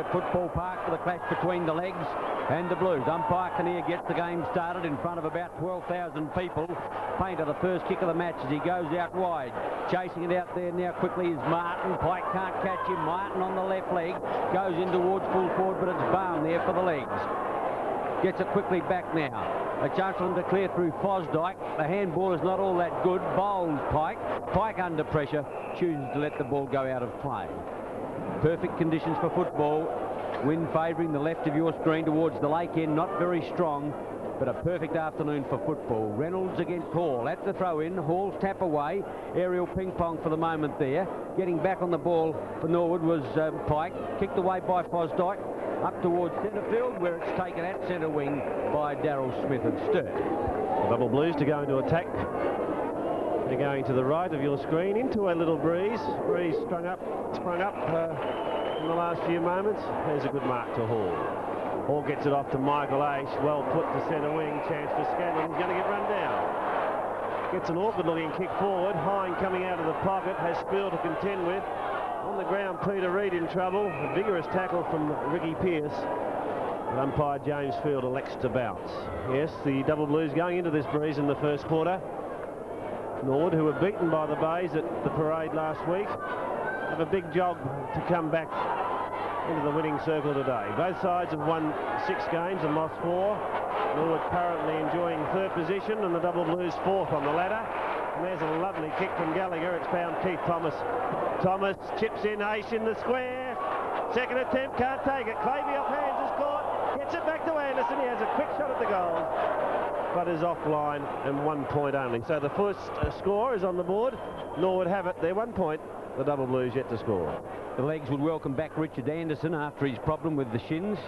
Norwood Football Park for the clash between the legs and the Blues. Umpire Kinnear gets the game started in front of about 12,000 people. Painter, the first kick of the match as he goes out wide. Chasing it out there now quickly is Martin. Pike can't catch him. Martin on the left leg. Goes in towards full forward, but it's Barn there for the legs. Gets it quickly back now. A chance for them to clear through Fosdyke. The handball is not all that good. Bowls Pike. Pike under pressure. Chooses to let the ball go out of play. Perfect conditions for football. Wind favouring the left of your screen towards the lake end. Not very strong, but a perfect afternoon for football. Reynolds against Hall at the throw-in. Hall's tap away. Aerial ping-pong for the moment there. Getting back on the ball for Norwood was Pike. Kicked away by Fosdyke. Up towards centre field, where it's taken at centre wing by Daryl Smith of Sturt. The Double Blues to go into attack. They're going to the right of your screen into a little breeze. Breeze sprung up in the last few moments. There's a good mark to Hall. Hall gets it off to Michael Aish. Well put to centre wing. Chance for Scanlon. He's going to get run down. Gets an awkward looking kick forward. Hine coming out of the pocket. Has Spill to contend with. On the ground, Peter Reid in trouble. A vigorous tackle from Ricky Pearce. But umpire James Field elects to bounce. Yes, the Double Blues going into this breeze in the first quarter. Norwood, who were beaten by the Bays at the parade last week, have a big job to come back into the winning circle today. Both sides have won 6 games and lost 4. Norwood currently enjoying 3rd position and the Double Blues 4th on the ladder. And there's a lovely kick from Gallagher. It's found Keith Thomas. Thomas chips in, Aish in the square. Second attempt, can't take it. Clavey off hands is caught. Gets it back to Anderson. He has a quick shot at the goal, but is offline and 1 point only. So the first score is on the board. Norwood have it. They're 1 point. The Double Blues yet to score. The legs would welcome back Richard Anderson after his problem with the shins,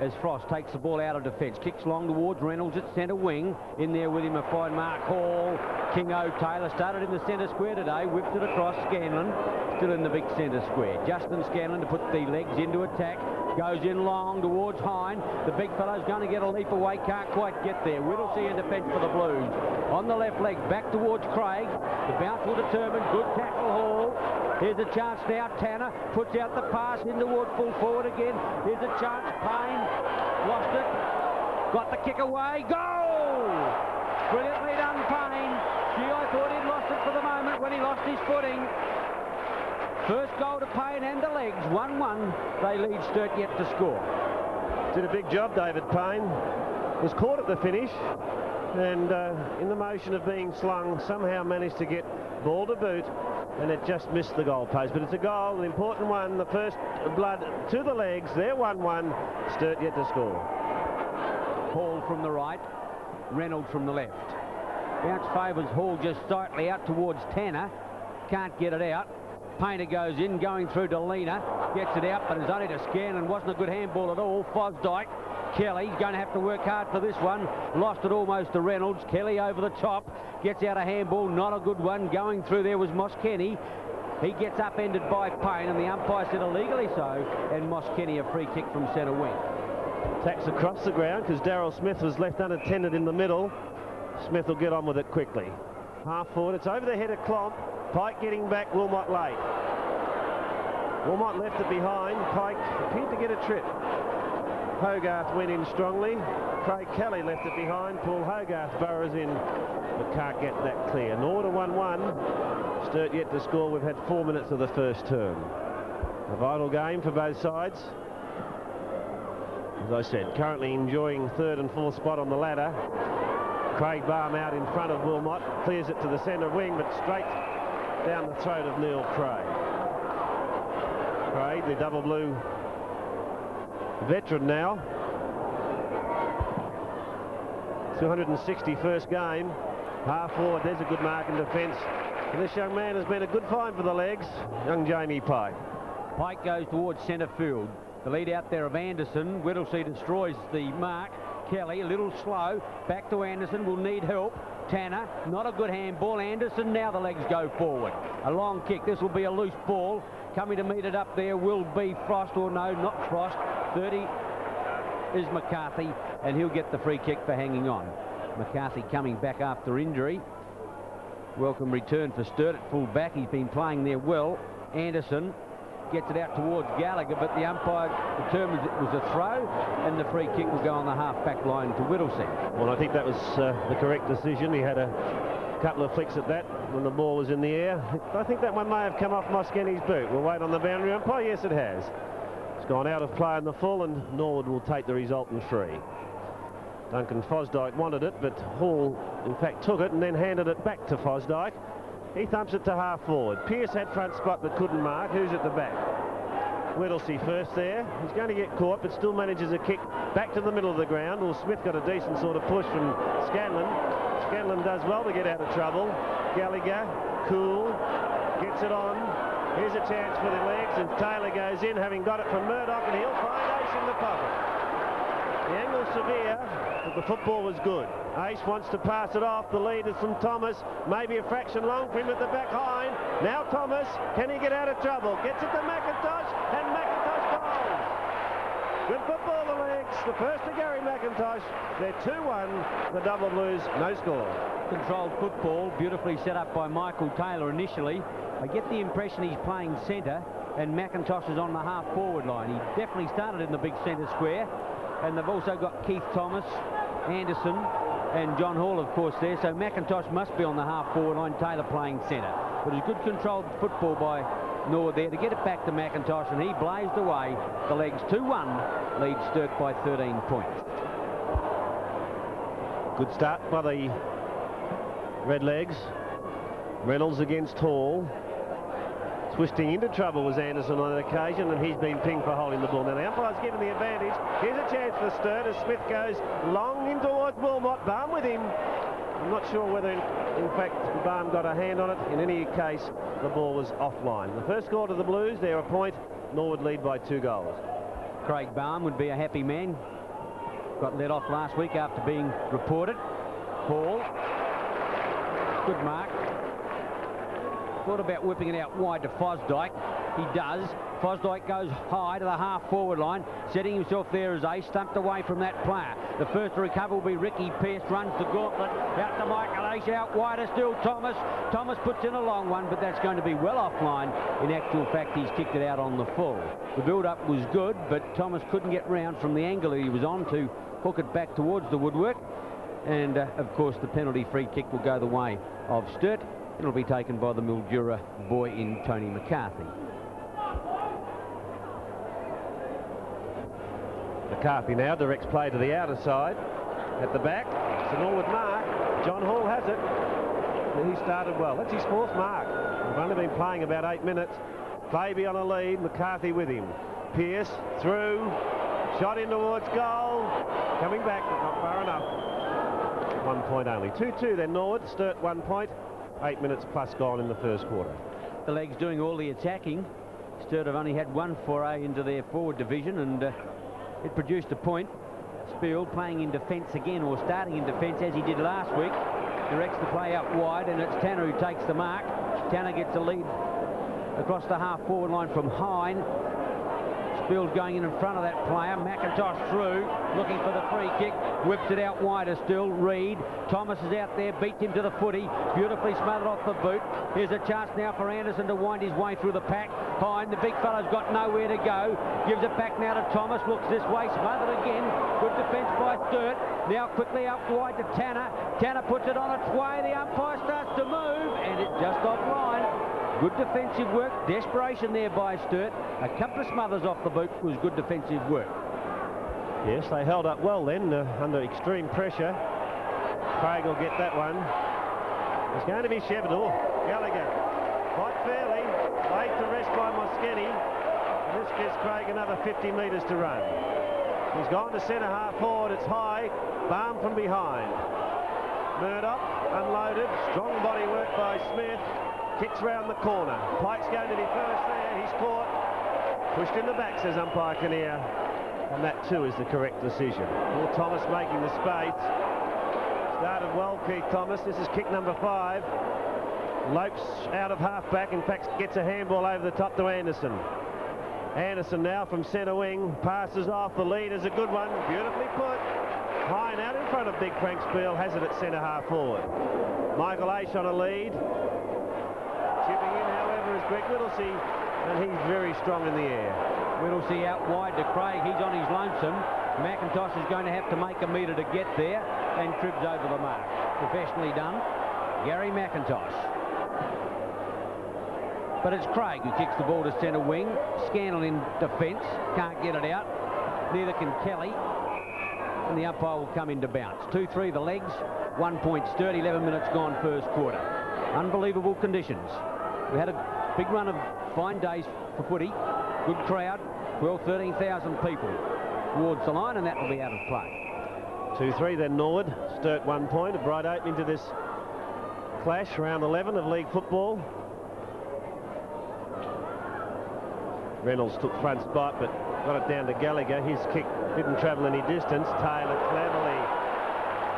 as Frost takes the ball out of defence. Kicks long towards Reynolds at centre wing. In there with him a fine Mark Hall. Kingo Taylor started in the centre square today. Whipped it across. Scanlon still in the big centre square. Justin Scanlon to put the legs into attack. Goes in long towards Hine. The big fellow's going to get a leap away. Can't quite get there. Whittlesey in defence for the Blues. On the left leg back towards Craig. The bounce will determine. Good tackle Hall. Here's a chance now. Tanner puts out the pass in towards full forward again. Here's a chance. Payne lost it. Got the kick away. Goal! Brilliantly done, Payne. Gee, I thought he'd lost it for the moment when he lost his footing. First goal to Payne and the legs. 1-1. They lead Sturt yet to score. Did a big job, David Payne. Was caught at the finish and in the motion of being slung somehow managed to get ball to boot, and it just missed the goal post. But it's a goal, an important one. The first blood to the legs. They're 1-1. Sturt yet to score. Hall from the right. Reynolds from the left. Bounce favours Hall just slightly out towards Tanner. Can't get it out. Painter goes in, going through to Lena. Gets it out, but it's only to scan and wasn't a good handball at all. Fosdyke. Kelly's going to have to work hard for this one. Lost it almost to Reynolds. Kelly over the top. Gets out a handball. Not a good one. Going through there was Moss Kenny. He gets upended by Payne, and the umpire said illegally so. And Moss Kenny a free kick from centre wing. Attacks across the ground because Daryl Smith was left unattended in the middle. Smith will get on with it quickly. Half forward. It's over the head of Klomp. Pike getting back. Wilmot late. Wilmot left it behind. Pike appeared to get a trip. Hogarth went in strongly. Craig Kelly left it behind. Paul Hogarth burrows in, but can't get that clear. Norwood 1-1. Sturt yet to score. We've had 4 minutes of the first term. A vital game for both sides. As I said, currently enjoying 3rd and 4th spot on the ladder. Craig Barham out in front of Wilmot. Clears it to the centre wing, but straight down the throat of Neil Craig. Craig, the Double Blue veteran now. 261st game. Half forward, there's a good mark in defence. And this young man has been a good find for the legs, young Jamie Pike. Pike goes towards centre field. The lead out there of Anderson. Whittlesey destroys the mark. Kelly a little slow. Back to Anderson. Will need help. Tanner, not a good handball. Anderson, now the legs go forward. A long kick. This will be a loose ball. Coming to meet it up there will be Frost, or no, not Frost. 30 is McCarthy, and he'll get the free kick for hanging on. McCarthy coming back after injury. Welcome return for Sturt at full back. He's been playing there well. Anderson gets it out towards Gallagher, but the umpire determines it was a throw, and the free kick will go on the half-back line to Whittlesey. Well, I think that was the correct decision. He had a couple of flicks at that when the ball was in the air. I think that one may have come off Moskeni's boot. We'll wait on the boundary umpire. Yes, it has. It's gone out of play in the full, and Norwood will take the resultant free. Duncan Fosdyke wanted it, but Hall in fact took it and then handed it back to Fosdyke. He thumps it to half forward. Pearce had front spot but couldn't mark. Who's at the back? Whittlesey first there. He's going to get caught but still manages a kick back to the middle of the ground. Well, Smith got a decent sort of push from Scanlon. Scanlon does well to get out of trouble. Gallagher, cool, gets it on. Here's a chance for the legs, and Taylor goes in, having got it from Murdoch, and he'll find Ace in the pocket. The angle severe, but the football was good. Ace wants to pass it off. The lead is from Thomas. Maybe a fraction long for him at the back hind. Now Thomas, can he get out of trouble? Gets it to McIntosh, and McIntosh goals. Good football, the legs. The first to Gary McIntosh. They're 2-1. The Double Blues, no score. Controlled football, beautifully set up by Michael Taylor initially. I get the impression he's playing centre, and McIntosh is on the half-forward line. He definitely started in the big centre square. And they've also got Keith Thomas, Anderson, and John Hall, of course, there. So McIntosh must be on the half-forward line, Taylor playing centre. But it's good controlled football by Norwood there to get it back to McIntosh, and he blazed away. The legs 2-1, lead Sturt by 13 points. Good start by the Red Legs. Reynolds against Hall. Twisting into trouble was Anderson on an occasion, and he's been pinged for holding the ball. Now the umpire's given the advantage. Here's a chance for Sturt as Smith goes long in towards Wilmot. Baum with him. I'm not sure whether in fact Baum got a hand on it. In any case, the ball was offline. The first score to the Blues, they're a point. Norwood lead by 2 goals. Craig Baum would be a happy man. Got let off last week after being reported. Hall. Good mark. Thought about whipping it out wide to Fosdyke. He does. Fosdyke goes high to the half-forward line, setting himself there as Ace, stumped away from that player. The first to recover will be Ricky Pearce, runs the gauntlet, out to Michael Ace, out wider still Thomas. Thomas puts in a long one, but that's going to be well offline. In actual fact, he's kicked it out on the full. The build-up was good, but Thomas couldn't get round from the angle he was on to hook it back towards the woodwork. And, of course, the penalty free kick will go the way of Sturt. It'll be taken by the Mildura boy in Tony McCarthy. McCarthy now directs play to the outer side. At the back, it's an Norwood mark. John Hall has it. And he started well. That's his 4th mark. We've only been playing about 8 minutes. Faby on a lead, McCarthy with him. Pearce through, shot in towards goal. Coming back, but not far enough. 1 point only. 2-2 then Norwood. Sturt 1 point. 8 minutes plus gone in the first quarter. The Legs doing all the attacking. Sturt have only had 1 foray into their forward division, and it produced a point. Spiel playing in defence again, or starting in defence as he did last week. Directs the play out wide, and it's Tanner who takes the mark. Tanner gets a lead across the half-forward line from Hine. Spill's going in front of that player. McIntosh through, looking for the free kick. Whips it out wider still. Reed. Thomas is out there, beats him to the footy. Beautifully smothered off the boot. Here's a chance now for Anderson to wind his way through the pack. Hine, the big fellow's got nowhere to go. Gives it back now to Thomas. Looks this way, smothered again. Good defence by Sturt. Now quickly up wide to Tanner. Tanner puts it on its way. The umpire starts to move, and it's just offline. Good defensive work. Desperation there by Sturt. A couple of smothers off the boot was good defensive work. Yes, they held up well then under extreme pressure. Craig will get that one. It's going to be Shevdor. Gallagher. Quite fairly. Laid to rest by Moskeni. And this gives Craig another 50 metres to run. He's gone to centre half forward. It's high. Baum from behind. Murdoch unloaded. Strong body work by Smith. Kicks round the corner. Pike's going to be first there. He's caught. Pushed in the back, says umpire Kinnear. And that too is the correct decision. Paul Thomas making the space. Started well, Keith Thomas. This is kick number 5. Lopes out of half-back. In fact, gets a handball over the top to Anderson. Anderson now from centre wing. Passes off. The lead is a good one. Beautifully put. Hine out in front of Big Frank Spiel. Has it at centre half forward. Michael Ace on a lead. Chipping in, however, is Greg Whittlesey. and he's very strong in the air. Whittlesey out wide to Craig. He's on his lonesome. McIntosh is going to have to make a metre to get there and trips over the mark. Professionally done. Gary McIntosh. But it's Craig who kicks the ball to centre wing. Scanlon in defence. Can't get it out. Neither can Kelly. And the umpire will come into bounce. 2-3 the legs. 1 point Sturt. 11 minutes gone first quarter. Unbelievable conditions. We had a big run of fine days for footy. Good crowd. 13,000 people towards the line, and that will be out of play. 2-3 then Norwood. Sturt 1 point. A bright opening to this clash. Round 11 of league football. Reynolds took front spot, but got it down to Gallagher. His kick didn't travel any distance. Taylor cleverly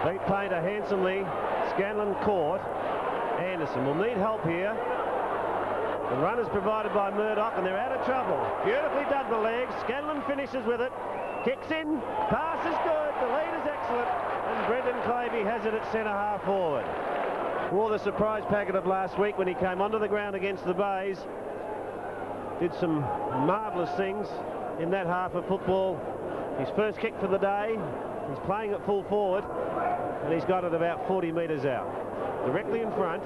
beat Painter handsomely. Scanlon caught. Anderson will need help here. The run is provided by Murdoch, and they're out of trouble. Beautifully done the legs. Scanlon finishes with it. Kicks in. Pass is good. The lead is excellent. And Brendan Clavey has it at centre half forward. Wore the surprise packet of last week when he came onto the ground against the Bays. Did some marvellous things in that half of football. His first kick for the day. He's playing it full forward, and he's got it about 40 metres out. Directly in front.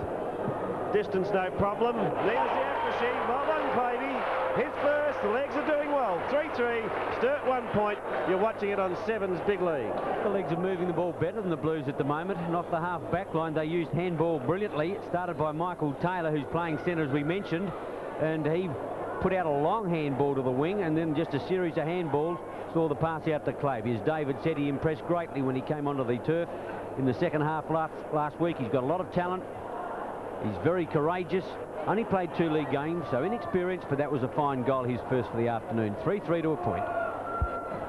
Distance no problem. There's the accuracy. Well done, Clavey. His first. The legs are doing well. 3-3. Sturt 1 point. You're watching it on Seven's Big League. The legs are moving the ball better than the Blues at the moment. And off the half back line, they used handball brilliantly. It started by Michael Taylor, who's playing centre, as we mentioned, and he put out a long handball to the wing, and then just a series of handballs saw the pass out to Clavey. As David said, he impressed greatly when he came onto the turf in the second half last week. He's got a lot of talent. He's very courageous. Only played 2 league games, so inexperienced, but that was a fine goal, his first for the afternoon. 3-3 to a point.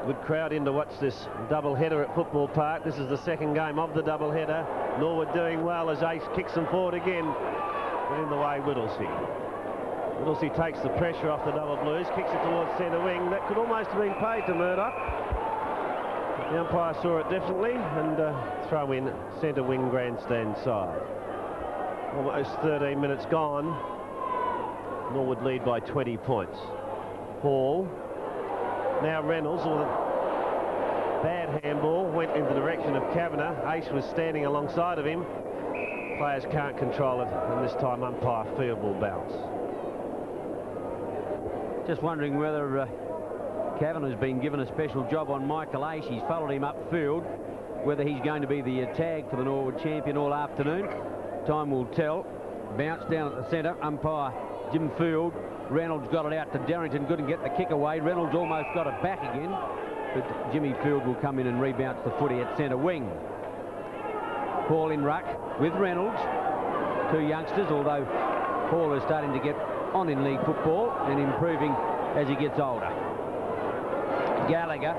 Good crowd in to watch this double header at Football Park. This is the second game of the double header. Norwood doing well as Ace kicks them forward again. But in the way, Whittlesey. Whittlesey takes the pressure off the double Blues, kicks it towards centre wing. That could almost have been paid to Murdoch. The umpire saw it differently, and throw in centre wing grandstand side. Almost 13 minutes gone. Norwood lead by 20 points. Hall. Now Reynolds, with a bad handball, went in the direction of Kavanagh. Ace was standing alongside of him. Players can't control it, and this time umpire field will bounce. Just wondering whether Kavanagh's been given a special job on Michael Ace. He's followed him upfield. Whether he's going to be the tag for the Norwood champion all afternoon, time will tell. Bounce down at the centre. Umpire Jim Field. Reynolds got it out to Darrington. Couldn't get the kick away. Reynolds almost got it back again. But Jimmy Field will come in and rebounce the footy at centre wing. Hall in ruck with Reynolds. 2 youngsters, although Hall is starting to get on in league football and improving as he gets older. Gallagher,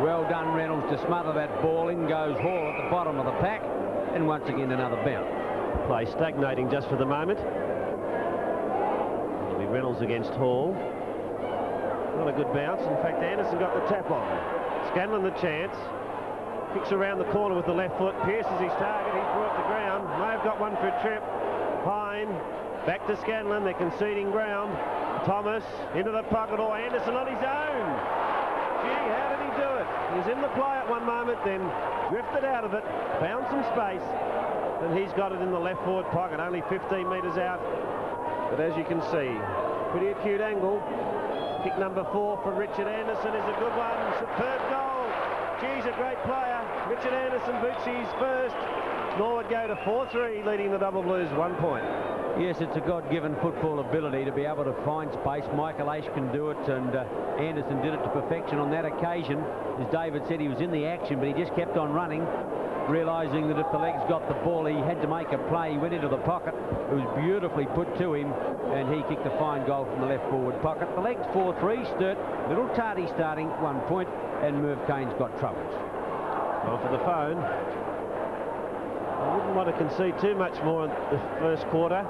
well done Reynolds to smother that ball. In goes Hall at the bottom of the pack, and once again another bounce. Play stagnating just for the moment. It'll be Reynolds against Hall. Not a good bounce. In fact, Anderson got the tap on. Scanlon the chance. Kicks around the corner with the left foot. Pierces his target. He's brought to ground. May have got one for a trip. Pine. Back to Scanlon. They're conceding ground. Thomas into the pocket, or Anderson on his own. Gee, how did he do it? He was in the play at one moment, then drifted out of it, found some space, and he's got it in the left forward pocket, only 15 metres out. But as you can see, pretty acute angle. Kick number 4 from Richard Anderson is a good one. Superb goal. Geez, a great player. Richard Anderson boots his first. Norwood go to 4-3, leading the Double Blues 1 point. Yes, it's a God-given football ability to be able to find space. Michael Ace can do it, and Anderson did it to perfection on that occasion. As David said, he was in the action, but he just kept on running, realising that if the legs got the ball, he had to make a play. He went into the pocket. It was beautifully put to him, and he kicked a fine goal from the left forward pocket. The legs 4-3, Sturt, little tardy starting, 1 point, and Merv Kane's got troubles. Well, for the phone, I wouldn't want to concede too much more in the first quarter.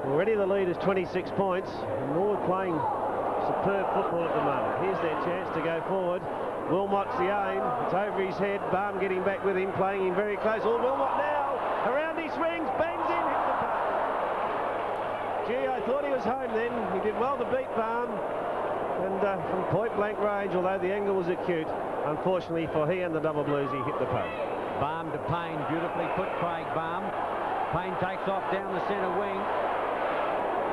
Already the lead is 26 points. And Norwood playing superb football at the moment. Here's their chance to go forward. Wilmot's the aim. It's over his head. Baum getting back with him, playing him very close. Oh, Wilmot now around his rings, bangs in, hits the post. Gee, I thought he was home then. He did well to beat Baum. And from point-blank range, although the angle was acute, unfortunately for he and the double blues, he hit the post. Baum to Payne, beautifully put, Craig Baum. Payne takes off down the centre wing.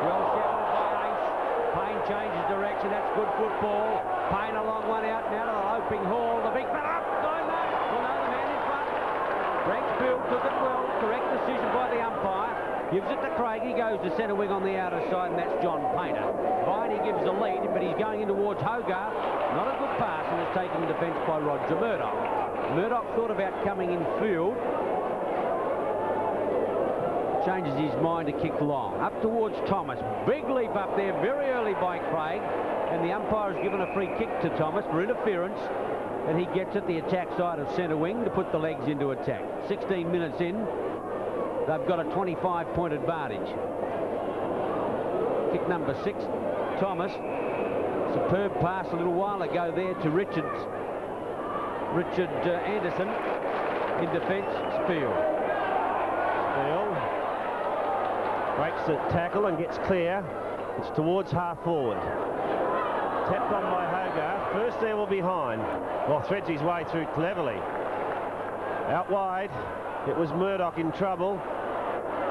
Well shouted by Ace. Payne changes direction, that's good football. Payne a long one out, now to the Loping Hall. The big fella up, going back. Well, no, the man in front. Rex Field took it well, correct decision by the umpire. Gives it to Craig, he goes to centre wing on the outer side, and that's John Painter. Viney gives the lead, but he's going in towards Hogarth. Not a good pass, and it's taken in defence by Roger Murdoch. Murdoch thought about coming in field. Changes his mind to kick long. Up towards Thomas. Big leap up there, very early by Craig, and the umpire has given a free kick to Thomas for interference, and he gets at the attack side of centre wing to put the legs into attack. 16 minutes in. They've got a 25-point advantage. Kick number 6, Thomas. Superb pass a little while ago there to Richard Anderson in defence. Spiel breaks the tackle and gets clear. It's towards half forward. Tapped on by Hogarth. First there will behind. Well, threads his way through cleverly. Out wide. It was Murdoch in trouble.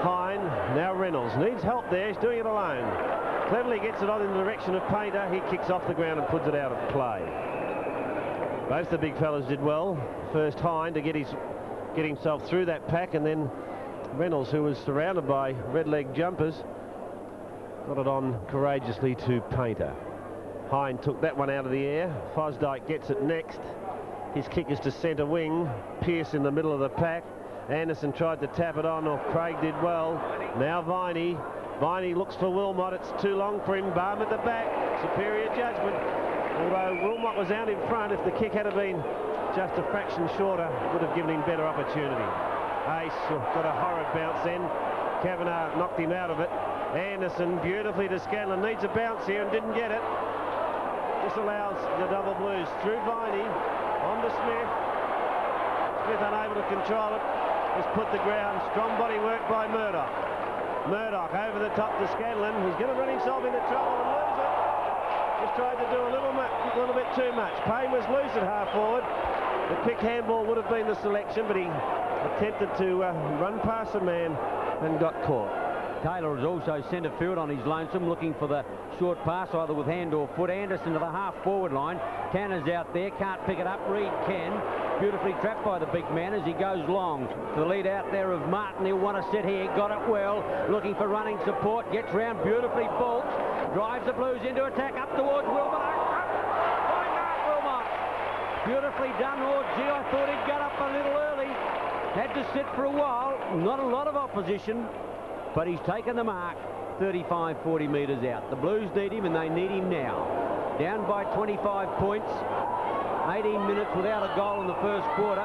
Hine, now Reynolds. Needs help there, he's doing it alone. Cleverly gets it on in the direction of Painter. He kicks off the ground and puts it out of play. Both the big fellas did well. First Hine to get himself through that pack, and then Reynolds, who was surrounded by red leg jumpers, got it on courageously to Painter. Hine took that one out of the air. Fosdyke gets it next. His kick is to centre wing. Pearce in the middle of the pack. Anderson tried to tap it on, or Craig did well. Now Viney. Viney looks for Wilmot. It's too long for him. Baum at the back. Superior judgment. Although Wilmot was out in front, if the kick had been just a fraction shorter, it would have given him better opportunity. Ace got a horrid bounce then. Kavanagh knocked him out of it. Anderson beautifully to Scanlon. Needs a bounce here and didn't get it. This allows the double blues through Viney. On to Smith. Smith unable to control it. Just put the ground. Strong body work by Murdoch. Murdoch over the top to Scanlon. He's going to run himself into trouble and lose it. Just tried to do a little bit too much. Payne was loose at half forward. The quick handball would have been the selection, but he attempted to run past a man and got caught. Taylor is also centre field on his lonesome, looking for the short pass either with hand or foot. Anderson to the half forward line. Tanner's out there, can't pick it up. Reed can. Beautifully trapped by the big man as he goes long. The lead out there of Martin. He'll want to sit here. Got it well. Looking for running support. Gets round beautifully. Bolts. Drives the Blues into attack up towards Wilmot. By Mark Wilmot. Beautifully done. Oh, gee, I thought he'd got up a little early. Had to sit for a while. Not a lot of opposition, but he's taken the mark. 35, 40 metres out. The Blues need him, and they need him now. Down by 25 points. 18 minutes without a goal in the first quarter.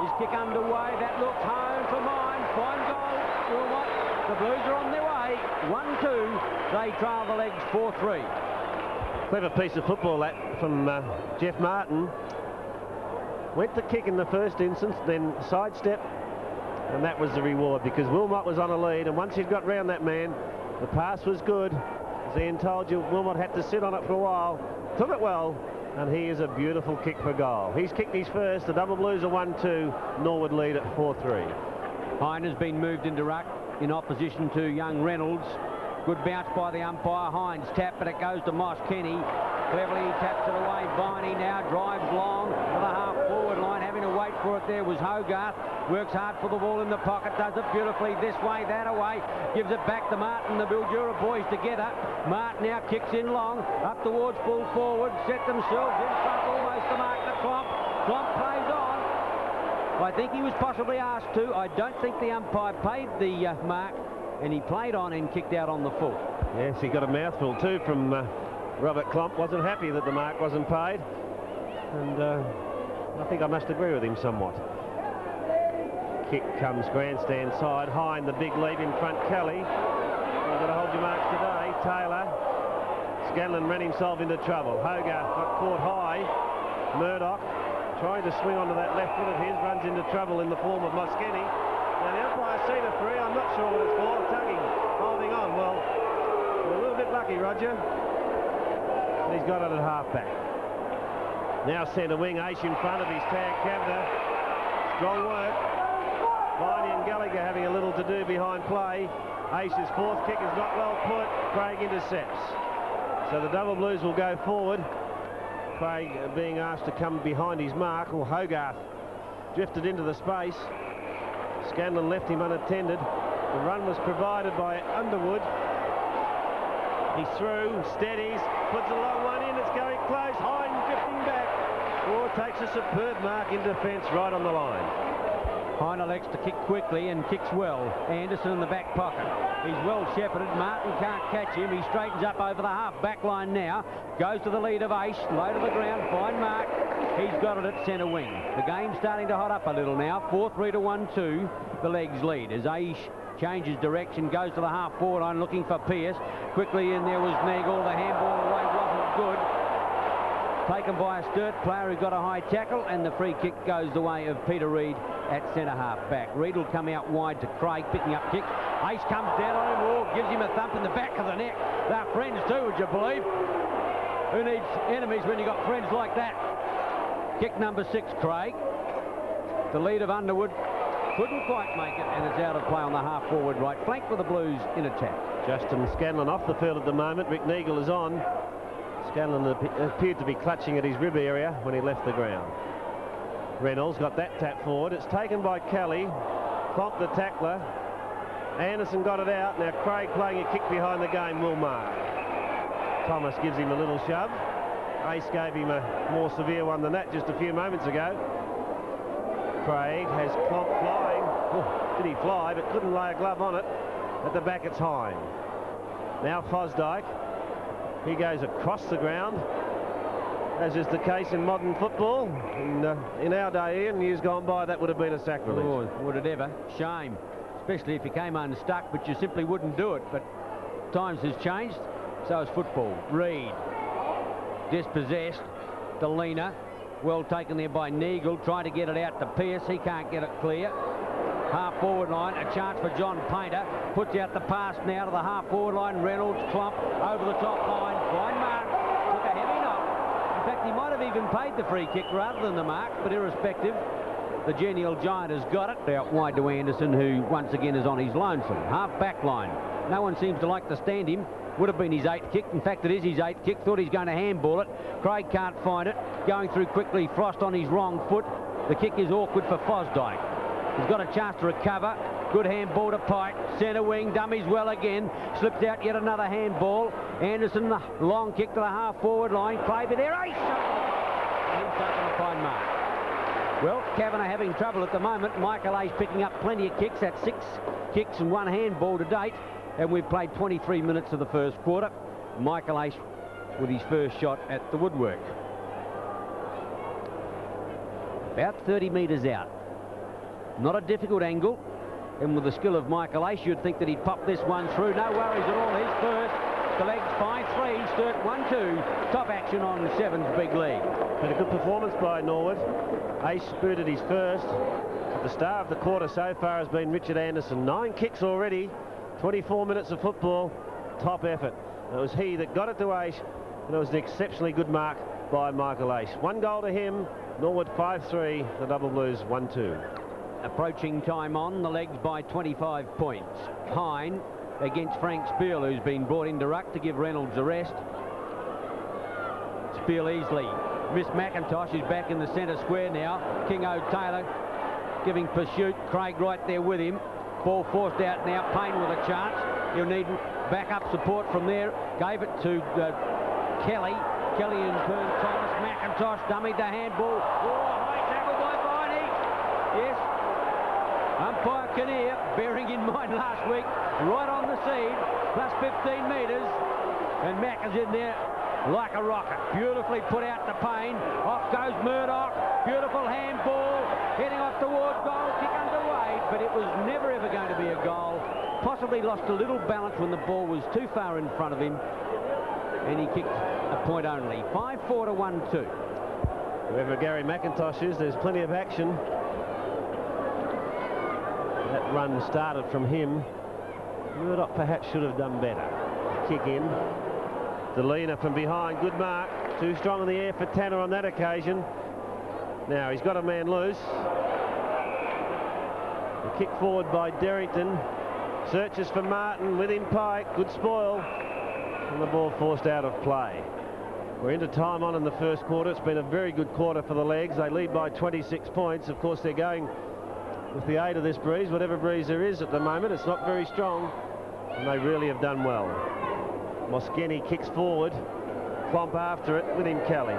His kick underway. That looks home for mine. Fine goal. Wilmot. The Blues are on their way. 1-2. They trail the legs 4-3. Clever piece of football that from Jeff Martin. Went to kick in the first instance, then sidestep, and that was the reward because Wilmot was on a lead, and once he'd got round that man, the pass was good. As Ian told you, Wilmot had to sit on it for a while. Took it well, and he is a beautiful kick for goal. He's kicked his first. The double blues are 1-2. Norwood lead at 4-3. Hine has been moved into ruck in opposition to young Reynolds. Good bounce by the umpire. Hines tap, but it goes to Moss Kenny. Cleverly he taps it away. Viney now drives long to the half forward line. Having to wait for it there was Hogarth. Works hard for the ball in the pocket. Does it beautifully this way, that away. Gives it back to Martin. The Mildura boys together. Martin now kicks in long. Up towards full forward. Set themselves in front almost to mark the Clomp. Clomp plays on. I think he was possibly asked to. I don't think the umpire paid the mark. And he played on and kicked out on the full. Yes, he got a mouthful too from Robert Clomp. Wasn't happy that the mark wasn't paid. And I think I must agree with him somewhat. Kick comes grandstand side. Hine, the big lead in front. Kelly. You've got to hold your marks today. Taylor. Scanlon ran himself into trouble. Hogarth got caught high. Murdoch trying to swing onto that left foot of his. Runs into trouble in the form of Moskeni. Now the umpire's seen a free. I'm not sure what it's for. Tugging, holding on. Well, marky, Roger. And he's got it at half-back. Now centre wing, Aish in front of his tag, Kavanagh. Strong work. Viney and Gallagher having a little to do behind play. Aish's fourth kick is not well put. Craig intercepts. So the Double Blues will go forward. Craig being asked to come behind his mark. Well, Hogarth drifted into the space. Scanlon left him unattended. The run was provided by Underwood. He's through, steadies, puts a long one in. It's going close. Hine drifting back. Or takes a superb mark in defence right on the line. Hine elects to kick quickly and kicks well. Anderson in the back pocket. He's well shepherded. Martin can't catch him. He straightens up over the half-back line now. Goes to the lead of Aish. Low to the ground. Fine mark. He's got it at centre wing. The game's starting to hot up a little now. 4-3 to 1-2. The legs lead as Aish changes direction, goes to the half-forward line looking for Pearce. Quickly in there was Nagel. The handball away wasn't good. Taken by a Sturt player who got a high tackle, and the free kick goes the way of Peter Reid at centre half-back. Reid will come out wide to Craig, picking up kick. Aish comes down on him, or gives him a thump in the back of the neck. They're friends too, would you believe? Who needs enemies when you got friends like that? Kick number 6, Craig. The lead of Underwood couldn't quite make it, and it's out of play on the half-forward right flank for the Blues in attack. Justin Scanlon off the field at the moment. Rick Neagle is on. Scanlon appeared to be clutching at his rib area when he left the ground. Reynolds got that tap forward. It's taken by Kelly. Clomped the tackler. Anderson got it out. Now Craig playing a kick behind the game will mark. Thomas gives him a little shove. Ace gave him a more severe one than that just a few moments ago. Craig has Clomp flying. Oh, did he fly, but couldn't lay a glove on it. At the back it's Hine. Now Fosdyke. He goes across the ground, as is the case in modern football. In our day, in years gone by, that would have been a sacrilege. Oh, would it ever? Shame. Especially if you came unstuck, but you simply wouldn't do it. But times has changed, so has football. Reid. Dispossessed. Delena. Well taken there by Neagle. Trying to get it out to Pearce. He can't get it clear. Half-forward line, a chance for John Painter. Puts out the pass now to the half-forward line. Reynolds, Clomp, over the top line. Fine mark. Took a heavy knock. In fact, he might have even paid the free kick rather than the mark, but irrespective, the genial giant has got it. Out wide to Anderson, who once again is on his lonesome. Half-back line. No one seems to like to stand him. Would have been his 8th kick. In fact, it is his 8th kick. Thought he's going to handball it. Craig can't find it. Going through quickly. Frost on his wrong foot. The kick is awkward for Fosdyke. He's got a chance to recover. Good handball to Pike. Centre wing. Dummies well again. Slipped out yet another handball. Anderson, the long kick to the half-forward line. Claver there. Ace! He's taken a fine mark. Well, Kavanagh having trouble at the moment. Michael Aish picking up plenty of kicks. That's 6 kicks and 1 handball to date. And we've played 23 minutes of the first quarter. Michael Aish with his first shot at the woodwork. About 30 metres out. Not a difficult angle, and with the skill of Michael Aish, you'd think that he'd pop this one through. No worries at all. His first. The legs 5-3. Sturt 1-2. Top action on 7's big lead. But a good performance by Norwood. Aish spurted his first. The star of the quarter so far has been Richard Anderson. 9 kicks already. 24 minutes of football. Top effort. It was he that got it to Aish, and it was an exceptionally good mark by Michael Aish. 1 goal to him. Norwood 5-3. The Double Blues 1-2. Approaching time on, the legs by 25 points. Hine against Frank Spiel, who's been brought into ruck to give Reynolds a rest. Spiel easily. Miss McIntosh is back in the centre square now. King O'Taylor giving pursuit. Craig right there with him. Ball forced out now. Payne with a chance. He'll need backup support from there. Gave it to Kelly. Kelly in turn. Thomas McIntosh dummied the handball. Oh, high tackle by Viney. Yes. Umpire Kinnear, bearing in mind last week, right on the seed, plus 15 metres, and Mac is in there like a rocket. Beautifully put out to Payne. Off goes Murdoch. Beautiful handball, heading off towards goal, kick underway, but it was never ever going to be a goal. Possibly lost a little balance when the ball was too far in front of him, and he kicked a point only. 5-4 to 1-2. Whoever Gary McIntosh is, there's plenty of action. That run started from him. Murdoch perhaps should have done better. Kick in. Delina from behind, good mark. Too strong in the air for Tanner on that occasion. Now he's got a man loose. A kick forward by Derrington. Searches for Martin, with him Pike, good spoil. And the ball forced out of play. We're into time on in the first quarter. It's been a very good quarter for the Legs. They lead by 26 points. Of course, they're going with the aid of this breeze, whatever breeze there is at the moment. It's not very strong, and they really have done well. Moskeni kicks forward. Klomp after it, with him Kelly.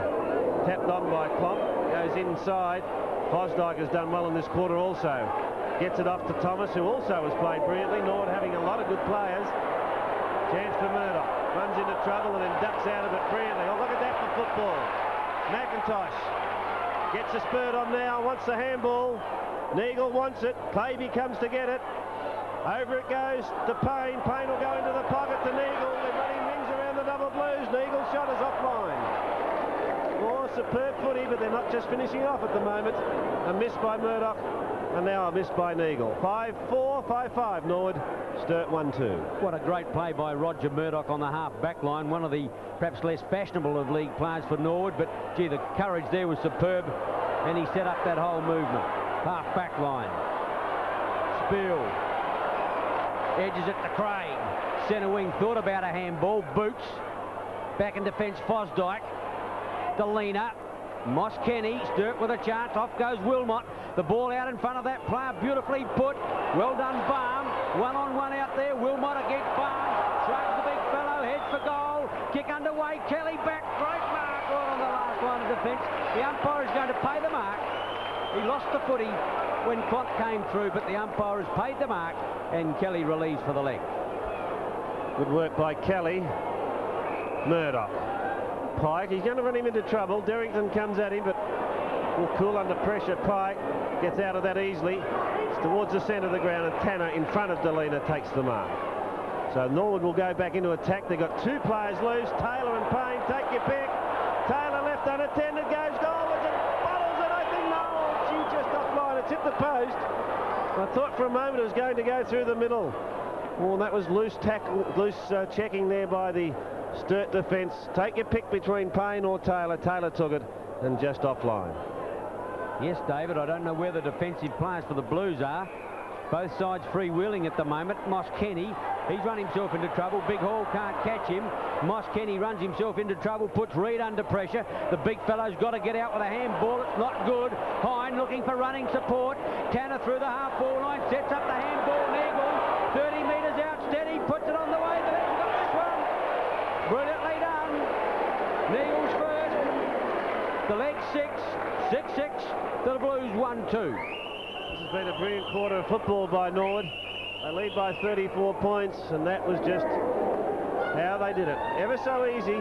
Tapped on by Klomp, goes inside. Fosdyke has done well in this quarter also. Gets it off to Thomas, who also has played brilliantly. Norwood having a lot of good players. Chance for Murdoch. Runs into trouble and then ducks out of it brilliantly. Oh, look at that for football. McIntosh gets a spurt on now, wants the handball. Neagle wants it. Clavey comes to get it. Over it goes to Payne. Payne will go into the pocket to Neagle. They're running rings around the double blues. Neagle's shot is offline. Oh, superb footy, but they're not just finishing off at the moment. A miss by Murdoch, and now a miss by Neagle. 5-4, 5-5, Norwood. Sturt 1-2. What a great play by Roger Murdoch on the half-back line. One of the perhaps less fashionable of league players for Norwood, but gee, the courage there was superb, and he set up that whole movement. Half-back line. Spiel. Edges it to Craig. Centre wing thought about a handball. Boots. Back in defence, Fosdyke. Delina. Moskeni. Sturt with a chance. Off goes Wilmot. The ball out in front of that player. Beautifully put. Well done, Barham. One-on-one out there. Wilmot against Barham. Shrugs the big fellow. Heads for goal. Kick underway. Kelly back. Great mark. All on the last line of defence. The umpire is going to pay the mark. He lost the footy when Klomp came through, but the umpire has paid the mark, and Kelly relieves for the leg. Good work by Kelly. Murdoch. Pike, he's going to run him into trouble. Derrington comes at him, but will cool under pressure. Pike gets out of that easily. It's towards the centre of the ground, and Tanner in front of Delina takes the mark. So Norwood will go back into attack. They've got two players loose. Taylor and Payne, take your pick. Taylor left unattended, goes goal. Just offline, it's hit the post. I thought for a moment it was going to go through the middle. Well, that was loose checking there by the Sturt defence. Take your pick between Payne or Taylor. Taylor took it and just offline. Yes, David, I don't know where the defensive players for the Blues are. Both sides freewheeling at the moment. Moskeni, he's run himself into trouble. Big Hall can't catch him. Moskeni runs himself into trouble, puts Reid under pressure. The big fellow's got to get out with a handball. It's not good. Hine looking for running support. Tanner through the half-ball line, sets up the handball. Neagle, 30 metres out, steady, puts it on the way. The Legs got this one. Brilliantly done. Neagle's first. The Legs 6-6 to the Blues 1-2. This has been a brilliant quarter of football by Norwood. They lead by 34 points, and that was just how they did it. Ever so easy.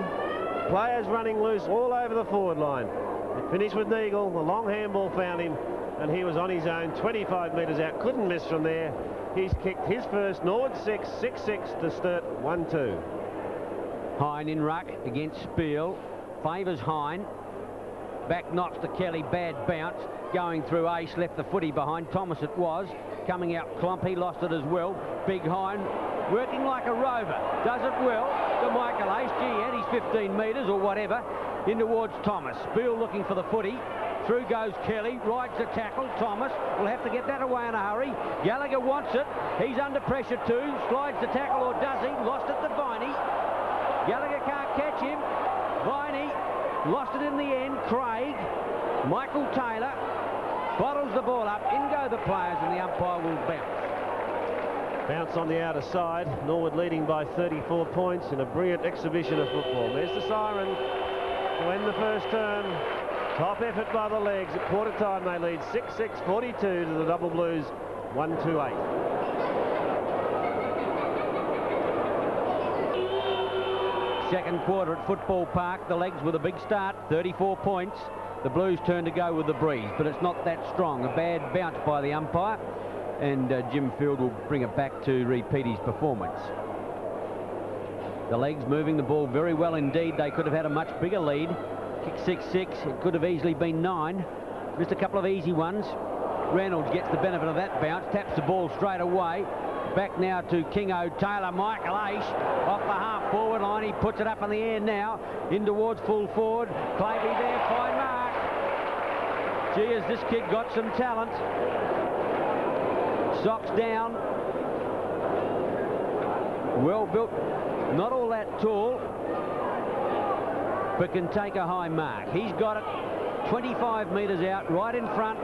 Players running loose all over the forward line. It finished with Neagle. The long handball found him, and he was on his own, 25 metres out. Couldn't miss from there. He's kicked his first. Norwood 6-6 to Sturt 1-2. Hine in ruck against Spiel. Favours Hine. Back knocks to Kelly. Bad bounce. Going through Ace, left the footy behind. Thomas it was. Coming out Klomp, he lost it as well. Big Hine, working like a rover. Does it well to Michael Ace. Gee, and he's 15 metres or whatever. In towards Thomas. Spiel looking for the footy. Through goes Kelly. Rides the tackle. Thomas will have to get that away in a hurry. Gallagher wants it. He's under pressure too. Slides the tackle, or does he? Lost it to Viney. Gallagher can't catch him. Viney lost it in the end. Craig. Michael Taylor bottles the ball up. In go the players, and the umpire will bounce. Bounce on the outer side. Norwood leading by 34 points in a brilliant exhibition of football. There's the siren to end the first term. Top effort by the Legs. At quarter time they lead 6-6, 42 to the Double Blues 1-2-8. Second quarter at Football Park. The Legs with a big start, 34 points. The Blues turn to go with the breeze, but it's not that strong. A bad bounce by the umpire, and Jim Field will bring it back to repeat his performance. The Legs moving the ball very well indeed. They could have had a much bigger lead. Kick 6-6. It could have easily been 9. Just a couple of easy ones. Reynolds gets the benefit of that bounce, taps the ball straight away. Back now to Kingo Taylor. Michael Aish off the half-forward line. He puts it up in the air now. In towards full forward. Clavey there. Fine mark. Gee, has this kid got some talent. Socks down. Well built. Not all that tall, but can take a high mark. He's got it 25 metres out, right in front.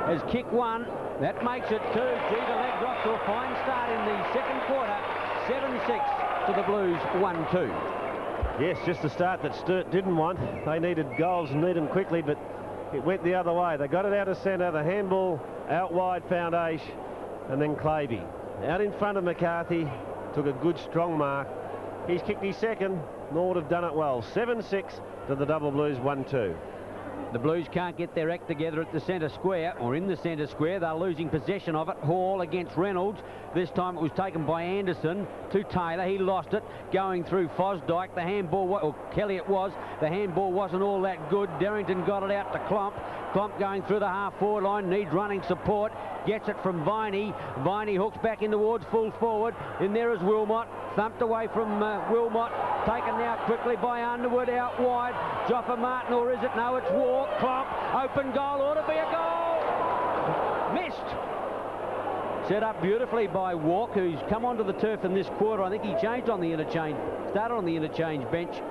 Has kick one. That makes it two. Gee, the legs off to a fine start in the second quarter. 7-6 to the Blues, 1-2. Yes, just the start that Sturt didn't want. They needed goals and need them quickly, but it went the other way. They got it out of centre. The handball out wide found Aish, and then Clavey. Out in front of McCarthy. Took a good, strong mark. He's kicked his second. Norwood have done it well. 7-6 to the Double Blues, 1-2. The Blues can't get their act together at the centre square, or in the centre square. They're losing possession of it. Hall against Reynolds. This time it was taken by Anderson to Taylor. He lost it going through Fosdyke. The handball, or Kelly it was, the handball wasn't all that good. Derrington got it out to Klomp. Klomp going through the half-forward line, needs running support. Gets it from Viney. Viney hooks back in towards full forward. In there is Wilmot. Thumped away from Wilmot. Taken now quickly by Underwood out wide. Joffa Martin, or is it? No, it's Walk. Klomp. Open goal. Ought to be a goal. Missed. Set up beautifully by Walk, who's come onto the turf in this quarter. I think he changed on the interchange. Started on the interchange bench.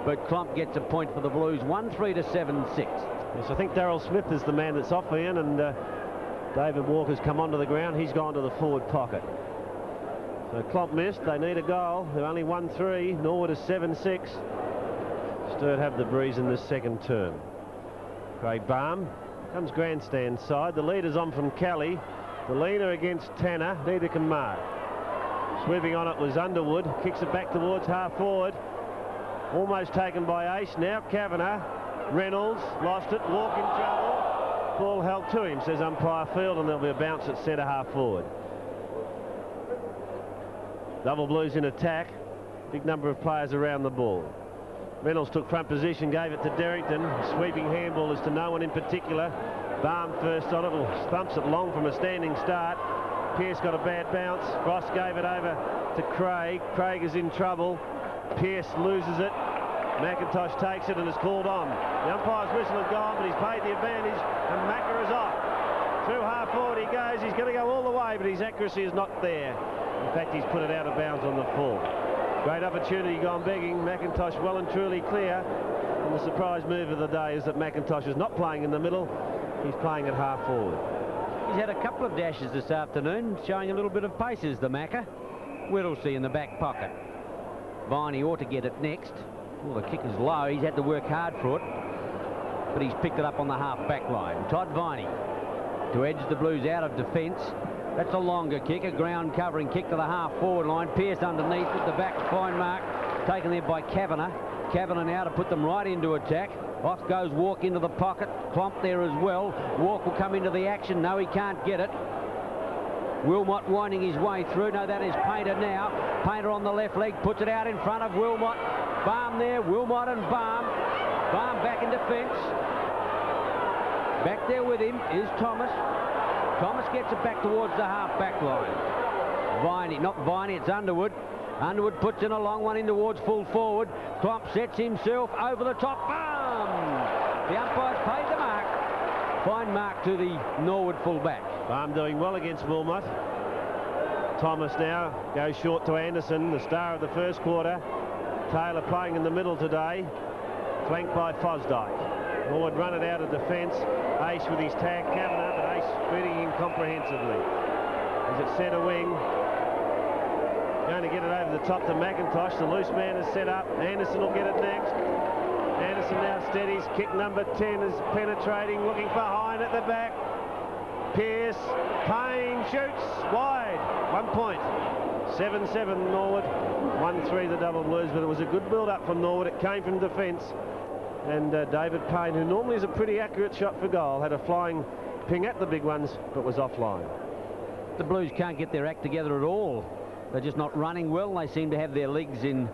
But Klomp gets a point for the Blues. 1-3 to 7-6. Yes, I think Darryl Smith is the man that's off Ian, and David Walker's come onto the ground. He's gone to the forward pocket. So Klomp missed. They need a goal. They're only 1-3. Norwood is 7-6. Sturt have the breeze in this second term. Craig Baum comes grandstand side. The leader's on from Kelly. The leaner against Tanner. Neither can mark. Sweeping on it was Underwood. Kicks it back towards half forward. Almost taken by Aish. Now Kavanagh. Reynolds lost it. Walk in trouble. Ball held to him, says umpire Field, and there'll be a bounce at centre half forward. Double Blues in attack. Big number of players around the ball. Reynolds took front position, gave it to Derrington. Sweeping handball is to no one in particular. Baum first on it, or thumps it long from a standing start. Pearce got a bad bounce. Ross gave it over to Craig. Craig is in trouble. Pearce loses it. McIntosh takes it and is called on. The umpire's whistle has gone, but he's paid the advantage, and Macca is off. Through half forward he goes. He's going to go all the way, but his accuracy is not there. In fact, he's put it out of bounds on the full. Great opportunity gone begging. McIntosh well and truly clear. And the surprise move of the day is that McIntosh is not playing in the middle. He's playing at half forward. He's had a couple of dashes this afternoon, showing a little bit of pace is the Macca. Whittlesey in the back pocket. Viney ought to get it next. Well, the kick is low. He's had to work hard for it, but he's picked it up on the half-back line. Todd Viney to edge the Blues out of defence. That's a longer kick, a ground-covering kick to the half-forward line. Pearce underneath with the back fine mark, taken there by Kavanagh. Kavanagh now to put them right into attack. Off goes Walk into the pocket. Klomp there as well. Walk will come into the action. No, he can't get it. Wilmot winding his way through. No, that is Painter now. Painter on the left leg, puts it out in front of Wilmot. Baum there, Wilmot and Baum. Baum back in defence. Back there with him is Thomas. Thomas gets it back towards the half-back line. Viney, not Viney, it's Underwood. Underwood puts in a long one in towards full forward. Klomp sets himself over the top. Baum! The umpire's paid the mark. Fine mark to the Norwood full-back. Baum doing well against Wilmot. Thomas now goes short to Anderson, the star of the first quarter. Taylor playing in the middle today, flanked by Fosdyke. Norwood run it out of defence. Aish with his tag, Kavanagh, but Aish beating him comprehensively. He's at centre wing. Going to get it over the top to McIntosh. The loose man is set up. Anderson will get it next. Anderson now steadies. Kick number 10 is penetrating, looking behind at the back. Pearce, Payne shoots wide. 1 point. 7-7 Norwood. 1-3 the Double Blues, but it was a good build-up from Norwood. It came from defence. And David Payne, who normally is a pretty accurate shot for goal, had a flying ping at the big ones, but was offline. The Blues can't get their act together at all. They're just not running well. They seem to have their legs in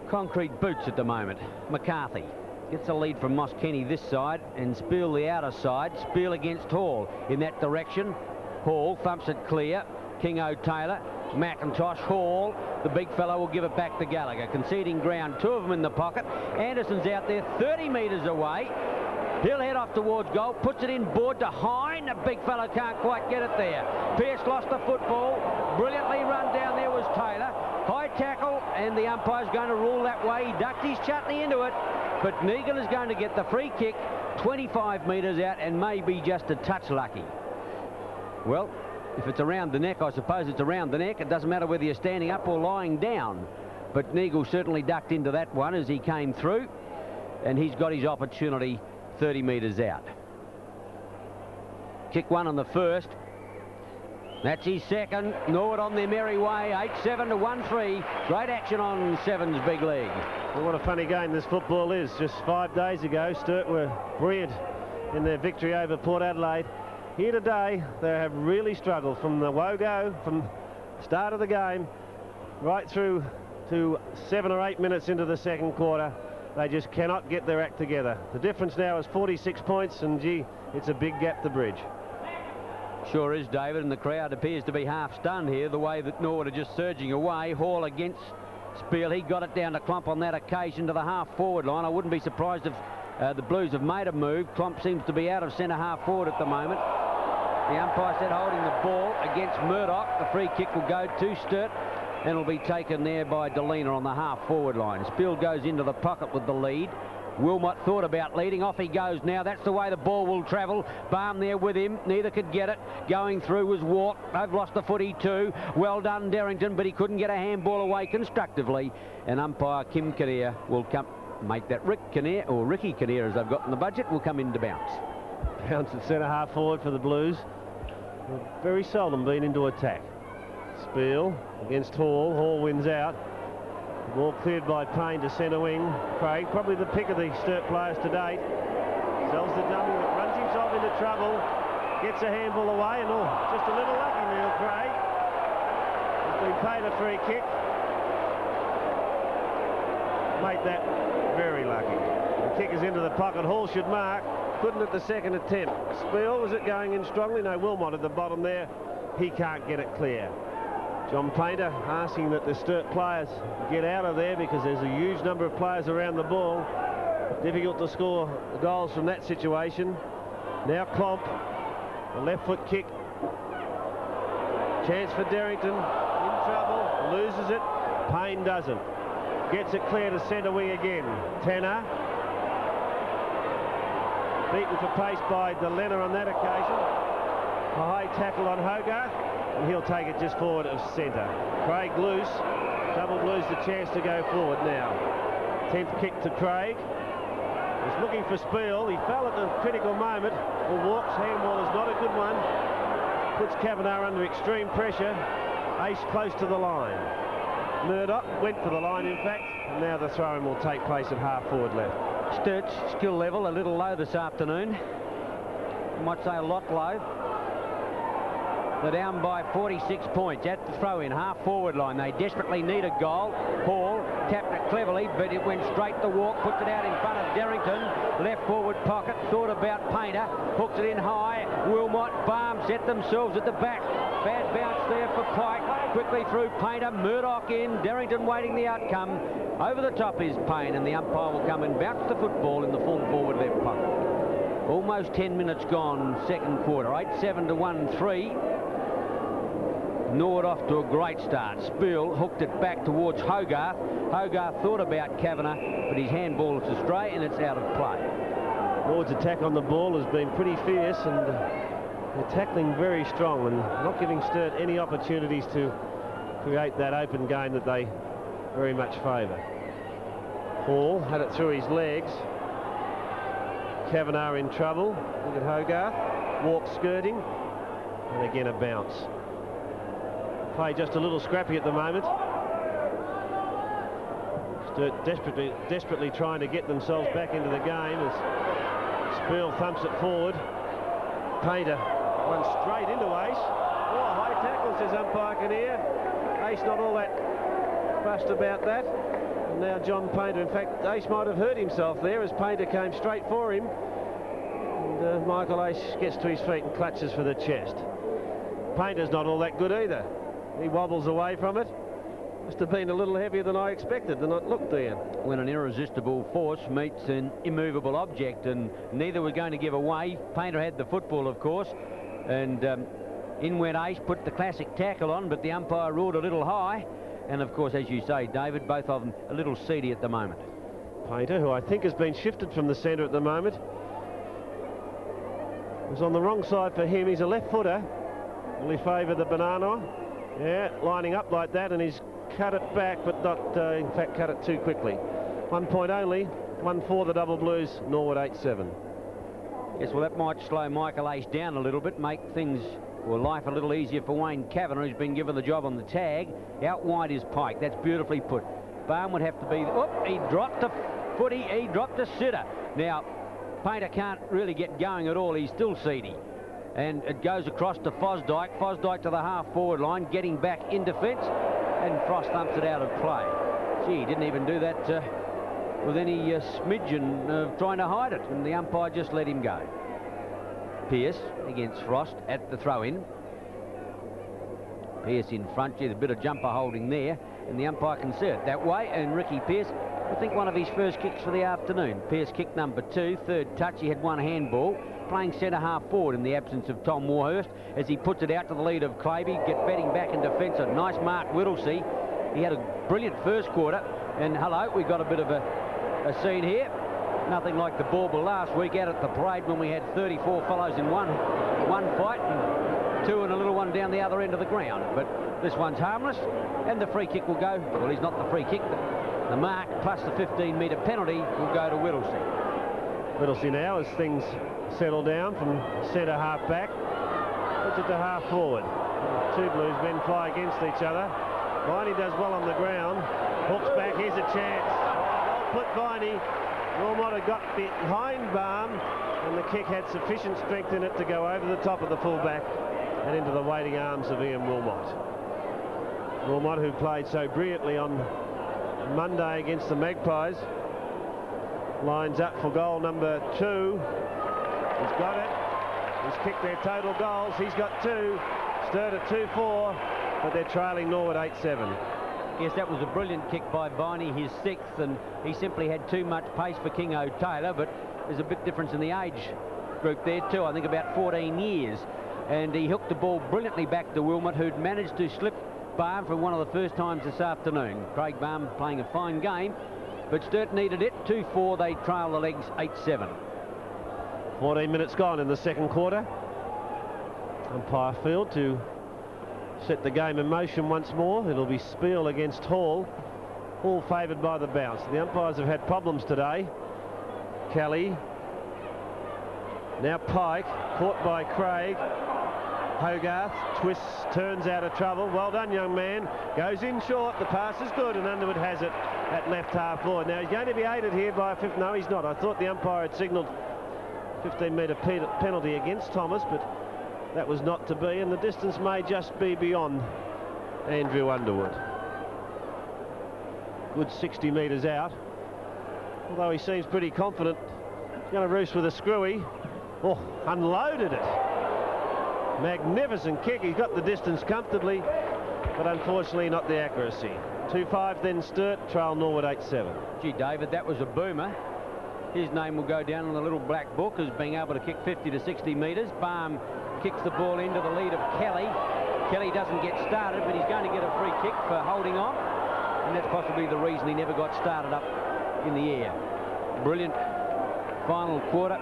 concrete boots at the moment. McCarthy gets a lead from Moss Kenny this side, and Spiel the outer side. Spiel against Hall in that direction. Hall thumps it clear. Kingo Taylor, McIntosh, Hall. The big fellow will give it back to Gallagher. Conceding ground, two of them in the pocket. Anderson's out there 30 metres away. He'll head off towards goal, puts it in board to Hine. The big fellow can't quite get it there. Pearce lost the football. Brilliantly run down there was Taylor. High tackle, and the umpire's going to rule that way. He ducked his chutney into it, but Negan is going to get the free kick 25 metres out and maybe just a touch lucky. Well, if it's around the neck, I suppose it's around the neck. It doesn't matter whether you're standing up or lying down. But Neagle certainly ducked into that one as he came through, and he's got his opportunity 30 metres out. Kick one on the first. That's his second. Norwood on their merry way. 8-7 to 1-3. Great action on Seven's big leg. Well, what a funny game this football is. Just 5 days ago, Sturt were brilliant in their victory over Port Adelaide. Here today, they have really struggled from the Wogo, from the start of the game, right through to 7 or 8 minutes into the second quarter. They just cannot get their act together. The difference now is 46 points, and gee, it's a big gap to bridge. Sure is, David, and the crowd appears to be half stunned here, the way that Norwood are just surging away. Hall against Spiel. He got it down to Klomp on that occasion to the half-forward line. I wouldn't be surprised if the Blues have made a move. Klomp seems to be out of centre half-forward at the moment. The umpire said holding the ball against Murdoch. The free kick will go to Sturt, and it'll be taken there by Delena on the half-forward line. Spiel goes into the pocket with the lead. Wilmot thought about leading. Off he goes now. That's the way the ball will travel. Barham there with him. Neither could get it. Going through was Walk. They've lost the footy too. Well done, Derrington, but he couldn't get a handball away constructively. And umpire Kim Kinnear will come make that. Rick Kinnear, or Ricky Kinnear as they've got in the budget, will come in to bounce. Bounce at centre half forward for the Blues. They've very seldom been into attack. Spiel against Hall. Hall wins out. Ball cleared by Payne to centre wing. Craig, probably the pick of the Sturt players to date. Sells the dummy, but runs himself into trouble. Gets a handball away, and just a little lucky, Neil Craig. He's been paid a free kick. Made that very lucky. The kick is into the pocket. Hall should mark. Couldn't at the second attempt. Spiel, was it going in strongly? No, Wilmot at the bottom there. He can't get it clear. John Painter asking that the Sturt players get out of there because there's a huge number of players around the ball. Difficult to score goals from that situation. Now Klomp, a left foot kick. Chance for Derrington, in trouble, loses it. Payne doesn't. Gets it clear to centre wing again. Tanner. Beaten for pace by Delena on that occasion. A high tackle on Hogarth, and he'll take it just forward of centre. Craig loose, double Blues the chance to go forward now. 10th kick to Craig. He's looking for Spiel. He fell at the critical moment. Well, Walk's handball is not a good one. Puts Kavanagh under extreme pressure. Ace close to the line. Murdoch went for the line, in fact, and now the throw-in will take place at half-forward left. Sturt's skill level a little low this afternoon. I might say a lot low. They're down by 46 points at the throw-in, half-forward line. They desperately need a goal. Hall tapped it cleverly, but it went straight to Walk, puts it out in front of Derrington. Left forward pocket, thought about Painter, hooks it in high. Wilmot, Barham set themselves at the back. Bad bounce there for Pike. Quickly through Painter, Murdoch in, Derrington waiting the outcome. Over the top is Payne, and the umpire will come and bounce the football in the full forward left pocket. Almost 10 minutes gone, second quarter. 8-7 to 1-3. Norwood off to a great start. Spiel hooked it back towards Hogarth. Hogarth thought about Kavanagh, but his handball is astray and it's out of play. Norwood's attack on the ball has been pretty fierce, and they're tackling very strong and not giving Sturt any opportunities to create that open game that they very much favour. Hall had it through his legs. Kavanagh in trouble. Look at Hogarth. Walk skirting. And again a bounce. Play just a little scrappy at the moment. Sturt desperately trying to get themselves back into the game as Spiel thumps it forward. Painter runs straight into Ace. Oh, high tackle, says umpire Kinnear. Ace not all that fussed about that. And now John Painter, in fact, Ace might have hurt himself there as Painter came straight for him. And Michael Ace gets to his feet and clutches for the chest. Painter's not all that good either. He wobbles away from it. Must have been a little heavier than I expected, than it looked there. When an irresistible force meets an immovable object, and neither were going to give away. Painter had the football, of course, and in went Ace, put the classic tackle on, but the umpire ruled a little high. And, of course, as you say, David, both of them a little seedy at the moment. Painter, who I think has been shifted from the centre at the moment, was on the wrong side for him. He's a left footer. Will he favour the banana? Yeah, lining up like that, and he's cut it back, but not, in fact, cut it too quickly. 1 point only, 1 for the Double Blues, Norwood 8-7. Yes, well, that might slow Michael Ace down a little bit, make things, or life a little easier for Wayne Kavanagh, who's been given the job on the tag. Out wide is Pike. That's beautifully put. Barn would have to be... Oh, he dropped a footy. He dropped a sitter. Now, Painter can't really get going at all. He's still seedy. And it goes across to Fosdyke. Fosdyke to the half-forward line, getting back in defence. And Frost thumps it out of play. Gee, he didn't even do that with any smidgen of trying to hide it. And the umpire just let him go. Pearce against Frost at the throw-in. Pearce in front. Gee, a bit of jumper holding there. And the umpire can see it that way. And Ricky Pearce, I think one of his first kicks for the afternoon. Pearce kick number 2, third touch. He had one handball. Playing centre half forward in the absence of Tom Warhurst as he puts it out to the lead of Claby, betting back in defence. A nice mark, Whittlesey. He had a brilliant first quarter. And hello, we got a bit of a scene here. Nothing like the bauble last week out at the parade when we had 34 fellows in one fight and 2 and a little one down the other end of the ground. But this one's harmless, and the free kick will go. Well, he's not the free kick. The mark plus the 15-metre penalty will go to Whittlesey. Whittlesey now, as things settle down from centre half back, puts it to half forward. 2 Blues men fly against each other. Viney does well on the ground. Hooks back. Here's a chance. Well put, Viney. Wilmot had got behind Barn, and the kick had sufficient strength in it to go over the top of the fullback and into the waiting arms of Ian Wilmot. Wilmot, who played so brilliantly on Monday against the Magpies, lines up for goal number 2. He's got it. He's kicked their total goals. He's got 2. Sturt at 2-4, but they're trailing Norwood 8-7. Yes, that was a brilliant kick by Viney, his 6th, and he simply had too much pace for King O'Taylor, but there's a bit difference in the age group there too, I think about 14 years. And he hooked the ball brilliantly back to Wilmot, who'd managed to slip Barn for one of the first times this afternoon. Craig Barn playing a fine game, but Sturt needed it. 2-4, they trail the legs 8-7. 14 minutes gone in the second quarter. Umpire field to set the game in motion once more. It'll be Spiel against Hall. Hall favoured by the bounce. The umpires have had problems today. Kelly. Now Pike, caught by Craig. Hogarth twists, turns out of trouble. Well done, young man. Goes in short. The pass is good, and Underwood has it at left half forward. Now he's going to be aided here by a fifth. No, he's not. I thought the umpire had signalled 15-metre penalty against Thomas, but that was not to be, and the distance may just be beyond Andrew Underwood. Good 60 metres out, although he seems pretty confident. He's going to roost with a screwy. Oh, unloaded it. Magnificent kick. He's got the distance comfortably, but unfortunately not the accuracy. 2-5 then Sturt, trail Norwood 8-7. Gee, David, that was a boomer. His name will go down in the little black book as being able to kick 50 to 60 metres. Barm kicks the ball into the lead of Kelly. Kelly doesn't get started, but he's going to get a free kick for holding on, and that's possibly the reason he never got started up in the air. Brilliant final quarter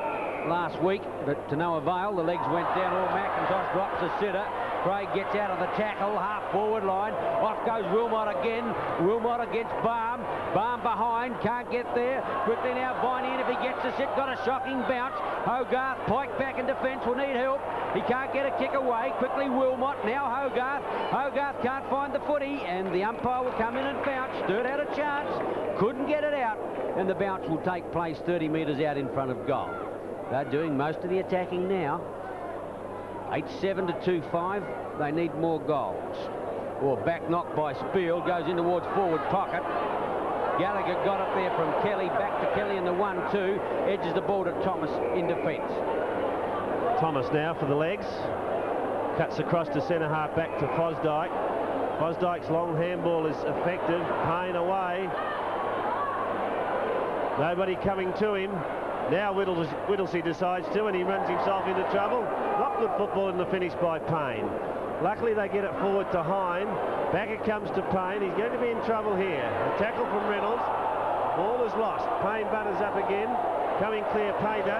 last week, but to no avail. The legs went down. All McIntosh drops a sitter. Craig gets out of the tackle, half forward line. Off goes Wilmot again. Wilmot against Barm. Barm behind, can't get there. Quickly now Viney in if he gets the sit. Got a shocking bounce. Hogarth, Pike back in defence, will need help. He can't get a kick away. Quickly Wilmot, now Hogarth. Hogarth can't find the footy, and the umpire will come in and bounce. Sturt had a chance, couldn't get it out, and the bounce will take place 30 metres out in front of goal. They're doing most of the attacking now. 8-7 to 2-5. They need more goals. Or back knock by Spiel, goes in towards forward pocket. Gallagher got it there from Kelly, back to Kelly in the 1-2, edges the ball to Thomas in defence. Thomas now for the legs. Cuts across to centre half back to Fosdyke. Fosdyke's long handball is effective. Payne away. Nobody coming to him. Now Whittlesey decides to, and he runs himself into trouble. Not good football in the finish by Payne. Luckily they get it forward to Hine. Back it comes to Payne. He's going to be in trouble here. A tackle from Reynolds. Ball is lost. Payne butters up again. Coming clear, Painter.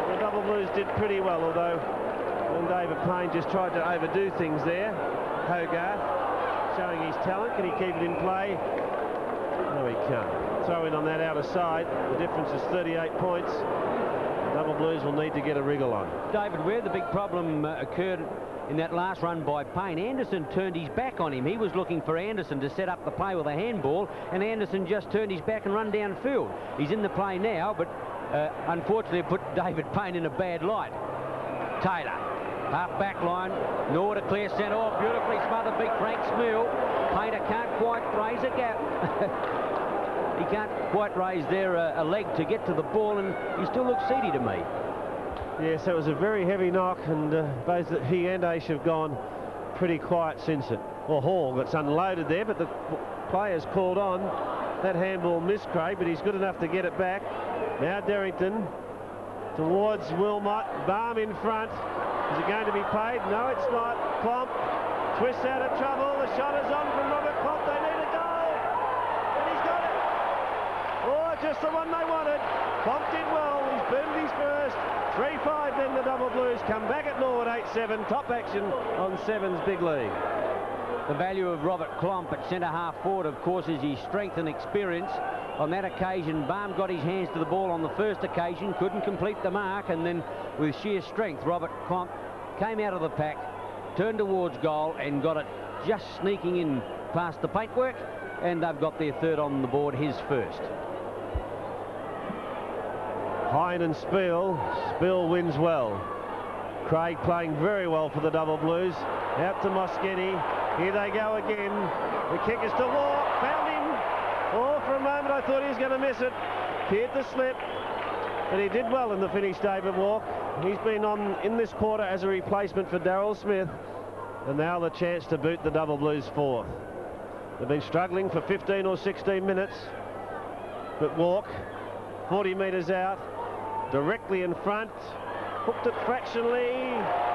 The Double Blues did pretty well, although when David Payne just tried to overdo things there. Hogarth showing his talent. Can he keep it in play? No, he can't. Throw in on that outer side. The difference is 38 points. The Double Blues will need to get a wriggle on. David, where the big problem occurred in that last run by Payne, Anderson turned his back on him. He was looking for Anderson to set up the play with a handball, and Anderson just turned his back and run downfield. He's in the play now, but unfortunately it put David Payne in a bad light. Taylor, half back line, Norwood a clear centre. Oh, beautifully smothered big Frank Smill. Painter can't quite raise a gap. He can't quite raise there a leg to get to the ball, and he still looks seedy to me. Yes, it was a very heavy knock, and both he and Aish have gone pretty quiet since it. Well, Hall gets unloaded there, but the player's called on. That handball missed Craig, but he's good enough to get it back. Now Derrington towards Wilmot. Baum in front. Is it going to be paid? No, it's not. Klomp twists out of trouble. The shot is on from Robert Klomp. They need a goal. And he's got it. Oh, just the one they wanted. Klomp did well. He's burned his first. 3-5 then the Double Blues come back at Norwood 8-7. Top action on 7's Big League. The value of Robert Klomp at centre half forward, of course, is his strength and experience. On that occasion, Baum got his hands to the ball on the first occasion, couldn't complete the mark, and then with sheer strength, Robert Klomp came out of the pack, turned towards goal and got it just sneaking in past the paintwork, and they've got their third on the board, his first. Hine and Spiel. Spiel wins well. Craig playing very well for the Double Blues. Out to Moschetti. Here they go again. The kick is to Walk. Found him. Oh, for a moment I thought he was going to miss it. Appeared to slip. But he did well in the finish, David Walk. He's been on in this quarter as a replacement for Darryl Smith. And now the chance to boot the Double Blues fourth. They've been struggling for 15 or 16 minutes. But Walk, 40 metres out, directly in front. Hooked it fractionally.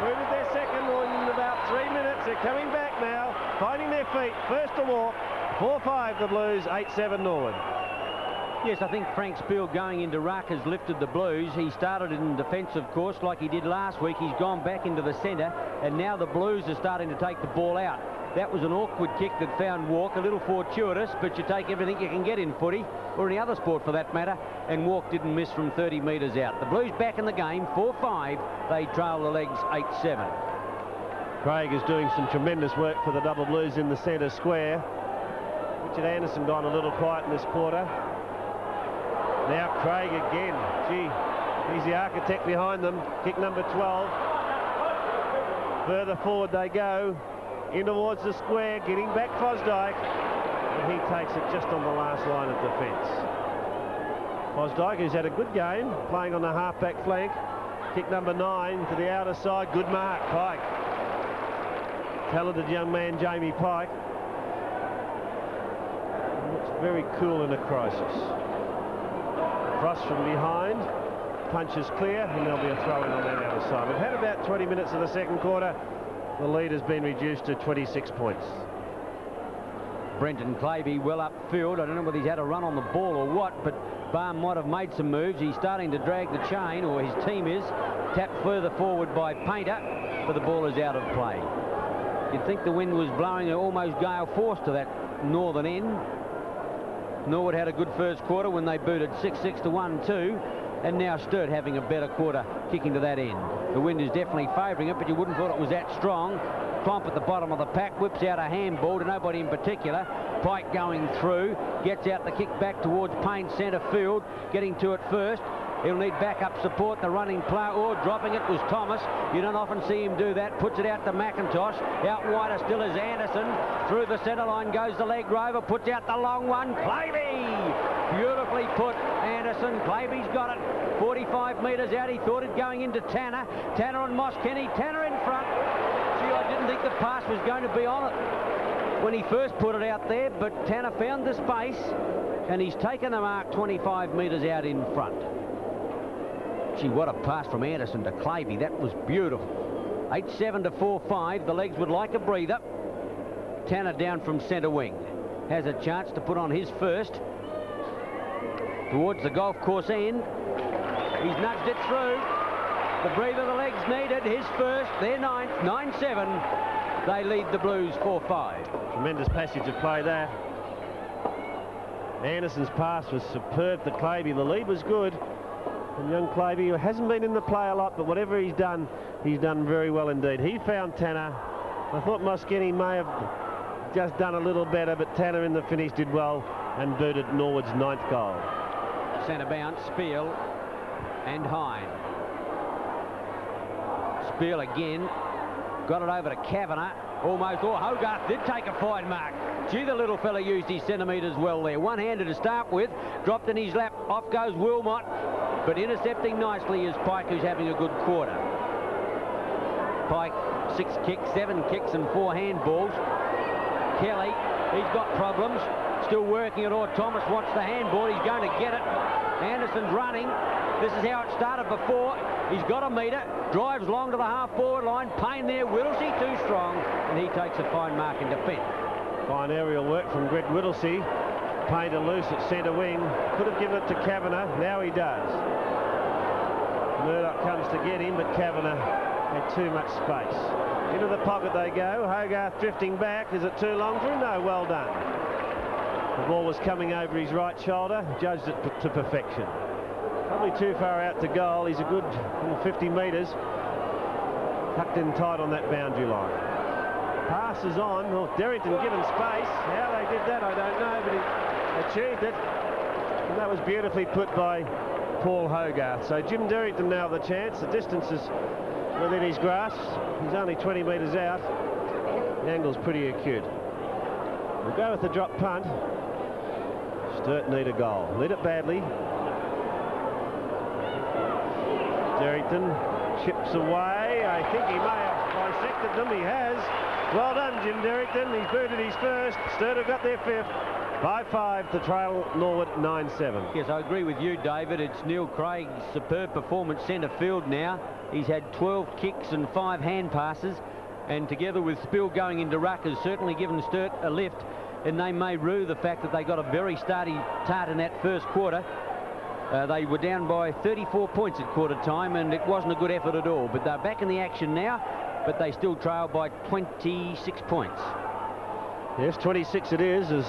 Booted their second in about 3 minutes. They're coming back now, finding their feet. First to Walk. 4-5 the Blues, 8-7 Norwood. Yes, I think Frank Spiel going into ruck has lifted the Blues. He started in defence, of course, like he did last week. He's gone back into the centre, and now the Blues are starting to take the ball out. That was an awkward kick that found Walk, a little fortuitous, but you take everything you can get in footy, or any other sport for that matter, and Walk didn't miss from 30 metres out. The Blues back in the game, 4-5. They trail the legs 8-7. Craig is doing some tremendous work for the Double Blues in the centre square. Richard Anderson gone a little quiet in this quarter. Now Craig again. Gee, he's the architect behind them. Kick number 12. Further forward they go. In towards the square, getting back Fosdyke. And he takes it just on the last line of defence. Fosdyke, who's had a good game, playing on the half-back flank. Kick number 9 to the outer side. Good mark, Pike. Talented young man, Jamie Pike. Looks very cool in a crisis. Cross from behind. Punch is clear, and there'll be a throw-in on that outer side. We've had about 20 minutes of the second quarter. The lead has been reduced to 26 points. Brenton Clavey well upfield. I don't know whether he's had a run on the ball or what, but Baum might have made some moves. He's starting to drag the chain, or his team is. Tapped further forward by Painter, but the ball is out of play. You'd think the wind was blowing almost gale force to that northern end. Norwood had a good first quarter when they booted 6-6 to 1-2, and now Sturt having a better quarter kicking to that end. The wind is definitely favouring it, but you wouldn't have thought it was that strong. Klomp at the bottom of the pack, whips out a handball to nobody in particular. Pike going through, gets out the kick back towards Payne centre field, getting to it first. He'll need backup support. The running player, or dropping it was Thomas. You don't often see him do that. Puts it out to McIntosh. Out wider still is Anderson. Through the centre line goes the leg rover. Puts out the long one. Clavey! Beautifully put, Anderson. Clavy's got it. 45 metres out. He thought it going into Tanner. Tanner on Moss Kenny. Tanner in front. Gee, I didn't think the pass was going to be on it when he first put it out there, but Tanner found the space and he's taken the mark 25 metres out in front. Gee, what a pass from Anderson to Clavey. That was beautiful. 8-7 to 4-5. The legs would like a breather. Tanner down from centre wing. Has a chance to put on his first. Towards the golf course end. He's nudged it through. The breather the legs needed. His first. Their ninth. 9-7. They lead the Blues 4-5. Tremendous passage of play there. Anderson's pass was superb to Clavey. The lead was good. And young Clavey, who hasn't been in the play a lot, but whatever he's done very well indeed. He found Tanner. I thought Moskeny may have just done a little better, but Tanner in the finish did well and booted Norwood's 9th goal. Centre bounce, Spiel and Hine. Spiel again. Got it over to Kavanagh. Almost. Oh, Hogarth did take a fine mark. Gee, the little fella used his centimetres well there. One-handed to start with. Dropped in his lap. Off goes Wilmot. But intercepting nicely is Pike, who's having a good quarter. Pike, 6 kicks, 7 kicks and 4 handballs. Kelly, he's got problems. Still working it. Or Thomas watched the handball. He's going to get it. Anderson's running. This is how it started before. He's got a metre. Drives long to the half-forward line. Payne there. Whittlesey too strong. And he takes a fine mark in defence. Fine aerial work from Greg Whittlesey. Payne loose at centre wing. Could have given it to Kavanagh. Now he does. Murdoch comes to get him, but Kavanagh had too much space. Into the pocket they go. Hogarth drifting back. Is it too long for him? No, well done. The ball was coming over his right shoulder. Judged it to perfection. Probably too far out to goal. He's a good 50 metres. Tucked in tight on that boundary line. Passes on. Well, Derrington given space. How they did that, I don't know, but he achieved it. And that was beautifully put by Paul Hogarth. So Jim Derrington now the chance. The distance is within his grasp. He's only 20 metres out. The angle's pretty acute. We'll go with the drop punt. Sturt need a goal. Need it badly. Derrington chips away. I think he may have bisected them. He has. Well done, Jim Derrington. He's booted his first. Sturt have got their 5th. 5-5 to trail Norwood 9-7. Yes, I agree with you, David. It's Neil Craig's superb performance centre field now. He's had 12 kicks and 5 hand passes, and together with Spill going into ruck has certainly given Sturt a lift, and they may rue the fact that they got a very starty start in that first quarter. They were down by 34 points at quarter time, and it wasn't a good effort at all. But they're back in the action now, but they still trail by 26 points. Yes, 26 it is, as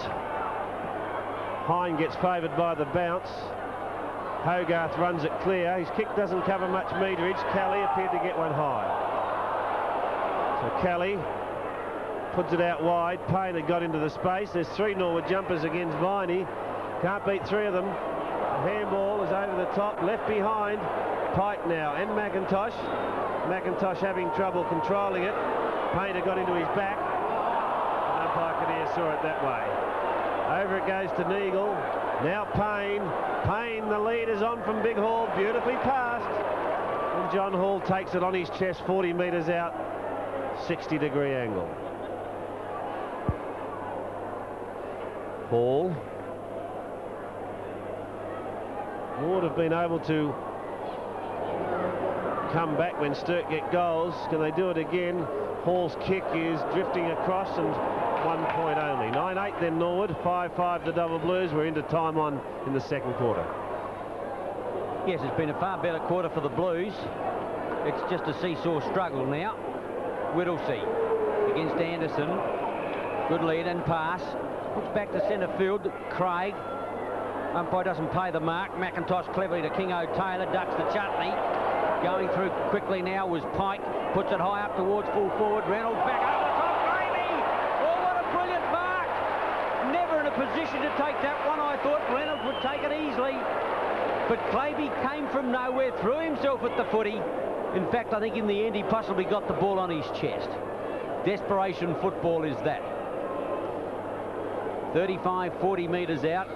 Hine gets favoured by the bounce. Hogarth runs it clear. His kick doesn't cover much meterage. Kelly appeared to get one high. So Kelly puts it out wide. Payne had got into the space. There's 3 Norwood jumpers against Viney. Can't beat 3 of them. The handball is over the top, left behind. Pike now and McIntosh. McIntosh having trouble controlling it. Payne had got into his back. And umpire Kinnear saw it that way. Over it goes to Neagle. Now Payne. Payne, the lead is on from Big Hall. Beautifully passed. And John Hall takes it on his chest, 40 metres out. 60-degree angle. Hall would have been able to come back when Sturt get goals. Can they do it again? Hall's kick is drifting across and 1 point only. 9-8 then Norwood. 5-5 the Double Blues. We're into time on in the second quarter. Yes, it's been a far better quarter for the Blues. It's just a seesaw struggle now. Whittlesey against Anderson. Good lead and pass. Puts back to centre field. Craig. Umpire doesn't pay the mark. McIntosh cleverly to King O'Taylor. Ducks the chutney. Going through quickly now was Pike. Puts it high up towards full forward. Reynolds back over the top. Gravy! Oh, what a brilliant mark! Never in a position to take that one. I thought Reynolds would take it easily. But Clavey came from nowhere, threw himself at the footy. In fact, I think in the end he possibly got the ball on his chest. Desperation football is that. 35, 40 metres out.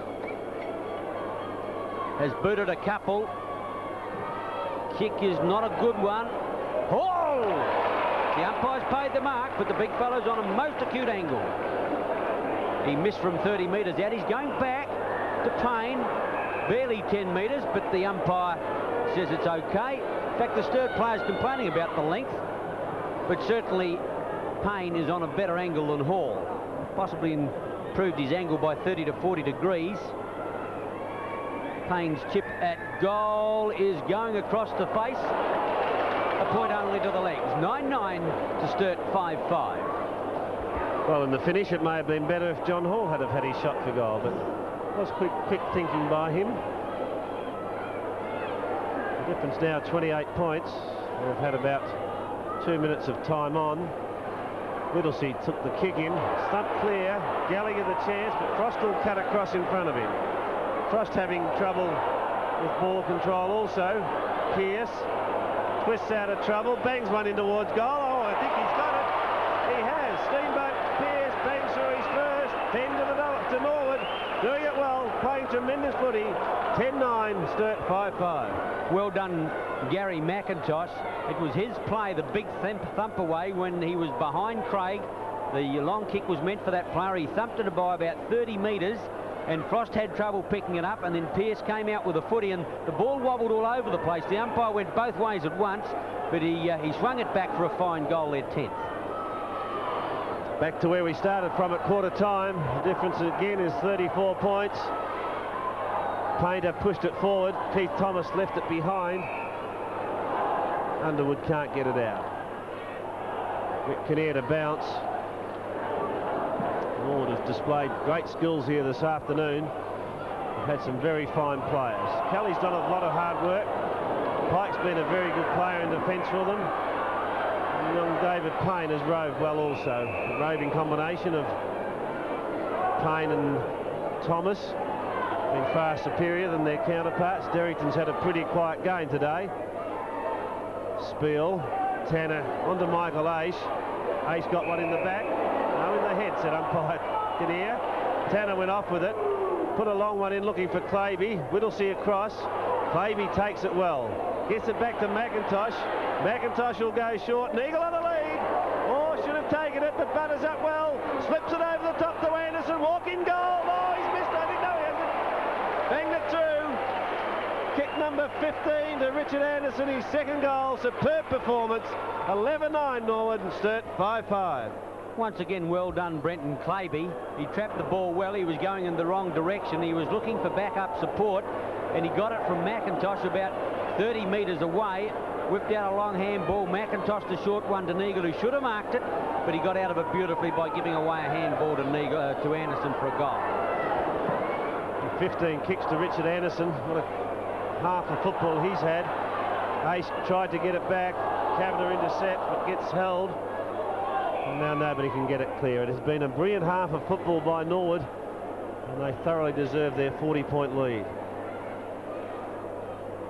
has booted a couple. Kick is not a good one. Oh! The umpire's paid the mark, but the big fellow's on a most acute angle. He missed from 30 metres out. He's going back to Payne. Barely 10 metres, but the umpire says it's okay. In fact, the Sturt player's complaining about the length, but certainly Payne is on a better angle than Hall. Possibly improved his angle by 30 to 40 degrees. Payne's chip at goal is going across the face. A point only to the legs. 9-9 to Sturt 5-5. Well, in the finish, it may have been better if John Hall had his shot for goal, but it was quick thinking by him. The difference now 28 points. We've had about 2 minutes of time on. Whittlesey took the kick in, stumped clear, Gallagher the chance, but Frost will cut across in front of him. Frost having trouble with ball control also. Pearce twists out of trouble, bangs one in towards goal. Oh, I think he's got it. He has. Steamboat Pearce bangs through his first. 10 to Norwood, doing it well, playing tremendous footy. 10-9, Sturt 5-5. Well done, Gary McIntosh. It was his play, the big thump away when he was behind Craig. The long kick was meant for that player. He thumped it by about 30 metres, and Frost had trouble picking it up, and then Pearce came out with a footy, and the ball wobbled all over the place. The umpire went both ways at once, but he swung it back for a fine goal there, 10th. Back to where we started from at quarter time. The difference again is 34 points. Painter pushed it forward. Keith Thomas left it behind. Underwood can't get it out. Kinnear to bounce. Norwood has displayed great skills here this afternoon. We've had some very fine players. Kelly's done a lot of hard work. Pike's been a very good player in defence for them. And young David Payne has roved well also. A roving combination of Payne and Thomas been far superior than their counterparts. Derrington's had a pretty quiet game today. Spiel, Tanner onto Michael Aish. Aish got one in the back. No, in the head, said umpire Kinnear. Tanner went off with it. Put a long one in looking for Claby. Whittlesey across. Claby takes it well. Gets it back to McIntosh. McIntosh will go short. Neagle on the lead. Oh, should have taken it, but butters up well. Slips it over the top to Anderson. Walk-in goal. Oh, he's missed. I think no, he hasn't. Banged it through. Kick number 15 to Richard Anderson, his second goal. Superb performance. 11-9 Norwood and Sturt 5-5. Once again, well done, Brenton Claby. He trapped the ball well. He was going in the wrong direction. He was looking for backup support, and he got it from McIntosh about 30 metres away. Whipped out a long handball. McIntosh the short one to Neagle, who should have marked it, but he got out of it beautifully by giving away a handball to Neagle, to Anderson for a goal. 15 kicks to Richard Anderson. What a half of football he's had. Ace tried to get it back. Kavanagh intercept, but gets held. And now nobody can get it clear. It has been a brilliant half of football by Norwood, and they thoroughly deserve their 40-point lead.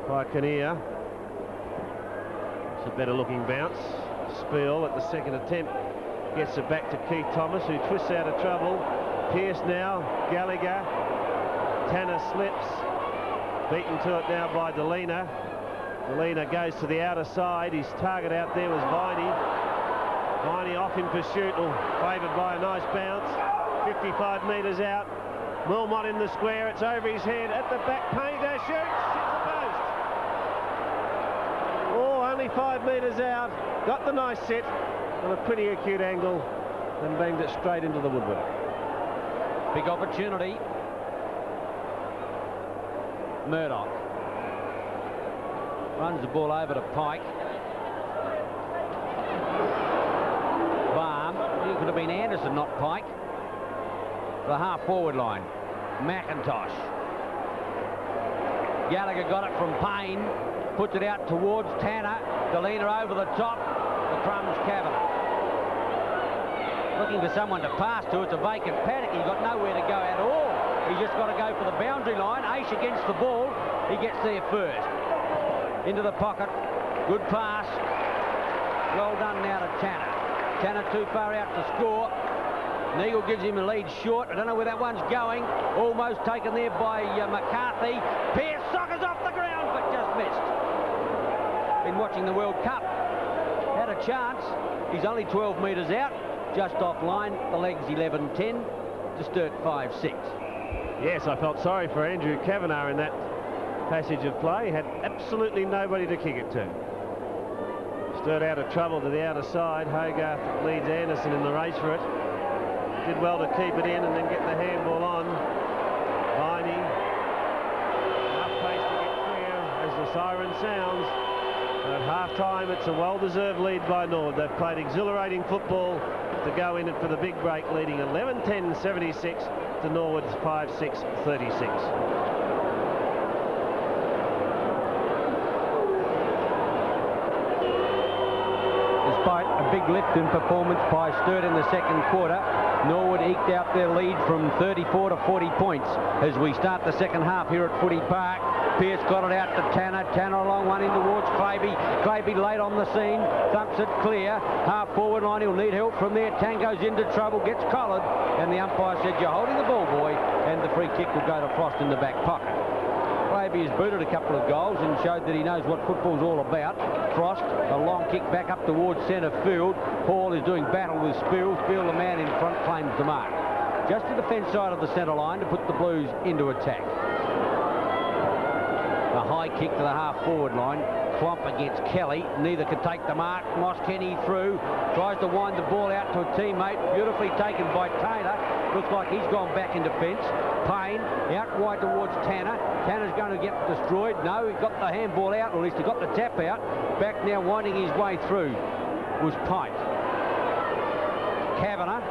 By Kinnear. It's a better looking bounce. Spiel at the second attempt gets it back to Keith Thomas, who twists out of trouble. Pearce now. Gallagher. Tanner slips. Beaten to it now by Delena. Delena goes to the outer side. His target out there was Viney. Viney off in pursuit, favoured by a nice bounce. 55 metres out. Wilmot in the square. It's over his head. At the back, Painter shoots. Hits the post. Oh, only 5 metres out. Got the nice set on a pretty acute angle and banged it straight into the woodwork. Big opportunity. Murdoch runs the ball over to Pike. Barm. It could have been Anderson, not Pike. The half-forward line. McIntosh. Gallagher got it from Payne. Puts it out towards Tanner. Delena over the top. The crumbs Kavanagh. Looking for someone to pass to. It's a vacant paddock. He's got nowhere to go at all. He's just got to go for the boundary line. Aish against the ball. He gets there first. Into the pocket. Good pass. Well done now to Tanner. Tanner too far out to score. Neagle gives him a lead short. I don't know where that one's going. Almost taken there by McCarthy. Pearce sockers off the ground, but just missed. Been watching the World Cup. Had a chance. He's only 12 metres out. Just offline. The legs 11-10 to Sturt 5-6. Yes, I felt sorry for Andrew Kavanagh in that passage of play. He had absolutely nobody to kick it to. Sturt out of trouble to the outer side. Hogarth leads Anderson in the race for it. Did well to keep it in and then get the handball on. Viney. Enough pace to get clear as the siren sounds. At half-time, it's a well-deserved lead by Norwood. They've played exhilarating football to go in it for the big break, leading 11-10-76 to Norwood's 5-6-36. Despite a big lift in performance by Sturt in the second quarter, Norwood eked out their lead from 34 to 40 points as we start the second half here at Footy Park. Pearce got it out to Tanner. Tanner a long one in towards Claby. Claby late on the scene, thumps it clear. Half forward line, he'll need help from there. Tango's into trouble, gets collared, and the umpire said, "You're holding the ball, boy," and the free kick will go to Frost in the back pocket. Claby has booted a couple of goals and showed that he knows what football's all about. Frost, a long kick back up towards centre field. Hall is doing battle with Spiel. Spiel, the man in front, claims the mark. Just to the fence side of the centre line to put the Blues into attack. A high kick to the half-forward line. Clomp against Kelly. Neither could take the mark. Moss Kenny through. Tries to wind the ball out to a teammate. Beautifully taken by Taylor. Looks like he's gone back in defence. Payne out wide towards Tanner. Tanner's going to get destroyed. No, he got the handball out, or at least he got the tap out. Back now winding his way through was Pike. Kavanagh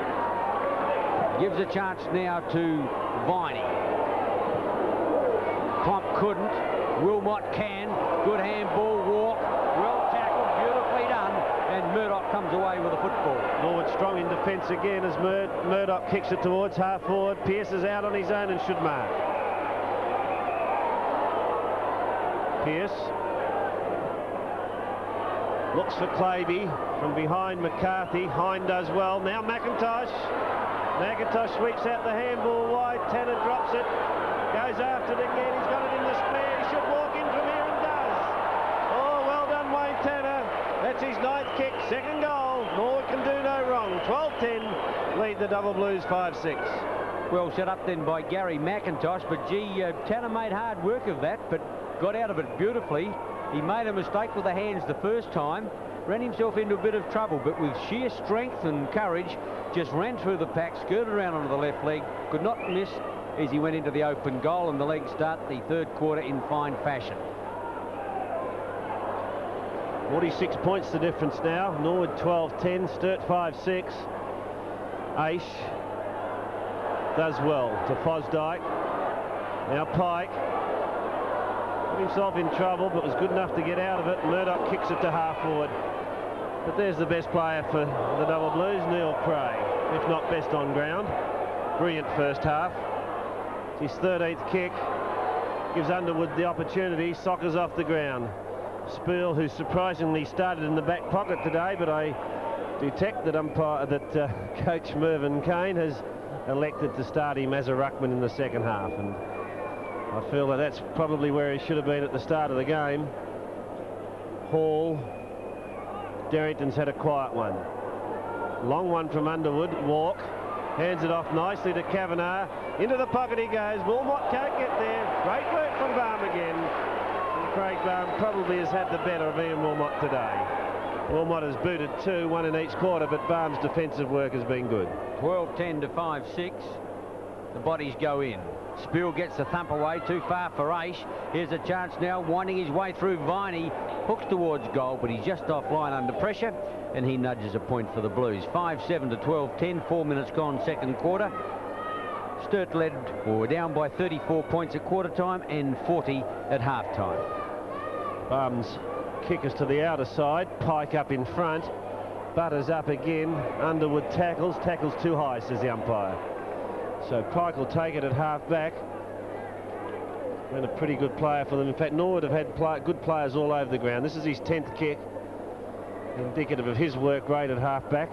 gives a chance now to Viney. Clomp couldn't. Wilmot can. Good handball, walk. Well tackled, beautifully done. And Murdoch comes away with the football. Norwood strong in defence again as Murdoch kicks it towards half forward. Pearce is out on his own and should mark. Pearce looks for Claby from behind McCarthy. Hind does well. Now McIntosh. McIntosh sweeps out the handball wide. Tanner drops it. Goes after it again. He's got it in the spare. He should walk in from here and does. Oh, well done, Wayne Tanner. That's his ninth kick. Second goal. Norwood can do no wrong. 12-10. Lead the Double Blues 5-6. Well set up then by Gary McIntosh, but gee, Tanner made hard work of that, but got out of it beautifully. He made a mistake with the hands the first time, ran himself into a bit of trouble, but with sheer strength and courage, just ran through the pack, skirted around onto the left leg, could not miss as he went into the open goal, and the legs start the third quarter in fine fashion. 46 points the difference now. Norwood 12-10, Sturt 5-6. Aish does well to Fosdyke. Now Pike. Put himself in trouble, but was good enough to get out of it. Murdoch kicks it to half forward. But there's the best player for the Double Blues, Neil Cray, if not best on ground. Brilliant first half. His 13th kick gives Underwood the opportunity. Sockers off the ground. Spiel, who surprisingly started in the back pocket today, but I detect that coach Mervyn Kane has elected to start him as a ruckman in the second half, and I feel that that's probably where he should have been at the start of the game. Hall. Derrington's had a quiet one. Long one from Underwood. Walk. Hands it off nicely to Kavanagh. Into the pocket he goes. Wilmot can't get there. Great work from Baum again. And Craig Baum probably has had the better of Ian Wilmot today. Wilmot has booted two, one in each quarter, but Baum's defensive work has been good. 12-10 to 5-6. The bodies go in. Spiel gets the thump away, too far for Aish. Here's a chance now, winding his way through Viney. Hooks towards goal, but he's just offline under pressure, and he nudges a point for the Blues. 5-7 to 12-10, 4 minutes gone second quarter. Sturt led, or were down by 34 points at quarter time and 40 at half time. Bums kick us to the outer side. Pike up in front. Butters up again. Underwood tackles too high, says the umpire. So Pike will take it at half back. Been a pretty good player for them. In fact, Norwood have had good players all over the ground. This is his 10th kick, indicative of his work rate at half back.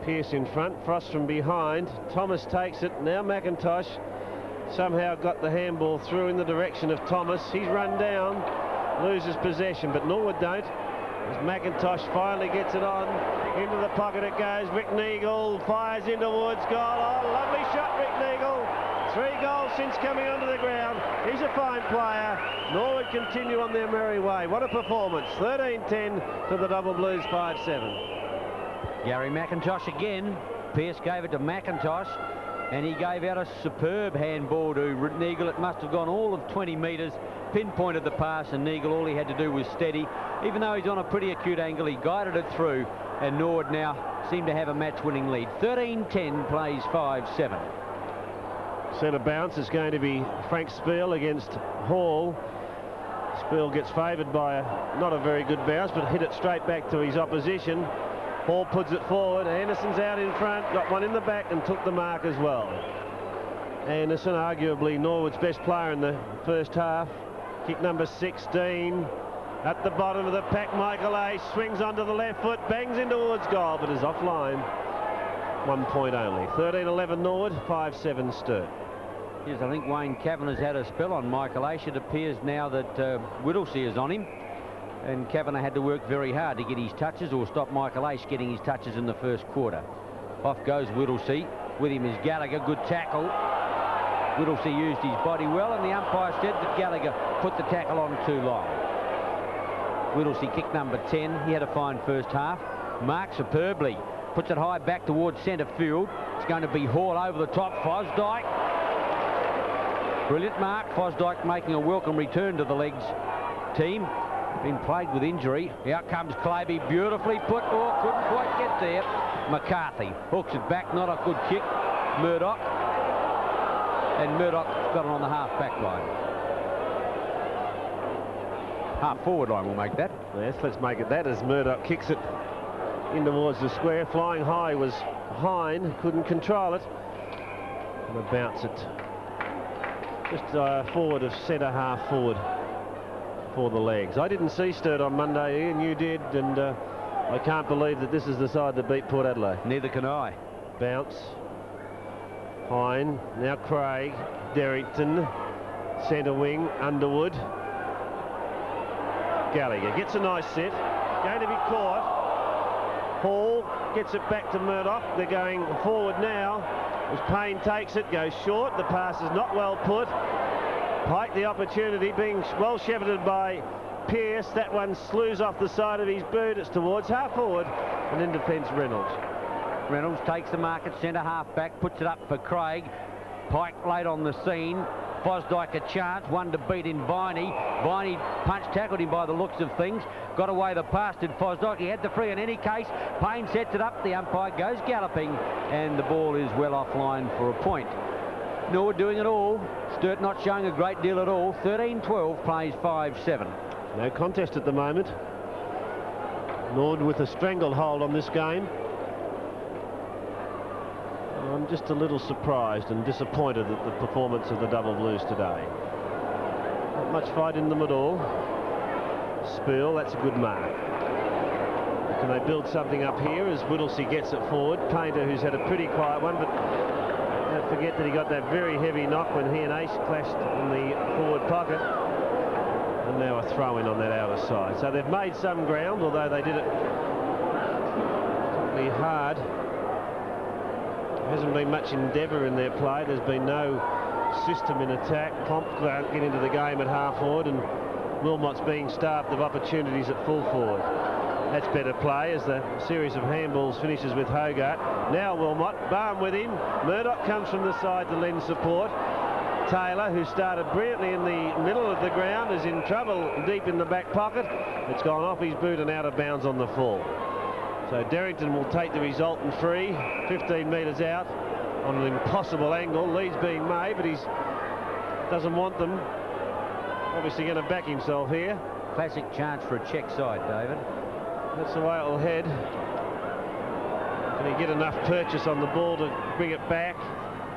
Pearce in front, Frost from behind. Thomas takes it. Now McIntosh somehow got the handball through in the direction of Thomas. He's run down, loses possession, but Norwood don't. As McIntosh finally gets it on, into the pocket it goes. Rick Neagle fires into Woods. Goal. Oh, lovely shot, Rick Neagle. 3 goals since coming onto the ground. He's a fine player. Norwood continue on their merry way. What a performance. 13-10 to the Double Blues, 5-7. Gary McIntosh again. Pearce gave it to McIntosh, and he gave out a superb handball to Neagle. It must have gone all of 20 metres. Pinpointed the pass, and Neagle, all he had to do was steady. Even though he's on a pretty acute angle, he guided it through, and Norwood now seem to have a match-winning lead. 13-10 plays 5-7. Centre bounce is going to be Frank Spiel against Hall. Spiel gets favoured by not a very good bounce, but hit it straight back to his opposition. Hall puts it forward. Anderson's out in front, got one in the back and took the mark as well. Anderson, arguably Norwood's best player in the first half. Kick number 16. At the bottom of the pack, Michael A swings onto the left foot, bangs into Woods' goal, but is offline. 1 point only. 13-11 Norwood, 5-7 Sturt. Yes, I think Wayne Kavanagh's had a spell on Michael Aish. It appears now that Whittlesey is on him, and Kavanagh had to work very hard to get his touches or stop Michael Aish getting his touches in the first quarter. Off goes Whittlesey. With him is Gallagher. Good tackle. Whittlesey used his body well, and the umpire said that Gallagher put the tackle on too long. Whittlesey kick number 10. He had a fine first half. Marks superbly. Puts it high back towards centre field. It's going to be Hall over the top. Fosdyke. Brilliant mark. Fosdyke making a welcome return to the legs team. Been plagued with injury. Out comes Claby. Beautifully put. Oh, couldn't quite get there. McCarthy hooks it back. Not a good kick. Murdoch. And Murdoch got it on the half-back line. Half-forward line will make that. Yes, let's make it that as Murdoch kicks it in towards the square. Flying high was Hine. Couldn't control it. And a bounce it just forward of centre half forward for the legs. I didn't see Sturt on Monday, Ian, you did, and I can't believe that this is the side that beat Port Adelaide. Neither can I. Bounce. Hine, now Craig, Derrington, centre wing, Underwood. Gallagher gets a nice set, going to be caught. Hall gets it back to Murdoch. They're going forward now. As Payne takes it, goes short. The pass is not well put. Pike the opportunity, being well shepherded by Pearce. That one slews off the side of his boot. It's towards half forward, and in defence Reynolds. Reynolds takes the mark at centre half back, puts it up for Craig. Pike late on the scene. Fosdyke a chance, one to beat in Viney. Viney tackled him by the looks of things. Got away the pass, did Fosdyke. He had the free in any case. Payne sets it up. The umpire goes galloping, and the ball is well offline for a point. Norwood doing it all. Sturt not showing a great deal at all. 13-12 plays 5-7. No contest at the moment. Norwood with a stranglehold on this game. I'm just a little surprised and disappointed at the performance of the Double Blues today. Not much fight in them at all. Spiel, that's a good mark. Can they build something up here as Whittlesey gets it forward? Painter, who's had a pretty quiet one, but don't forget that he got that very heavy knock when he and Ace clashed in the forward pocket. And now a throw-in on that outer side. So they've made some ground, although they did it pretty hard. There hasn't been much endeavour in their play. There's been no system in attack. Pomp can't get into the game at half forward, and Wilmot's being starved of opportunities at full forward. That's better play as the series of handballs finishes with Hogarth. Now Wilmot, Barham with him. Murdoch comes from the side to lend support. Taylor, who started brilliantly in the middle of the ground, is in trouble deep in the back pocket. It's gone off his boot and out of bounds on the fall. So Derrington will take the resultant free, 15 metres out on an impossible angle. Lead's being made, but he doesn't want them. Obviously going to back himself here. Classic chance for a check side, David. That's the way it'll head. Can he get enough purchase on the ball to bring it back?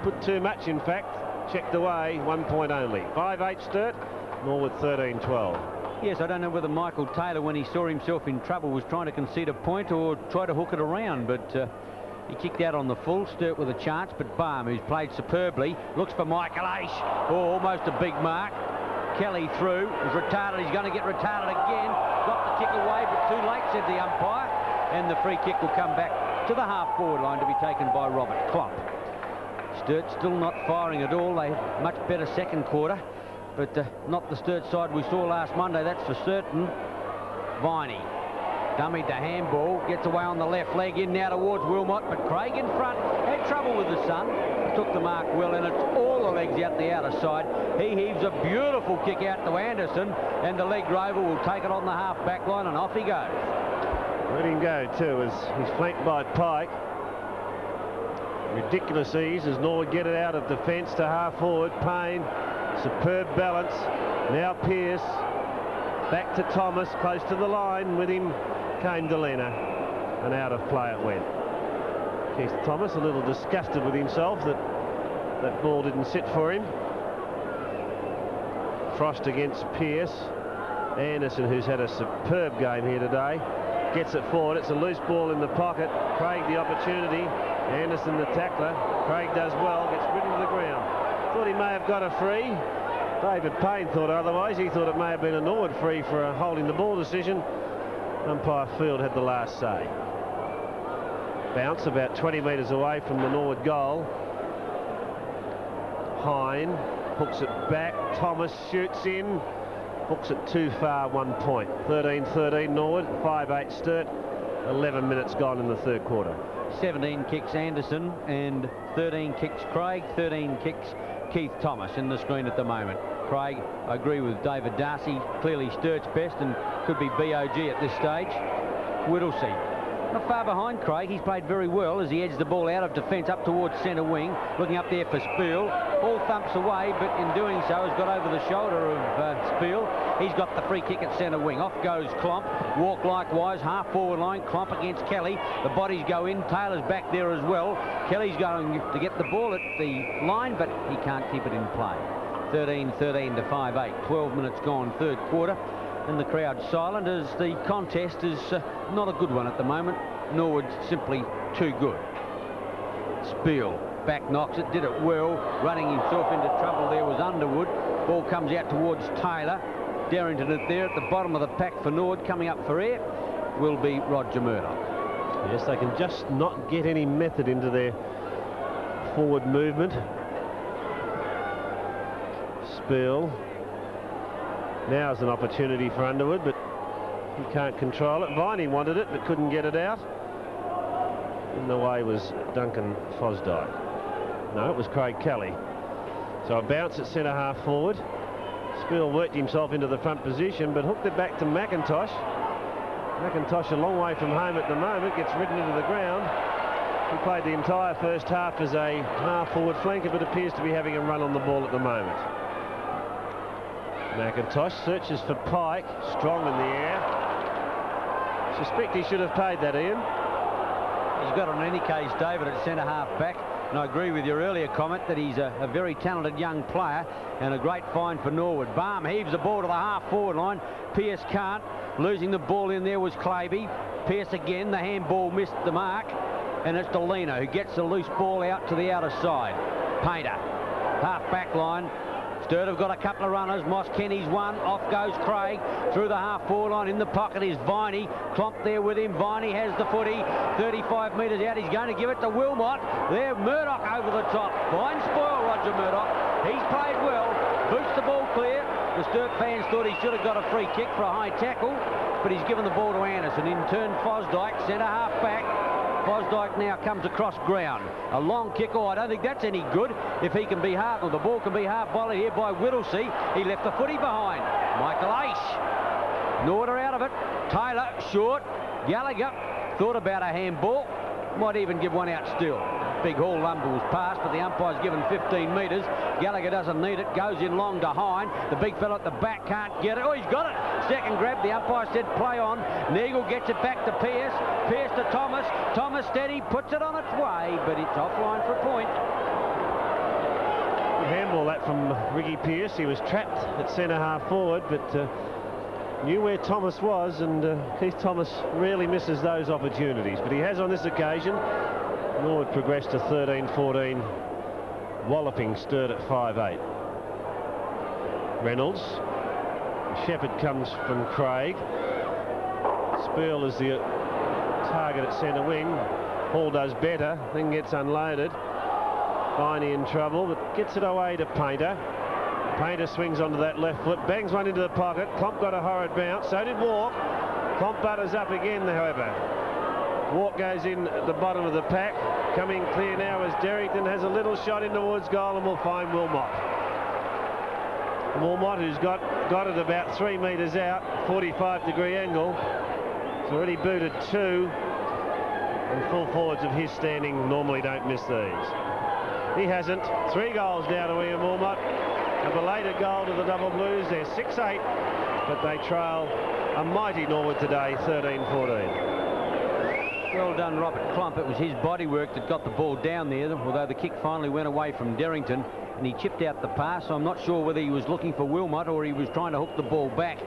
Put too much, in fact. Checked away, 1 point only. 5-8 Sturt, Norwood 13-12. Yes, I don't know whether Michael Taylor, when he saw himself in trouble, was trying to concede a point or try to hook it around, but He kicked out on the full. Sturt with a chance, but Barham, who's played superbly, looks for Michael Aish. Oh, almost a big mark. Kelly through, is retarded. He's going to get retarded again. Got the kick away, but too late, said the umpire. And the free kick will come back to the half-forward line to be taken by Robert Klomp. Sturt still not firing at all. They had much better second quarter, but not the Sturt side we saw last Monday, that's for certain. Viney dummied the handball, gets away on the left leg, in now towards Wilmot, but Craig in front had trouble with the sun, took the mark well, and it's all the legs out the outer side. He heaves a beautiful kick out to Anderson, and the leg rover will take it on the half-back line, and off he goes. Let him go too, as he's flanked by Pike. Ridiculous ease as Norwood get it out of defence to half-forward. Payne, superb balance. Now Pearce, back to Thomas, close to the line. With him came Delena, and out of play it went. Keith Thomas a little disgusted with himself that that ball didn't sit for him. Frost against Pearce. Anderson, who's had a superb game here today, gets it forward. It's a loose ball in the pocket. Craig the opportunity. Anderson the tackler. Craig does well, gets ridden to the ground. Thought he may have got a free. David Payne thought otherwise. He thought it may have been a Norwood free for a holding the ball decision. Umpire Field had the last say. Bounce about 20 metres away from the Norwood goal. Hine hooks it back. Thomas shoots in. Hooks it too far, 1 point. 13-13 Norwood, 5-8 Sturt. 11 minutes gone in the third quarter. 17 kicks Anderson and 13 kicks Craig, 13 kicks Keith Thomas in the screen at the moment. Craig, I agree with David Darcy, clearly Sturt's best and could be BOG at this stage. Whittlesey not far behind Craig. He's played very well as he edged the ball out of defence up towards centre wing, looking up there for Spiel. Ball thumps away, but in doing so has got over the shoulder of Spiel. He's got the free kick at centre wing. Off goes Klomp. Walk likewise, half forward line. Klomp against Kelly. The bodies go in. Taylor's back there as well. Kelly's going to get the ball at the line, but he can't keep it in play. 13-13 to 5-8. 12 minutes gone, third quarter. And the crowd silent as the contest is not a good one at the moment. Norwood's simply too good. Spiel back knocks it, did it well. Running himself into trouble there was Underwood. Ball comes out towards Taylor. Darrington it there at the bottom of the pack for Norwood. Coming up for air will be Roger Murdoch. Yes, they can just not get any method into their forward movement. Spiel. Now's an opportunity for Underwood, but he can't control it. Viney wanted it, but couldn't get it out. In the way was Duncan Fosdyke. No, it was Craig Kelly. So a bounce at centre half forward. Spiel worked himself into the front position, but hooked it back to McIntosh. McIntosh a long way from home at the moment, gets ridden into the ground. He played the entire first half as a half forward flanker, but appears to be having a run on the ball at the moment. McIntosh searches for Pike, strong in the air. Suspect he should have paid that, Ian. He's got it in any case, David, at centre half back. And I agree with your earlier comment that he's a very talented young player and a great find for Norwood. Barham heaves the ball to the half forward line. Pearce can't. Losing the ball in there was Claby. Pearce again, the handball missed the mark. And it's Delena who gets the loose ball out to the outer side. Painter, half back line. Sturt have got a couple of runners. Moss Kenny's one. Off goes Craig through the half-forward line. In the pocket is Viney. Klomp there with him. Viney has the footy. 35 metres out. He's going to give it to Wilmot. There, Murdoch over the top. Fine spoil, Roger Murdoch. He's played well. Boots the ball clear. The Sturt fans thought he should have got a free kick for a high tackle, but he's given the ball to Anderson. In turn, Fosdyke, centre half back. Fosdyke now comes across ground. A long kick. Oh, I don't think that's any good. If he can be half, or the ball can be half volleyed here by Whittlesey. He left the footy behind. Michael Aish. Norwood are out of it. Taylor, short. Gallagher thought about a handball. Might even give one out still. Big haul lumber was passed, but the umpire's given 15 metres. Gallagher doesn't need it. Goes in long to Hine. The big fellow at the back can't get it. Oh, he's got it. Second grab. The umpire said play on. Neagle gets it back to Pearce. Pearce to Thomas. Thomas steady. Puts it on its way, but it's offline for a point. Good handball that from Ricky Pearce. He was trapped at centre half forward, but knew where Thomas was, and Keith Thomas rarely misses those opportunities, but he has on this occasion. Norwood progressed to 13-14, walloping Sturt at 5-8. Reynolds. Shepherd comes from Craig. Spiel is the target at centre wing. Hall does better, then gets unloaded. Viney in trouble, but gets it away to Painter. Painter swings onto that left foot, bangs one into the pocket. Klomp got a horrid bounce, so did Walk. Klomp butters up again, however. Walk goes in at the bottom of the pack. Coming clear now as Derrington has a little shot in towards goal, and will find Wilmot. Wilmot, who's got it about 3 metres out, 45-degree angle. He's already booted 2. And full forwards of his standing normally don't miss these. He hasn't. 3 goals now to Ian Wilmot. A belated goal to the Double Blues. They're 6-8, but they trail a mighty Norwood today, 13-14. Well done, Robert Klomp. It was his body work that got the ball down there, although the kick finally went away from Derrington, and he chipped out the pass. I'm not sure whether he was looking for Wilmot or he was trying to hook the ball back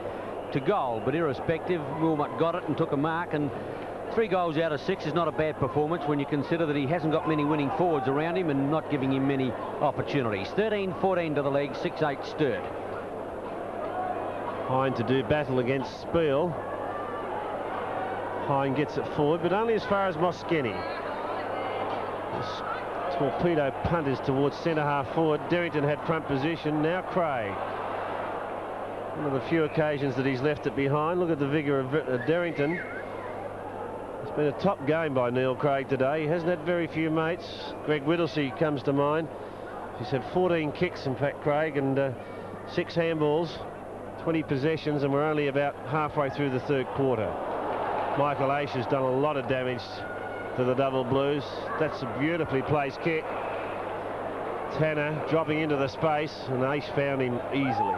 to goal, but irrespective, Wilmot got it and took a mark, and 3 goals out of 6 is not a bad performance when you consider that he hasn't got many winning forwards around him and not giving him many opportunities. 13-14 to the leg, 6-8 Sturt. Hine to do battle against Spiel. Hine gets it forward, but only as far as Moskeni. This torpedo punt is towards centre half forward. Derrington had front position. Now Craig. One of the few occasions that he's left it behind. Look at the vigour of Derrington. It's been a top game by Neil Craig today. He hasn't had very few mates. Greg Whittlesey comes to mind. He's had 14 kicks, in fact, Craig, and 6 handballs, 20 possessions, and we're only about halfway through the 3rd quarter. Michael Aish has done a lot of damage to the Double Blues. That's a beautifully placed kick. Tanner dropping into the space, and Aish found him easily.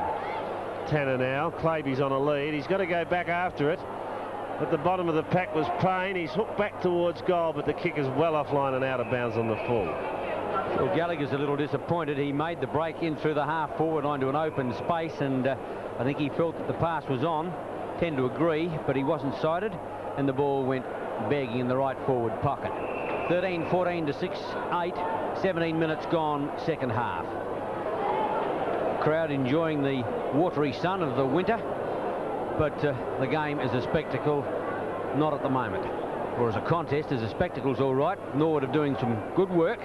Tanner now. Claby's on a lead. He's got to go back after it. At the bottom of the pack was Payne. He's hooked back towards goal, but the kick is well offline and out of bounds on the full. Well, Gallagher's a little disappointed. He made the break in through the half forward line to an open space, and I think he felt that the pass was on. Tend to agree, but he wasn't sighted, and the ball went begging in the right forward pocket. 13-14 to 6-8. 17 minutes gone, second half. Crowd enjoying the watery sun of the winter, but the game is a spectacle, not at the moment. Or as a contest, as a spectacle's all right. Norwood are doing some good work.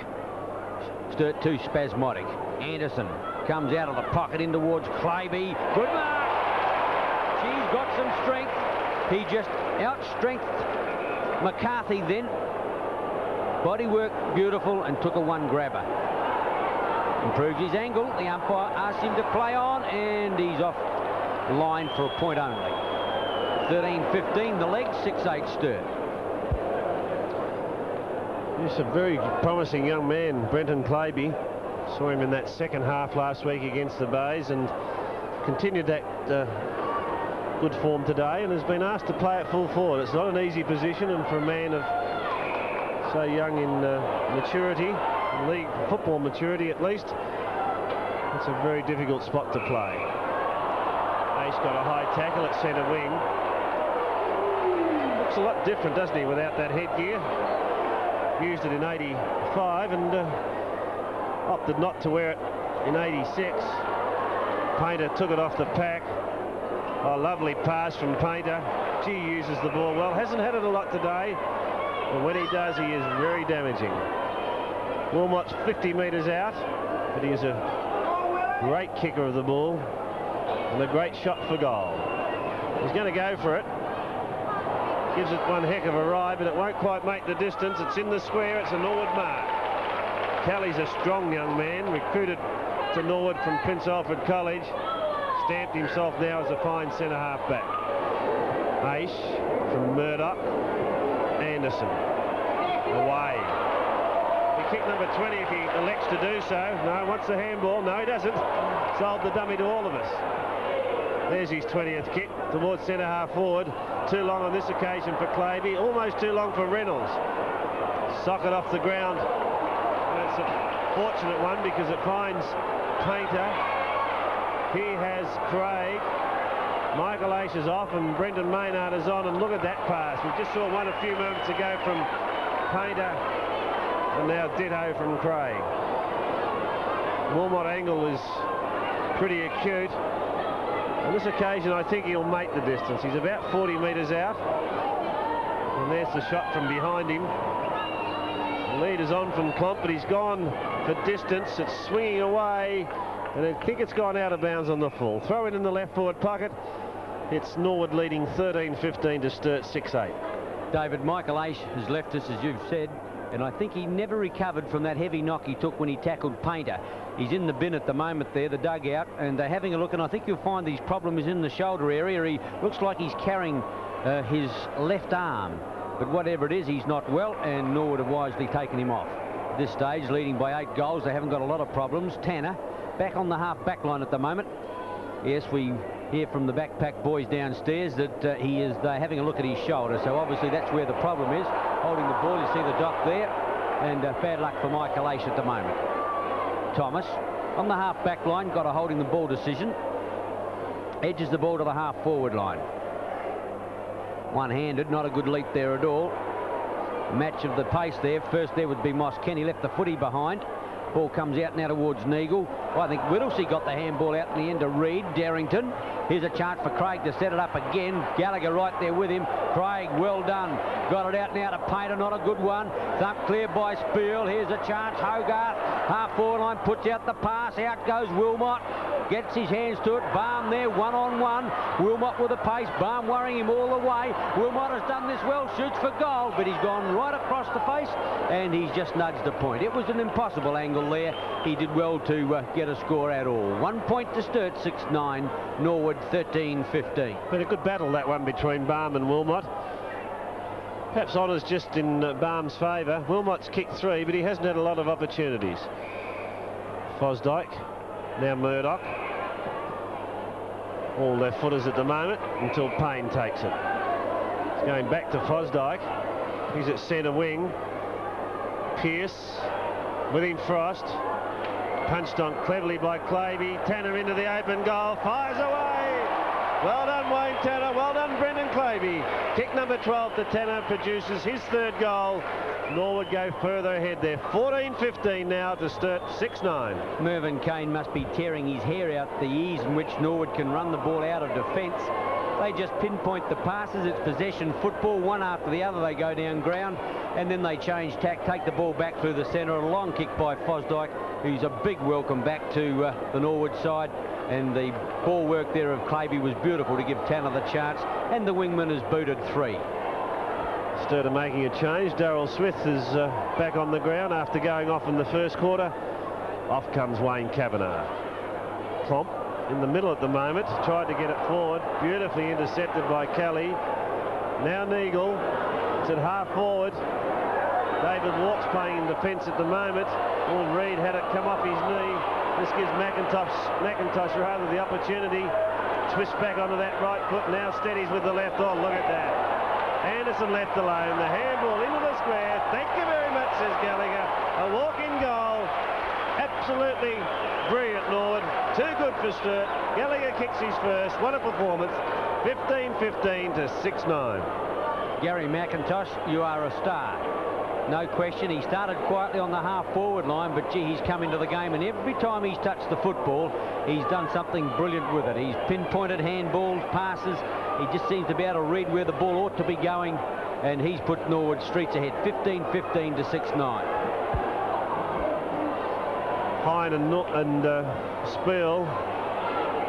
Sturt too spasmodic. Anderson comes out of the pocket in towards Claby. Good mark! She's got some strength. He just outstrengthed McCarthy then. Body work beautiful, and took a one grabber. Improves his angle. The umpire asks him to play on, and he's off line for a point only. 13-15 the leg, 6-8 Sturt. He's a very promising young man, Brenton Claby. Saw him in that second half last week against the Bays, and continued that good form today, and has been asked to play at full forward. It's not an easy position, and for a man of so young in maturity, league football maturity at least, it's a very difficult spot to play. Ace got a high tackle at centre wing. Looks a lot different, doesn't he, without that headgear? Used it in 85 and opted not to wear it in 86. Painter took it off the pack. Oh, lovely pass from Painter. Gee, uses the ball well. Hasn't had it a lot today, but when he does, he is very damaging. Wilmot's 50 metres out, but he is a great kicker of the ball and a great shot for goal. He's going to go for it. Gives it one heck of a ride, but it won't quite make the distance. It's in the square. It's a Norwood mark. Kelly's a strong young man, recruited to Norwood from Prince Alfred College. Stamped himself now as a fine centre half back. Aish from Murdoch. Anderson away. He kicked number 20 if he elects to do so. No, wants the handball. No, he doesn't. Sold the dummy to all of us. There's his 20th kick towards centre half forward. Too long on this occasion for Claby. Almost too long for Reynolds. Socket off the ground. And it's a fortunate one because it finds Painter. He has Craig. Michael Aish is off and Brendan Maynard is on, and look at that pass. We just saw one a few moments ago from Painter and now ditto from Craig. Wilmot angle is pretty acute. On this occasion, I think he'll make the distance. He's about 40 metres out. And there's the shot from behind him. The lead is on from Klomp, but he's gone for distance. It's swinging away, and I think it's gone out of bounds on the full. Throw it in the left forward pocket. It's Norwood leading 13-15 to Sturt 6-8. David, Michael Aish has left us, as you've said, and I think he never recovered from that heavy knock he took when he tackled Painter. He's in the bin at the moment there, the dugout, and they're having a look, and I think you'll find his problem is in the shoulder area. He looks like he's carrying his left arm, but whatever it is, he's not well, and Norwood have wisely taken him off. At this stage, leading by 8 goals, they haven't got a lot of problems. Tanner, back on the half-back line at the moment. Yes, we hear from the backpack boys downstairs that they're having a look at his shoulder, so obviously that's where the problem is. Holding the ball, you see the dock there, and bad luck for Michael Aish at the moment. Thomas, on the half-back line, got a holding the ball decision. Edges the ball to the half-forward line. One-handed, not a good leap there at all. Match of the pace there. First there would be Moss Kenny, left the footy behind. Ball comes out now towards Neagle. Well, I think Whittlesey got the handball out in the end to Reed. Darrington. Here's a chance for Craig to set it up again. Gallagher right there with him. Craig, well done. Got it out now to Painter, not a good one. Thump clear by Spiel. Here's a chance. Hogarth, half-forward line, puts out the pass. Out goes Wilmot. Gets his hands to it. Balm there, one-on-one. Wilmot with the pace. Balm worrying him all the way. Wilmot has done this well. Shoots for goal, but he's gone right across the face, and he's just nudged the point. It was an impossible angle there. He did well to get a score at all. 1 point to Sturt, 6-9. Norwood 13-15. Been a good battle, that one, between Balm and Wilmot. Perhaps honours just in Balm's favour. Wilmot's kicked 3, but he hasn't had a lot of opportunities. Fosdyke, now Murdoch. All left footers at the moment until Payne takes it. It's going back to Fosdyke. He's at centre wing. Pearce with him, Frost. Punched on cleverly by Clavey. Tanner into the open goal. Fires away. Well done, Wayne Tanner. Well done, Brendan Clavey. Kick number 12 to Tanner produces his 3rd goal. Norwood go further ahead there. 14-15 now to Sturt 6-9. Mervyn Kane must be tearing his hair out the ease in which Norwood can run the ball out of defence. They just pinpoint the passes. It's possession football, one after the other. They go down ground, and then they change tack, take the ball back through the centre. A long kick by Fosdyke, who's a big welcome back to the Norwood side. And the ball work there of Clavey was beautiful to give Tanner the chance, and the wingman has booted 3. Sturt are making a change. Darryl Smith is back on the ground after going off in the first quarter. Off comes Wayne Kavanagh. Klomp in the middle at the moment, tried to get it forward, beautifully intercepted by Kelly. Now Neagle, it's at half forward. David Walks playing in defence at the moment. Will Reed had it come off his knee. This gives McIntosh rather the opportunity. Twist back onto that right foot, now steadies with the left. Oh, look at that. Anderson left alone, the handball into the square. Thank you very much, says Gallagher. A walk-in goal. Absolutely brilliant, Norwood. Too good for Sturt. Gallagher kicks his first. What a performance. 15-15 to 6-9. Gary McIntosh, you are a star. No question. He started quietly on the half-forward line, but gee, he's come into the game, and every time he's touched the football, he's done something brilliant with it. He's pinpointed handballs, passes. He just seems to be able to read where the ball ought to be going, and he's put Norwood streets ahead, 15-15 to 6-9. Hine and Spiel.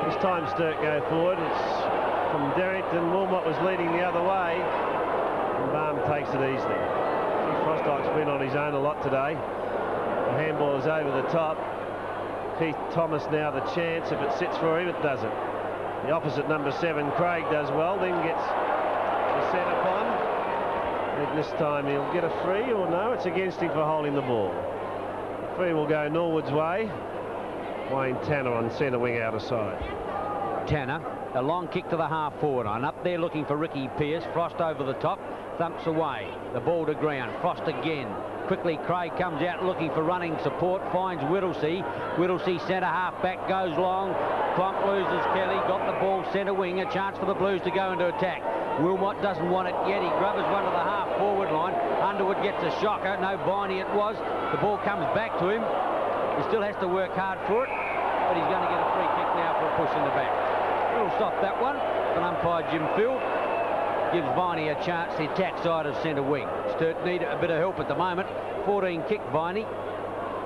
This time Sturt go forward. It's from Darrington. Wilmot was leading the other way, and Balm takes it easily. Fosdyke's been on his own a lot today. The handball is over the top. Keith Thomas now the chance. If it sits for him, it doesn't. The opposite number 7, Craig, does well, then gets the set upon. I think this time he'll get a free, or no, it's against him for holding the ball. The free will go Norwood's way. Wayne Tanner on centre wing out of side. Tanner, a long kick to the half-forward line. Up there looking for Ricky Pearce. Frost over the top. Thumps away. The ball to ground. Frost again. Quickly, Craig comes out looking for running support. Finds Whittlesey. Whittlesey centre half back goes long. Klomp loses Kelly. Got the ball centre wing. A chance for the Blues to go into attack. Wilmot doesn't want it yet. He grabs one to the half-forward line. Underwood gets a shocker. No Viney it was. The ball comes back to him. He still has to work hard for it, but he's going to get a free kick now for a push in the back. We'll stop that one. An umpire, Jim Field, gives Viney a chance to attack side of centre wing. Sturt need a bit of help at the moment. 14 kick, Viney.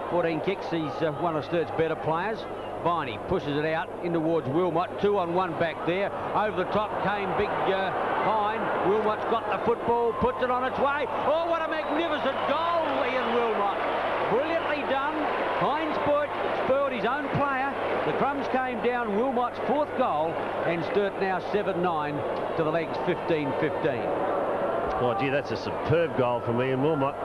14 kicks. He's one of Sturt's better players. Viney pushes it out in towards Wilmot. 2-on-1 back there. Over the top came big Hine. Wilmot's got the football, puts it on its way. Oh, what a magnificent goal, Ian Wilmot. Brilliantly done. Hine spoiled his own player. The crumbs came down. Wilmot's fourth goal, and Sturt now 7-9 to the legs, 15-15. Oh, gee, that's a superb goal from Ian Wilmot.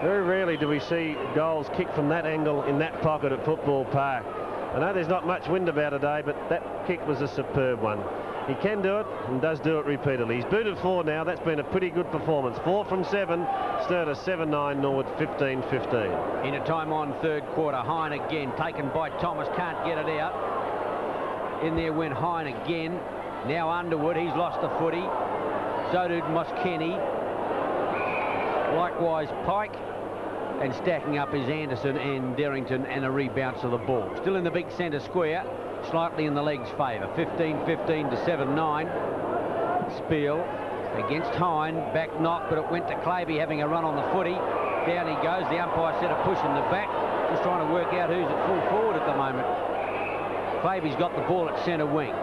Very rarely do we see goals kicked from that angle in that pocket at Football Park. I know there's not much wind about today, but that kick was a superb one. He can do it and does do it repeatedly. He's booted 4 now. That's been a pretty good performance. 4 from 7. Sturt a 7-9, Norwood 15-15. In a time on third quarter, Hine again taken by Thomas, can't get it out. In there went Hine again. Now Underwood, he's lost the footy. So did Moskeny. Likewise Pike. And stacking up is Anderson and Derrington, and a rebounce of the ball. Still in the big centre square, slightly in the legs' favour. 15-15 to 7-9. Spiel against Hine, back knock, but it went to Claby having a run on the footy. Down he goes. The umpire said a push in the back. Just trying to work out who's at full forward at the moment. Claby's got the ball at centre wing.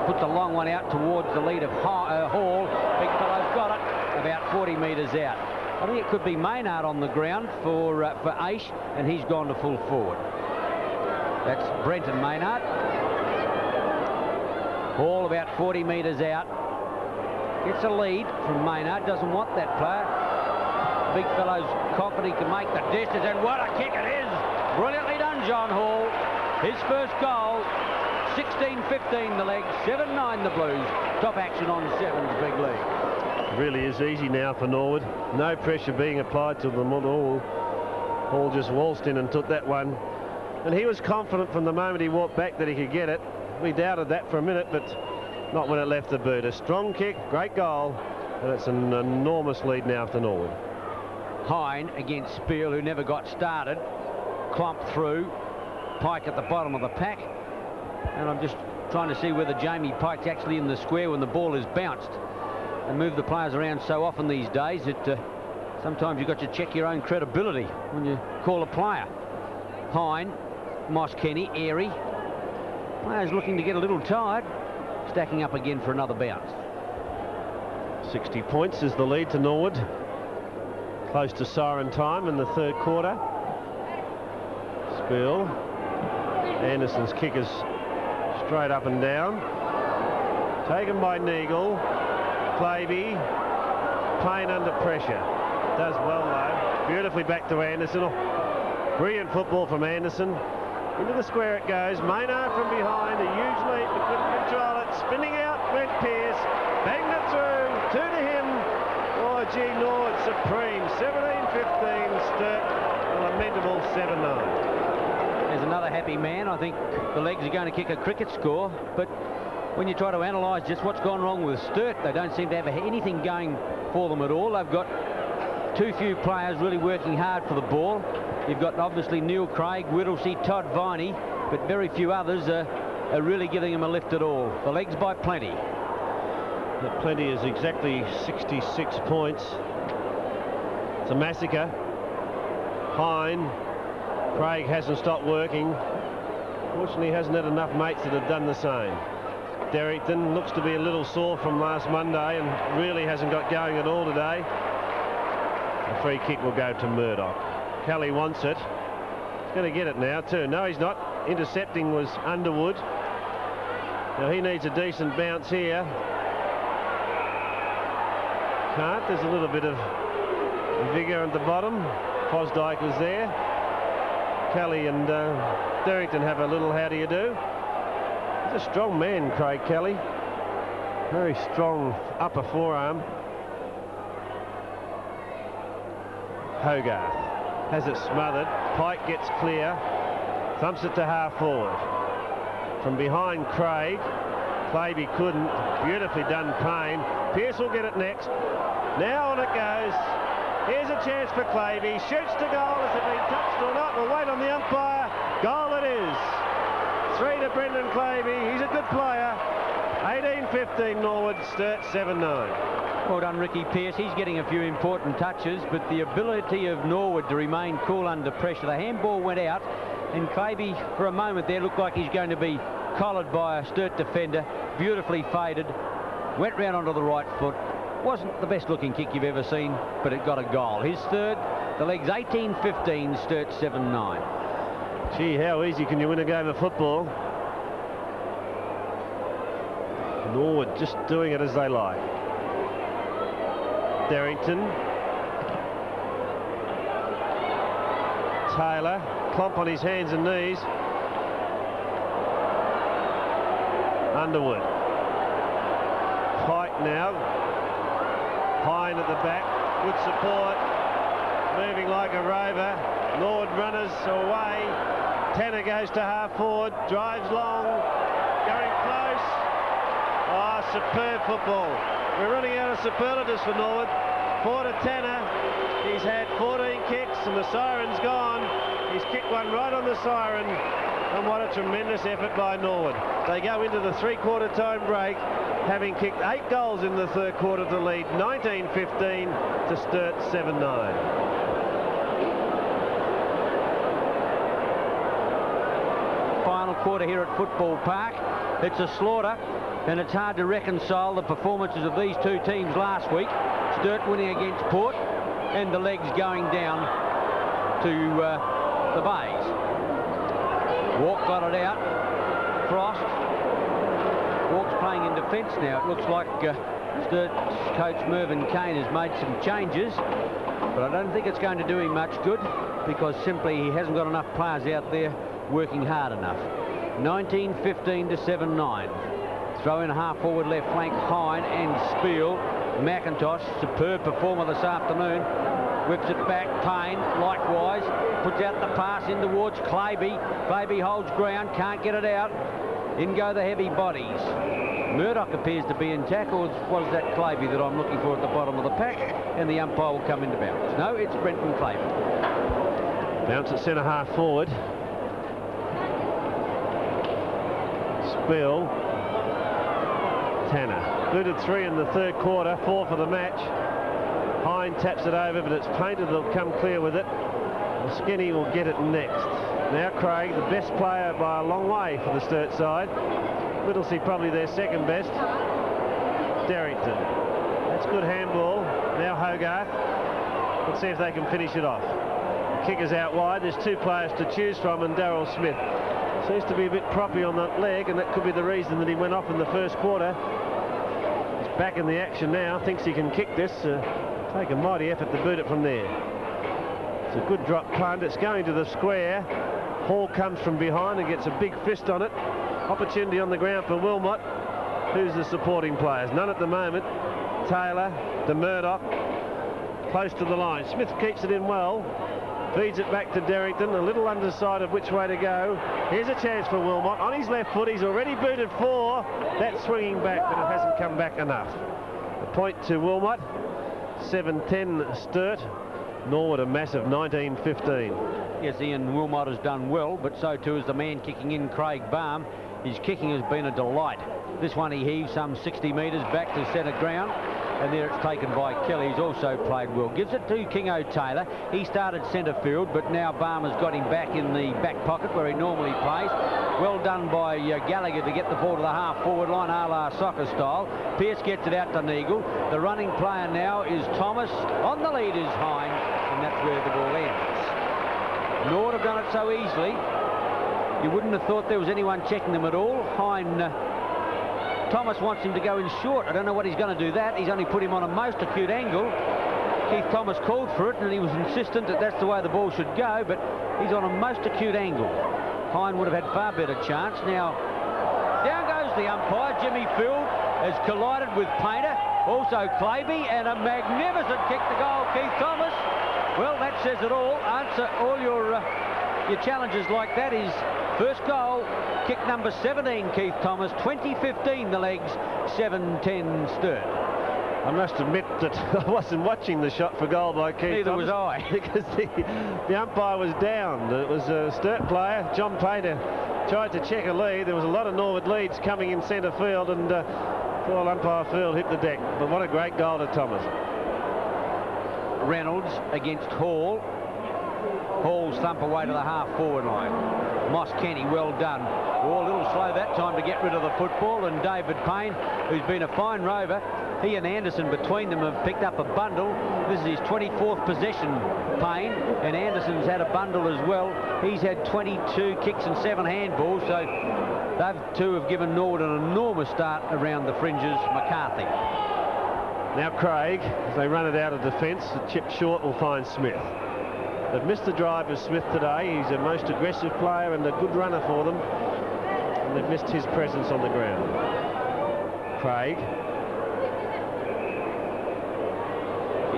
Puts a long one out towards the lead of Hall. Big fellow's got it about 40 metres out. I think it could be Maynard on the ground for Aish, and he's gone to full forward. That's Brenton Maynard. Hall about 40 metres out. Gets a lead from Maynard. Doesn't want that player. Big fellow's confident he can make the distance, and what a kick it is! Brilliantly done, John Hall. His first goal. 16-15 the legs, 7-9 the Blues. Top action on 7's big league. Really is easy now for Norwood. No pressure being applied to them at all. Hall just waltzed in and took that one. And he was confident from the moment he walked back that he could get it. We doubted that for a minute, but not when it left the boot. A strong kick, great goal, and it's an enormous lead now for Norwood. Hine against Spiel, who never got started. Clumped through. Pike at the bottom of the pack. And I'm just trying to see whether Jamie Pike's actually in the square when the ball is bounced. And move the players around so often these days that sometimes you've got to check your own credibility when you call a player. Hine, Moskeny, Airy. Players looking to get a little tired. Stacking up again for another bounce. 60 points is the lead to Norwood. Close to siren time in the third quarter. Spiel. Anderson's kick is straight up and down. Taken by Neagle. Claby. Payne under pressure. Does well though. Beautifully back to Anderson. Oh, brilliant football from Anderson. Into the square it goes. Maynard from behind. A huge lead, but couldn't control it. Spinning out went Pearce. Banged it through. 2 to him. Oh gee, Norwood supreme. 17-15. Sturt. A lamentable 7-9. There's another happy man. I think the legs are going to kick a cricket score, but when you try to analyse just what's gone wrong with Sturt, they don't seem to have anything going for them at all. They've got too few players really working hard for the ball. You've got obviously Neil Craig, Whittlesey, Todd Viney, but very few others are really giving them a lift at all. The legs by Plenty. But Plenty is exactly 66 points. It's a massacre. Hine. Craig hasn't stopped working. Fortunately, he hasn't had enough mates that have done the same. Derrington looks to be a little sore from last Monday and really hasn't got going at all today. A free kick will go to Murdoch. Kelly wants it. He's going to get it now too. No, he's not. Intercepting was Underwood. Now he needs a decent bounce here. Can't. There's a little bit of vigour at the bottom. Fosdyke was there. Kelly and Derrington have a little how do you do. He's a strong man, Craig Kelly. Very strong upper forearm. Hogarth has it smothered. Pike gets clear. Thumps it to half forward. From behind Craig. Claby couldn't. Beautifully done, Payne. Pearce will get it next. Now on it goes. Here's a chance for Claby. Shoots to goal. Has it been touched or not? We'll wait on the umpire. Goal it is. 3 to Brendan Claby. He's a good player. 18-15 Norwood. Sturt 7-9. Well done, Ricky Pearce. He's getting a few important touches, but the ability of Norwood to remain cool under pressure. The handball went out, and Claby, for a moment there, looked like he's going to be collared by a Sturt defender. Beautifully faded. Went round onto the right foot. Wasn't the best looking kick you've ever seen, but it got a goal. His third. The legs 18-15, Sturt 7-9. Gee, how easy can you win a game of football? Norwood just doing it as they like. Darrington. Taylor. Clomp on his hands and knees. Underwood. Pike now. Hine at the back. Good support. Moving like a rover. Norwood runners away. Tanner goes to half forward. Drives long. Going close. Oh, superb football. We're running out of superlatives for Norwood. 4 to Tanner. He's had 14 kicks and the siren's gone. He's kicked one right on the siren. And what a tremendous effort by Norwood. They go into the three-quarter time break, having kicked 8 goals in the third quarter to lead 19-15 to Sturt 7-9. Final quarter here at Football Park. It's a slaughter, and it's hard to reconcile the performances of these two teams last week. Sturt winning against Port, and the legs going down to the Bays. Walk got it out. Frost. Walk's playing in defence now. It looks like Sturt's coach Mervyn Kane has made some changes, but I don't think it's going to do him much good, because simply he hasn't got enough players out there working hard enough. 19-15 to 7-9. Throw in half forward left flank, Hine and Spiel. McIntosh, superb performer this afternoon. Whips it back, Payne likewise. Puts out the pass in towards Claby. Claby holds ground, can't get it out. In go the heavy bodies. Murdoch appears to be in tackle. Was that Claby that I'm looking for at the bottom of the pack? And the umpire will come into bounds. No, it's Brenton Claby. Bounce at centre half forward. Spill. Tanner. Booted 3 in the third quarter, 4 for the match. Hine taps it over, but it's Painter that'll come clear with it. Skinny will get it next. Now Craig, the best player by a long way for the Sturt side. Whittlesey probably their second best. Darrington. That's good handball. Now Hogarth. Let's see if they can finish it off. The kick is out wide. There's 2 players to choose from, and Darryl Smith seems to be a bit proppy on that leg, and that could be the reason that he went off in the first quarter. He's back in the action now. Thinks he can kick this. Take a mighty effort to boot it from there. It's a good drop punt. It's going to the square. Hall comes from behind and gets a big fist on it. Opportunity on the ground for Wilmot. Who's the supporting players? None at the moment. Taylor, de Murdoch, close to the line. Smith keeps it in well. Feeds it back to Darrington, a little underside of which way to go. Here's a chance for Wilmot. On his left foot, he's already booted 4. That's swinging back, but it hasn't come back enough. A point to Wilmot. 7-10 Sturt. Norwood a massive 19-15. Yes, Ian Wilmot has done well, but so too is the man kicking in, Craig Baum. His kicking has been a delight. This one he heaves some 60 metres back to centre ground, and there it's taken by Kelly. He's also played well. Gives it to Kingo Taylor. He started centre field, but now Baum has got him back in the back pocket where he normally plays. Well done by Gallagher to get the ball to the half-forward line, a la soccer style. Pearce gets it out to Neagle. The running player now is Thomas. On the lead is Hine, and that's where the ball ends. Norwood have done it so easily. You wouldn't have thought there was anyone checking them at all. Hine, Thomas wants him to go in short. I don't know what he's going to do that. He's only put him on a most acute angle. Keith Thomas called for it, and he was insistent that that's the way the ball should go, but he's on a most acute angle. Hine would have had far better chance. Now, down goes the umpire. Jimmy Field has collided with Painter, also Claby, and a magnificent kick to goal, Keith Thomas. Well, that says it all. Answer all your challenges like that is First goal, kick number 17, Keith Thomas. 2015 the legs, 7-10 Sturt. I must admit that I wasn't watching the shot for goal by Keith Neither Thomas, was I. because the umpire was down. It was a Sturt player, John Painter, tried to check a lead. There was a lot of Norwood leads coming in centre field, and poor umpire Field hit the deck. But what a great goal to Thomas. Reynolds against Hall. Hall's thump away to the half-forward line. Moss Kenny, well done. Oh, a little slow that time to get rid of the football, and David Payne, who's been a fine rover, he and Anderson between them have picked up a bundle. This is his 24th possession, Payne, and Anderson's had a bundle as well. He's had 22 kicks and 7 handballs, so they two have given Norwood an enormous start around the fringes. McCarthy. Now Craig, as they run it out of defence, the chip short will find Smith. They've missed the drive of Smith today. He's a most aggressive player and a good runner for them, and they've missed his presence on the ground. Craig.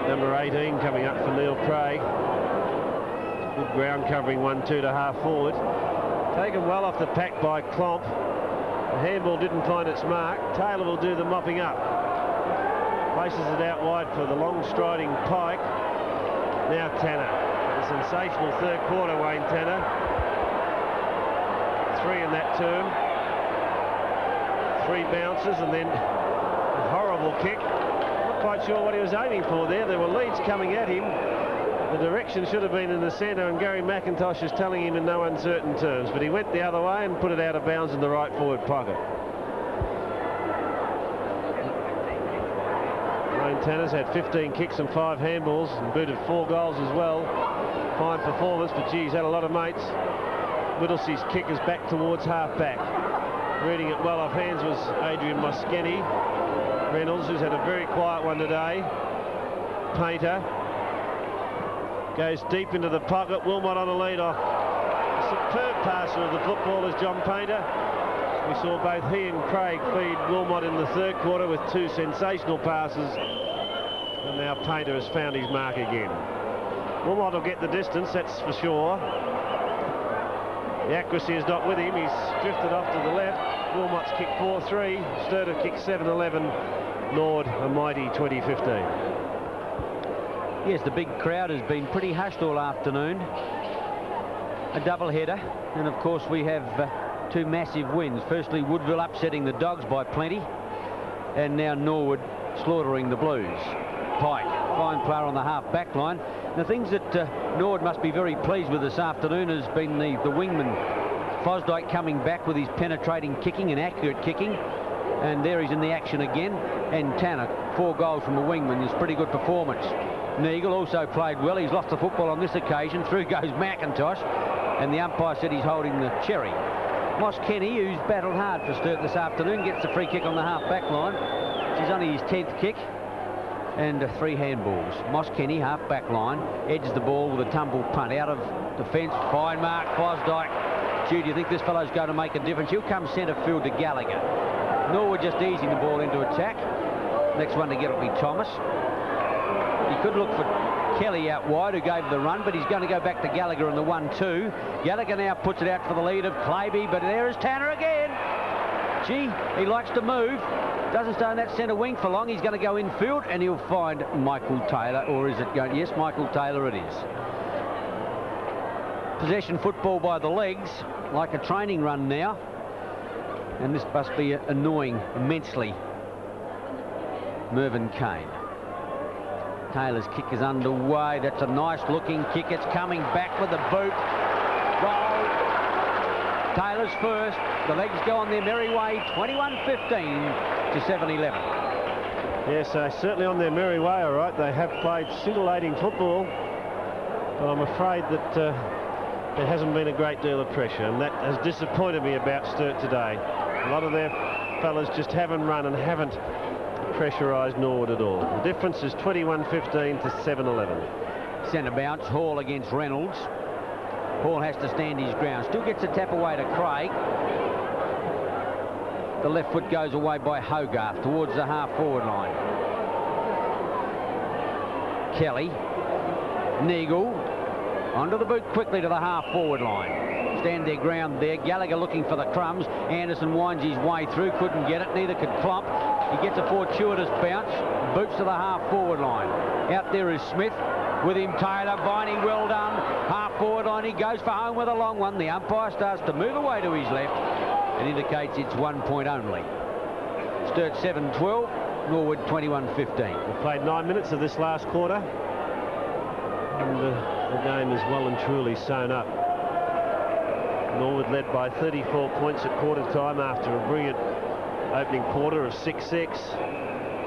Number 18 coming up for Neil Craig. Good ground covering, 1-2 to half forward. Taken well off the pack by Klomp. The handball didn't find its mark. Taylor will do the mopping up. Places it out wide for the long striding Pike. Now Tanner. A sensational third quarter, Wayne Tanner. 3 in that term. 3 bounces and then a horrible kick. Not quite sure what he was aiming for there. There were leads coming at him. The direction should have been in the centre, and Gary McIntosh is telling him in no uncertain terms, but he went the other way and put it out of bounds in the right forward pocket. Wayne Tanner's had 15 kicks and 5 handballs and booted 4 goals as well. Fine performance, but gee, he's had a lot of mates. Whittlesea's kick is back towards half-back. Reading it well off hands was Adrian Moskeni. Reynolds, who's had a very quiet one today. Painter goes deep into the pocket. Wilmot on a lead-off. A superb passer of the football is John Painter. We saw both he and Craig feed Wilmot in the third quarter with 2 sensational passes. And now Painter has found his mark again. Wilmot will get the distance, that's for sure. The accuracy is not with him. He's drifted off to the left. Wilmot's kicked 4-3. Sturt have kicked 7-11. Norwood a mighty 2015. Yes, the big crowd has been pretty hushed all afternoon. A double header, and of course we have 2 massive wins. Firstly, Woodville upsetting the Dogs by plenty, and now Norwood slaughtering the Blues. Pike, fine player on the half-back line. The things that Norwood must be very pleased with this afternoon has been the wingman Fosdyke coming back with his penetrating kicking and accurate kicking, and there he's in the action again. And Tanner, 4 goals from a wingman is pretty good performance. Neagle also played well. He's lost the football on this occasion. Through goes McIntosh, and the umpire said he's holding the cherry. Moss Kenny, who's battled hard for Sturt this afternoon, gets the free kick on the half-back line. She's only his 10th kick, and 3 handballs. Moss Kenny, half-back line, edges the ball with a tumble punt out of defence. Fine mark, Fosdyke. Gee, do you think this fellow's going to make a difference? He'll come centre field to Gallagher. Norwood just easing the ball into attack. Next one to get will be Thomas. He could look for Kelly out wide, who gave the run, but he's going to go back to Gallagher in the 1-2. Gallagher now puts it out for the lead of Claby, but there is Tanner again. Gee, he likes to move. Doesn't stay on that centre wing for long. He's going to go infield, and he'll find Michael Taylor, or is it going? Yes, Michael Taylor it is. Possession football by the legs, like a training run now. And this must be annoying immensely Mervyn Kane. Taylor's kick is underway. That's a nice looking kick. It's coming back with the boot. Goal. Taylor's first. The legs go on their merry way. 21-15 to 7-11. Yes, certainly on their merry way, all right. They have played scintillating football, but I'm afraid that there hasn't been a great deal of pressure, and that has disappointed me about Sturt today. A lot of their fellas just haven't run and haven't pressurised Norwood at all. The difference is 21-15 to 7-11. Centre bounce, Hall against Reynolds. Hall has to stand his ground. Still gets a tap away to Craig. The left foot goes away by Hogarth towards the half-forward line. Kelly. Neagle. Onto the boot quickly to the half-forward line. Stand their ground there. Gallagher looking for the crumbs. Anderson winds his way through. Couldn't get it. Neither could Klomp. He gets a fortuitous bounce. Boots to the half-forward line. Out there is Smith. With him Taylor. Viney, well done. Half-forward line. He goes for home with a long one. The umpire starts to move away to his left and indicates it's 1 point only. Sturt 7-12. Norwood 21-15. We've played 9 minutes of this last quarter. And the game is well and truly sewn up. Norwood led by 34 points at quarter time after a brilliant opening quarter of 6-6.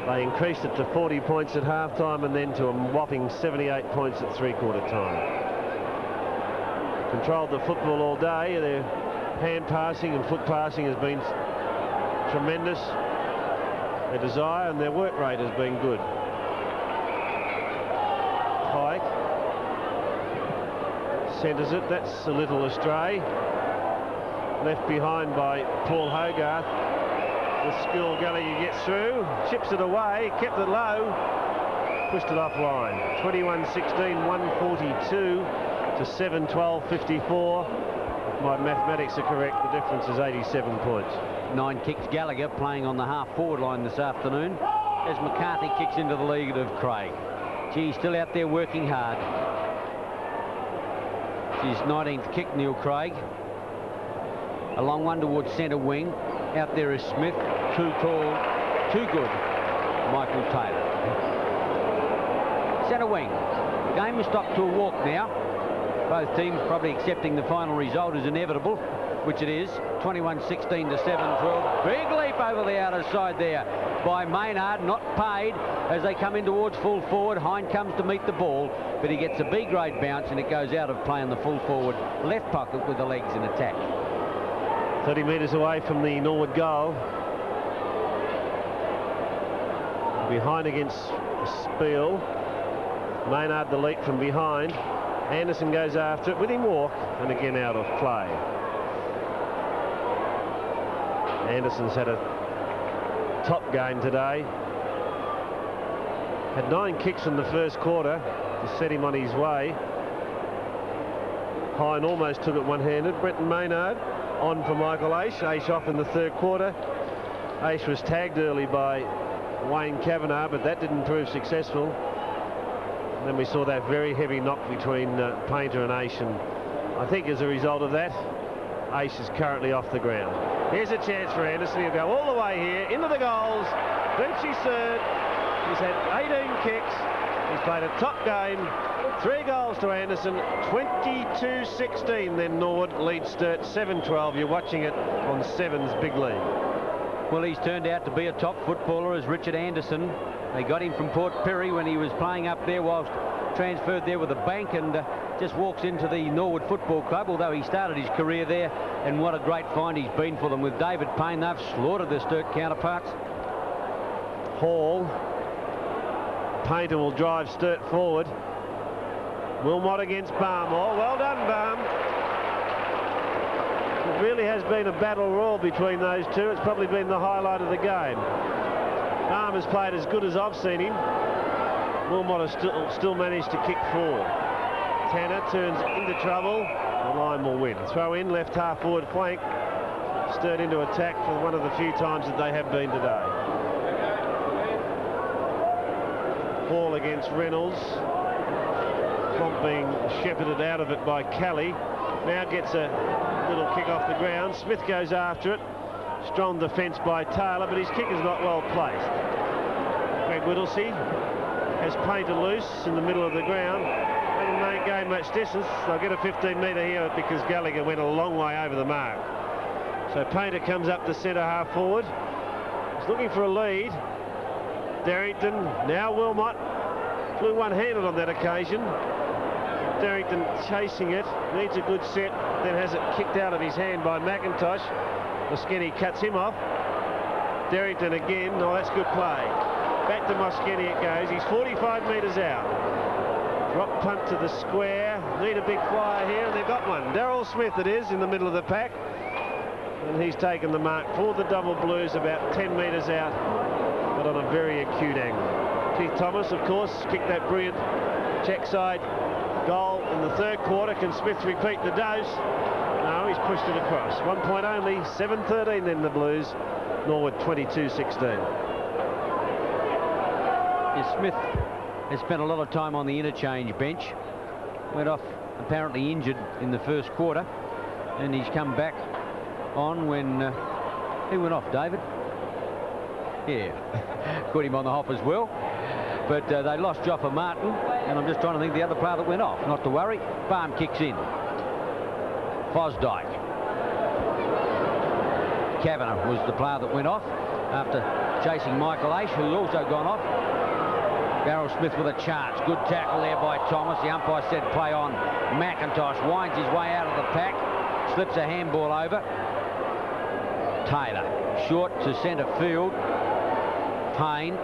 They increased it to 40 points at half-time and then to a whopping 78 points at three-quarter time. Controlled the football all day. Their hand passing and foot passing has been tremendous. Their desire and their work rate has been good. Pike centres it. That's a little astray. Left behind by Paul Hogarth. The skill Gallagher gets through, chips it away, kept it low, pushed it offline. 21-16, 142 to 7-12-54. If my mathematics are correct, the difference is 87 points. 9 kicks. Gallagher playing on the half-forward line this afternoon as McCarthy kicks into the lead of Craig. She's still out there working hard. She's 19th kick, Neil Craig. A long one towards centre wing. Out there is Smith. Too tall, too good. Michael Taylor. Centre wing. Game is stopped to a walk now. Both teams probably accepting the final result is inevitable, which it is. 21-16 to 7-12. Big leap over the outer side there by Maynard, not paid as they come in towards full forward. Hind comes to meet the ball, but he gets a B-grade bounce and it goes out of play in the full forward left pocket with the legs in attack. 30 metres away from the Norwood goal. Behind against Spiel. Maynard the leap from behind. Anderson goes after it with him walk and again out of play. Anderson's had a top game today. Had 9 kicks in the first quarter to set him on his way. Hine almost took it one-handed. Brenton Maynard on for Michael Aish. Aish off in the third quarter. Aish was tagged early by Wayne Kavanagh, but that didn't prove successful. And then we saw that very heavy knock between Painter and Aish, and I think as a result of that, Aish is currently off the ground. Here's a chance for Anderson. He'll go all the way here, into the goals. Vinci Sturt. He's had 18 kicks. He's played a top game. 3 goals to Anderson. 22-16. Then Norwood leads Sturt 7-12. You're watching it on 7's Big League. Well, he's turned out to be a top footballer as Richard Anderson. They got him from Port Pirie when he was playing up there whilst transferred there with a bank, and just walks into the Norwood Football Club, although he started his career there, and what a great find he's been for them. With David Payne, they've slaughtered their Sturt counterparts. Hall. Painter will drive Sturt forward. Wilmot against Barmore. Well done, Barm. It really has been a battle royal between those two. It's probably been the highlight of the game. Barm has played as good as I've seen him. Wilmot has still managed to kick 4. Tanner turns into trouble. The line will win. Throw in, left half forward flank. Sturt into attack for one of the few times that they have been today. Hall against Reynolds. Klomp being shepherded out of it by Kelly. Now gets a little kick off the ground. Smith goes after it. Strong defence by Taylor, but his kick is not well placed. Greg Whittlesey has Painter loose in the middle of the ground. They didn't gain much distance. They'll get a 15-metre here because Gallagher went a long way over the mark. So Painter comes up the centre half forward. He's looking for a lead. Darrington, now Wilmot. Flew one-handed on that occasion. Darrington chasing it, needs a good set, then has it kicked out of his hand by McIntosh. Moskeny cuts him off. Darrington again. Oh, that's good play. Back to Moskeny it goes. He's 45 metres out. Drop punt to the square. Need a big flyer here, and they've got one. Darryl Smith it is in the middle of the pack. And he's taken the mark for the double blues about 10 metres out, but on a very acute angle. Keith Thomas, of course, kicked that brilliant check side goal in the third quarter. Can Smith repeat the dose? No, he's pushed it across. 1 point only, 7-13 then the Blues. Norwood 22-16. Smith has spent a lot of time on the interchange bench. Went off apparently injured in the first quarter, and he's come back on when he went off, David. Yeah, caught him on the hop as well. But they lost Joffa Martin, and I'm just trying to think the other player that went off. Not to worry, Barham kicks in. Fosdyke. Kavanagh was the player that went off after chasing Michael Aish, who's also gone off. Darryl Smith with a chance. Good tackle there by Thomas. The umpire said play on. McIntosh winds his way out of the pack. Slips a handball over. Taylor. Short to centre field. Payne.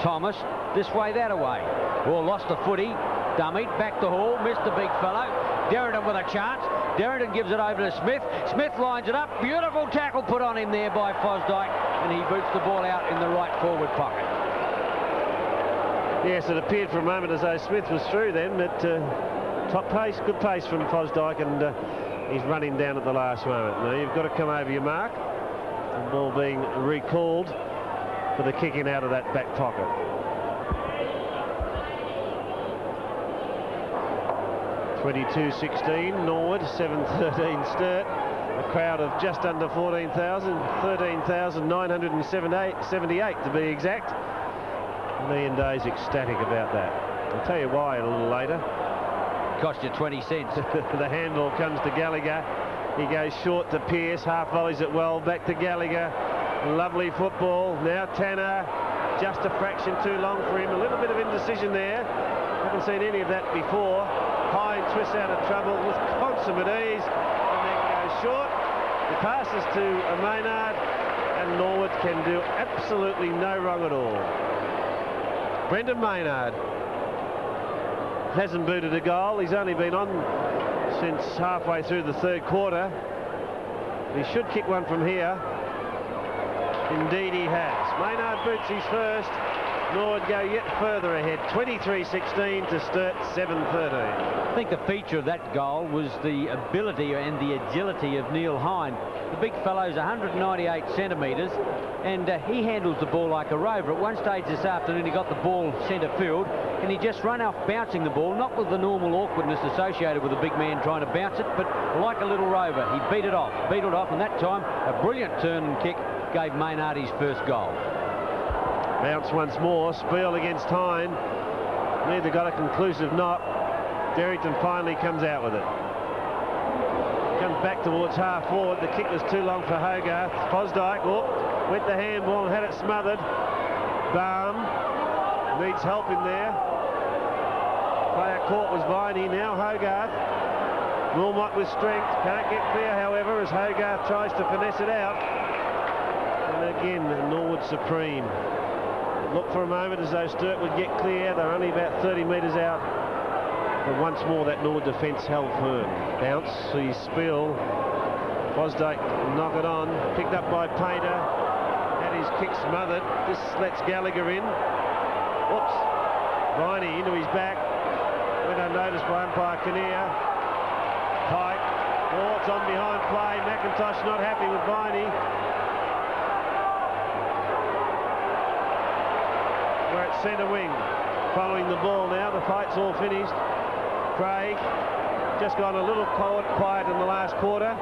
Thomas. This way, that away. Well, lost the footy. Dummied. Back to Hall. Missed the big fellow. Derrington with a chance. Derrington gives it over to Smith. Smith lines it up. Beautiful tackle put on him there by Fosdyke. And he boots the ball out in the right forward pocket. Yes, it appeared for a moment as though Smith was through then, but top pace, good pace from Fosdyke, and he's running down at the last moment. Now you've got to come over your mark. The ball being recalled for the kicking out of that back pocket. (22-16) Norwood, 7-13 Sturt. A crowd of just under 14,000, 13,978 to be exact. Ian Day's ecstatic about that. I'll tell you why a little later. Cost you 20 cents. The handball comes to Gallagher. He goes short to Pearce. Half volleys it well. Back to Gallagher. Lovely football. Now Tanner. Just a fraction too long for him. A little bit of indecision there. Haven't seen any of that before. Hine twists out of trouble with consummate ease. And then goes short. The passes to Maynard. And Norwood can do absolutely no wrong at all. Brendan Maynard hasn't booted a goal. He's only been on since halfway through the third quarter. He should kick one from here. Indeed he has. Maynard boots his first. Norwood go yet further ahead. 23-16 to Sturt, 7-13. I think the feature of that goal was the ability and the agility of Neil Hine. The big fellow's 198 centimetres, and he handles the ball like a rover. At one stage this afternoon he got the ball centre field, and he just run off bouncing the ball, not with the normal awkwardness associated with a big man trying to bounce it, but like a little rover. He beat it off, and that time a brilliant turn and kick gave Maynard his first goal. Bounce once more. Spiel against Hine. Neither got a conclusive knock. Derrington finally comes out with it. Comes back towards half forward. The kick was too long for Hogarth. Fosdyke went the handball and had it smothered. Barham needs help in there. Player caught was Viney. Now Hogarth. Wilmot with strength. Can't get clear, however, as Hogarth tries to finesse it out. And again, Norwood supreme. Look for a moment as though Sturt would get clear. They're only about 30 metres out. But once more, that Norwood defence held firm. Bounce, see Spiel. Fosdyke knock it on. Picked up by Painter. Had his kick smothered. This lets Gallagher in. Whoops. Viney into his back. Went unnoticed by umpire Kinnear. Pike. Oh, it's on behind play. McIntosh not happy with Viney. We're at centre wing, following the ball now. The fight's all finished. Craig just gone a little quiet in the last quarter.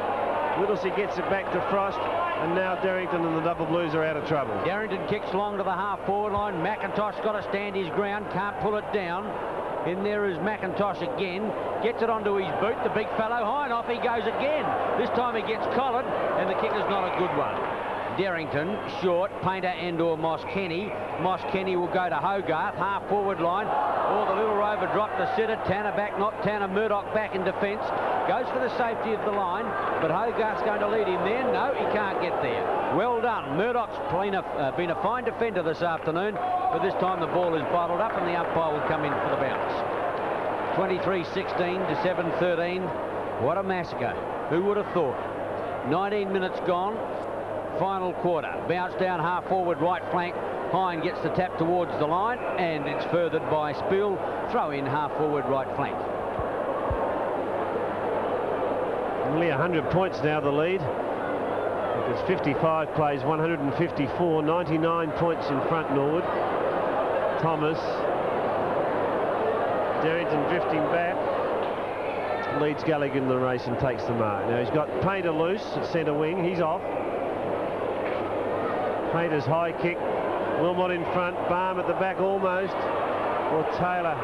Whittlesey gets it back to Frost, and now Derrington and the Double Blues are out of trouble. Derrington kicks long to the half-forward line. McIntosh got to stand his ground, can't pull it down. In there is McIntosh again, gets it onto his boot, the big fellow. Hine off he goes again. This time he gets collared, and the kick is not a good one. Derrington, short, Painter and/or Moss Kenny. Moss Kenny will go to Hogarth, half-forward line. Oh, the little rover dropped to sitter. Tanner back, not Tanner. Murdoch back in defence. Goes for the safety of the line, but Hogarth's going to lead him there. No, he can't get there. Well done. Murdoch's been a fine defender this afternoon, but this time the ball is bottled up and the umpire will come in for the bounce. 23-16 to 7-13. What a massacre. Who would have thought? 19 minutes gone. Final quarter. Bounce down half forward right flank. Hine gets the tap towards the line, and it's furthered by Spiel. Throw in half forward right flank. Nearly 100 points now, the lead. Because 55 plays 154, 99 points in front, Norwood. Thomas. Darrington drifting back. Leads Gallagher in the race and takes the mark. Now he's got Painter loose at centre wing. He's off. Painter's high kick. Wilmot in front. Balm at the back almost. Or Taylor.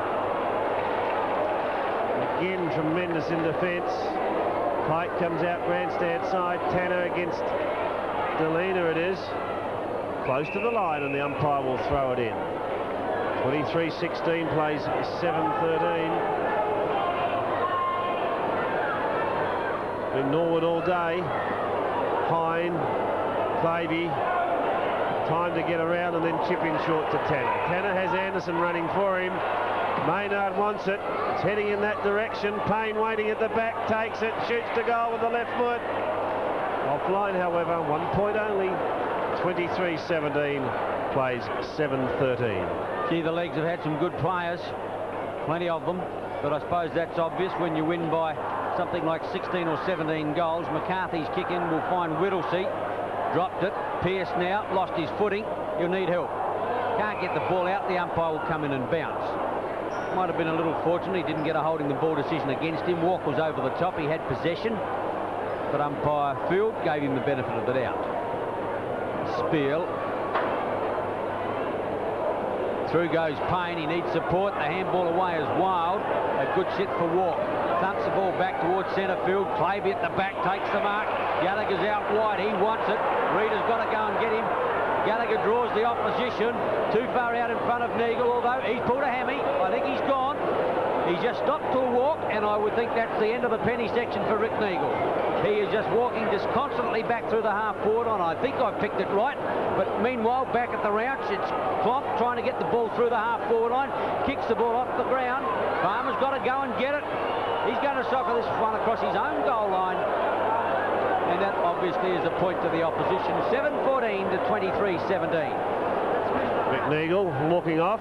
Again, tremendous in defence. Pike comes out grandstand side. Tanner against Delena it is. Close to the line, and the umpire will throw it in. 23-16 plays 7-13. Been Norwood all day. Hine, Clavey, time to get around and then chip in short to Tanner. Tanner has Anderson running for him. Maynard wants it. It's heading in that direction. Payne waiting at the back, takes it, shoots to goal with the left foot. Offline, however, 1 point only. 23-17 plays 7-13. Gee, the Legs have had some good players, plenty of them, but I suppose that's obvious when you win by something like 16 or 17 goals. McCarthy's kick in will find Whittlesey. Dropped it. Pearce now lost his footing. He'll need help. Can't get the ball out. The umpire will come in and bounce. Might have been a little fortunate. He didn't get a holding the ball decision against him. Walk was over the top. He had possession, but umpire Field gave him the benefit of the doubt. Spiel. Through goes Payne. He needs support. The handball away is Wild. A good sit for Walk. Thumps the ball back towards centre field. Clavey at the back takes the mark. Gallagher's out wide. He wants it. Reeder's got to go and get him. Gallagher draws the opposition. Too far out in front of Neagle, although he's pulled a hammy. I think he's gone. He's just stopped to a walk, and I would think that's the end of the penny section for Rick Neagle. He is just walking disconsolately back through the half forward line. I think I've picked it right, but meanwhile back at the rounce, it's Klomp trying to get the ball through the half forward line, kicks the ball off the ground. Farmer's got to go and get it. He's going to soccer this one across his own goal line, and that obviously is a point to the opposition. 7-14 to 23-17. Rick Neagle walking off.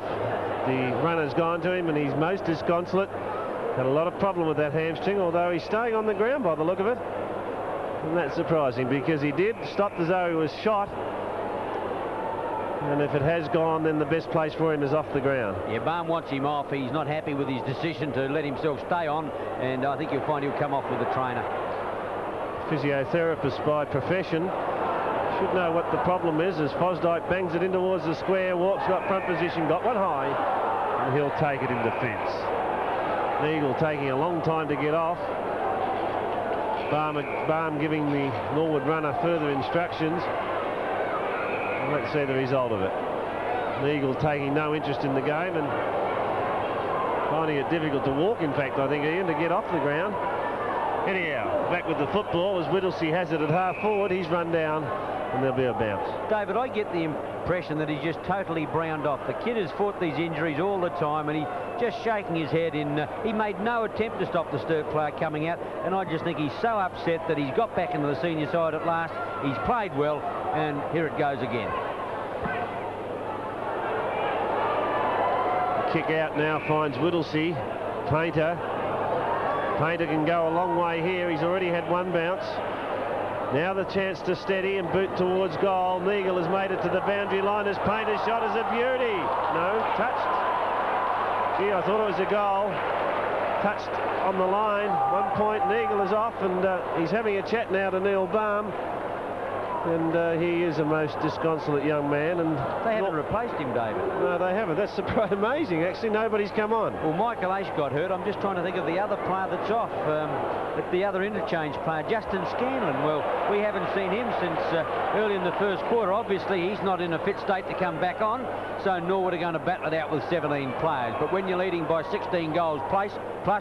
The runner's gone to him and he's most disconsolate. Had a lot of problem with that hamstring, although he's staying on the ground by the look of it. And that's surprising because he did stop as though he was shot. And if it has gone, then the best place for him is off the ground. Yeah, Balm wants him off. He's not happy with his decision to let himself stay on, and I think you'll find he'll come off with the trainer. Physiotherapist by profession. Should know what the problem is as Fosdyke bangs it in towards the square. Walk's got front position, got one high, and he'll take it in defence. Neagle taking a long time to get off. Balm giving the Norwood runner further instructions. And let's see the result of it. Neagle taking no interest in the game and finding it difficult to walk, in fact, I think, Ian, to get off the ground. Anyhow, back with the football as Whittlesey has it at half forward. He's run down and there'll be a bounce. David, I get the impression that he's just totally browned off. The kid has fought these injuries all the time and he's just shaking his head in. He made no attempt to stop the Sturt player coming out, and I just think he's so upset that he's got back into the senior side at last. He's played well, and here it goes again. Kick out now finds Whittlesey. Painter can go a long way here. He's already had one bounce. Now the chance to steady and boot towards goal. Neagle has made it to the boundary line as Painter's shot is a beauty. No, touched. Gee, I thought it was a goal. Touched on the line. 1 point. Neagle is off, and he's having a chat now to Neil Balm. And he is a most disconsolate young man. And they haven't replaced him, David. No, they haven't. That's amazing. Actually, nobody's come on. Well, Michael Ash got hurt. I'm just trying to think of the other player that's off. The other interchange player, Justin Scanlon. Well, we haven't seen him since early in the first quarter. Obviously, he's not in a fit state to come back on. So Norwood are going to battle it out with 17 players. But when you're leading by 16 goals plus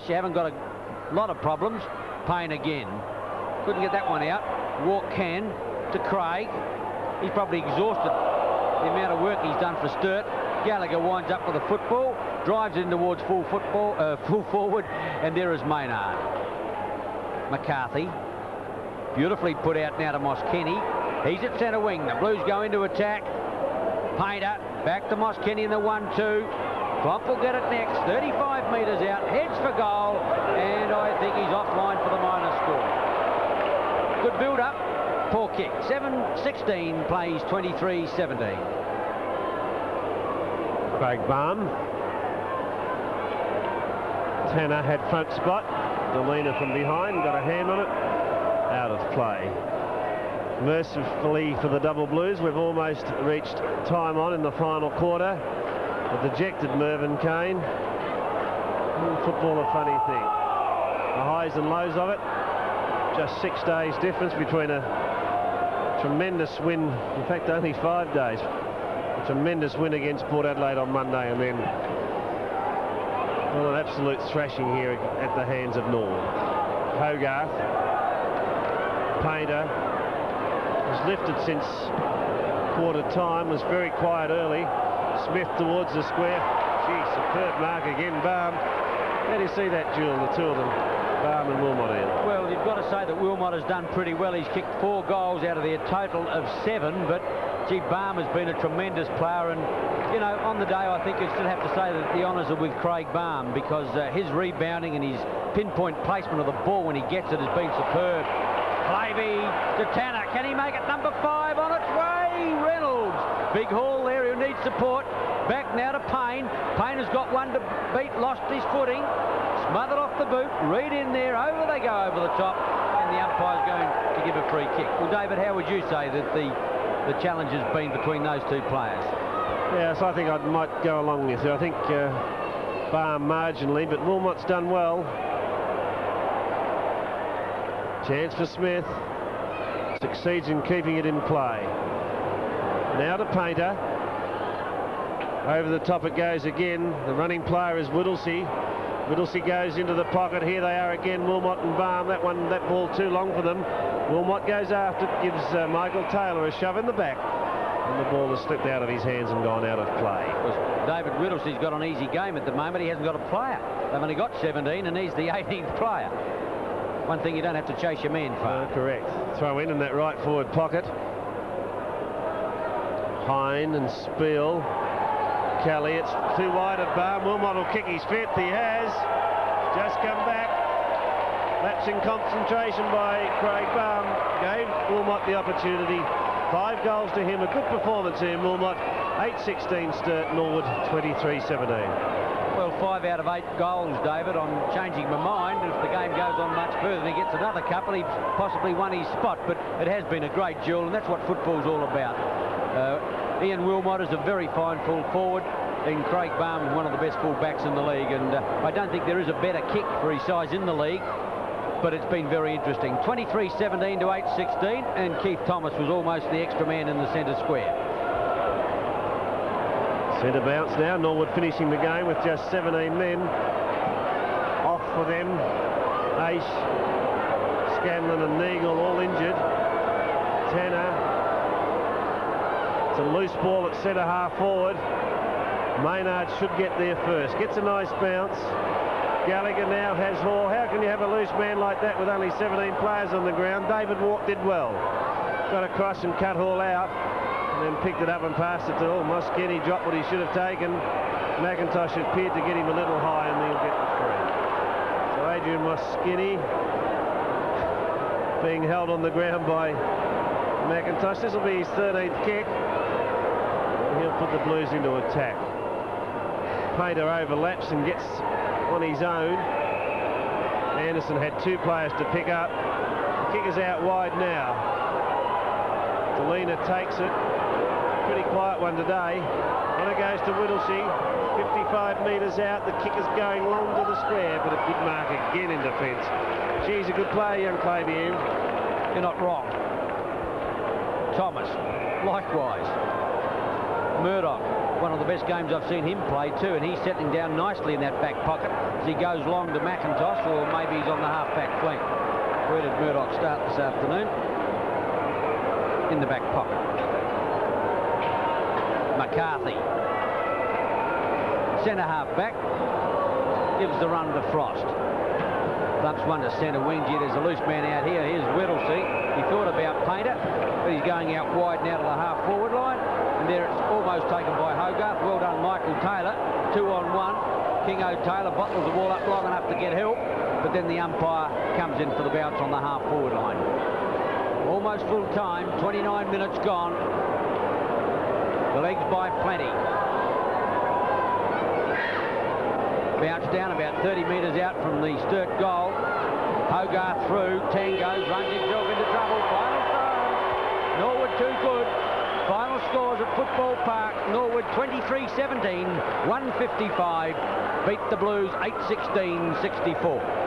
you haven't got a lot of problems. Payne again. Couldn't get that one out. Walk can. To Craig. He's probably exhausted the amount of work he's done for Sturt. Gallagher winds up with a football, drives in towards full forward, and there is Maynard. McCarthy, beautifully put out now to Moss Kenny. He's at centre wing. The Blues go into attack. Painter, back to Moss Kenny in the 1-2. Clomp will get it next, 35 metres out, heads for goal, and I think he's offline for the minor score. Good build-up, poor kick. 7-16 plays 23-17. Craig Baum. Tanner had front spot. Delina from behind, got a hand on it. Out of play. Mercifully for the Double Blues, we've almost reached time on in the final quarter. A dejected Mervyn Kane. Football, a funny thing. The highs and lows of it. Just 6 days difference between a tremendous win, in fact only 5 days. A tremendous win against Port Adelaide on Monday, and then well, an absolute thrashing here at the hands of Norwood. Hogarth. Painter was lifted since quarter time, was very quiet early. Smith towards the square. Gee, superb mark again, Baum. How do you see that duel, the two of them, Baum and Wilmot, Ian? Well, you've got to say that Wilmot has done pretty well. He's kicked 4 goals out of their total of 7, but gee, Baum has been a tremendous player, and you know, on the day I think you still have to say that the honours are with Craig Baum, because his rebounding and his pinpoint placement of the ball when he gets it has been superb. Clavey to Tanner, can he make it? Number 5 on its way, Reynolds. Big haul there, who needs support. Back now to Payne. Payne has got one to beat, lost his footing. Smothered off the boot, Reed in there, over they go over the top, and the umpire's going to give a free kick. Well, David, how would you say that the challenge has been between those two players? Yes, I think I might go along with you. I think Baum marginally, but Wilmot's done well. Chance for Smith. Succeeds in keeping it in play. Now to Painter. Over the top it goes again. The running player is Whittlesey. Whittlesey goes into the pocket. Here they are again, Wilmot and Baum. That ball too long for them. Wilmot goes after it, gives Michael Taylor a shove in the back. And the ball has slipped out of his hands and gone out of play. Well, David Whittlesey's got an easy game at the moment. He hasn't got a player. They've only got 17 and he's the 18th player. One thing you don't have to chase your man for. Correct. Throw in that right forward pocket. Hine and Spiel. Kelly, it's too wide of Baum. Wilmot will kick his 5th. He has just come back. Lapsing concentration by Craig Baum gave Wilmot the opportunity. 5 goals to him. A good performance here, Wilmot. 8-16 Sturt, Norwood 23-17. Well, 5 out of 8 goals, David. I'm changing my mind. If the game goes on much further and he gets another couple, he's possibly won his spot. But it has been a great duel, and that's what football's all about. Ian Wilmot is a very fine full forward, and Craig Baum is one of the best full backs in the league, and I don't think there is a better kick for his size in the league, but it's been very interesting. 23-17 to 8-16, and Keith Thomas was almost the extra man in the centre square. Centre bounce now. Norwood finishing the game with just 17 men. Off for them. Aish, Scanlon and Neagle all injured. Tanner. It's a loose ball at centre half forward. Maynard should get there first. Gets a nice bounce. Gallagher now has Hall. How can you have a loose man like that with only 17 players on the ground? David Watt did well. Got across and cut Hall out. And then picked it up and passed it to Hall. Moskini dropped what he should have taken. McIntosh appeared to get him a little high, and he'll get the free. So Adrian Moskini being held on the ground by McIntosh. This will be his 13th kick. And he'll put the Blues into attack. Painter overlaps and gets on his own. Anderson had 2 players to pick up. The kick is out wide now. Delina takes it. Pretty quiet one today. On it goes to Whittlesey. 55 metres out. The kick is going long to the square, but a good mark again in defence. She's a good player, young Clavier. You're not wrong. Thomas, likewise. Murdoch, one of the best games I've seen him play too, and he's settling down nicely in that back pocket as he goes long to McIntosh, or maybe he's on the half-back flank. Where did Murdoch start this afternoon? In the back pocket. McCarthy, centre half back, gives the run to Frost. Lumps one to centre wing. Gee, there's a loose man out here. Here's Whittlesey. He thought about Painter, but he's going out wide now to the half-forward line. And there it's almost taken by Hogarth. Well done, Michael Taylor. 2-on-1. Kingo Taylor bottles the ball up long enough to get help, but then the umpire comes in for the bounce on the half-forward line. Almost full time. 29 minutes gone. The legs by plenty. Bounce down about 30 metres out from the Sturt goal. Hogarth through. Tangos, runs himself into trouble. Final throw. Norwood too good. Final scores at Football Park. Norwood 23-17, 155. Beat the Blues 8-16-64.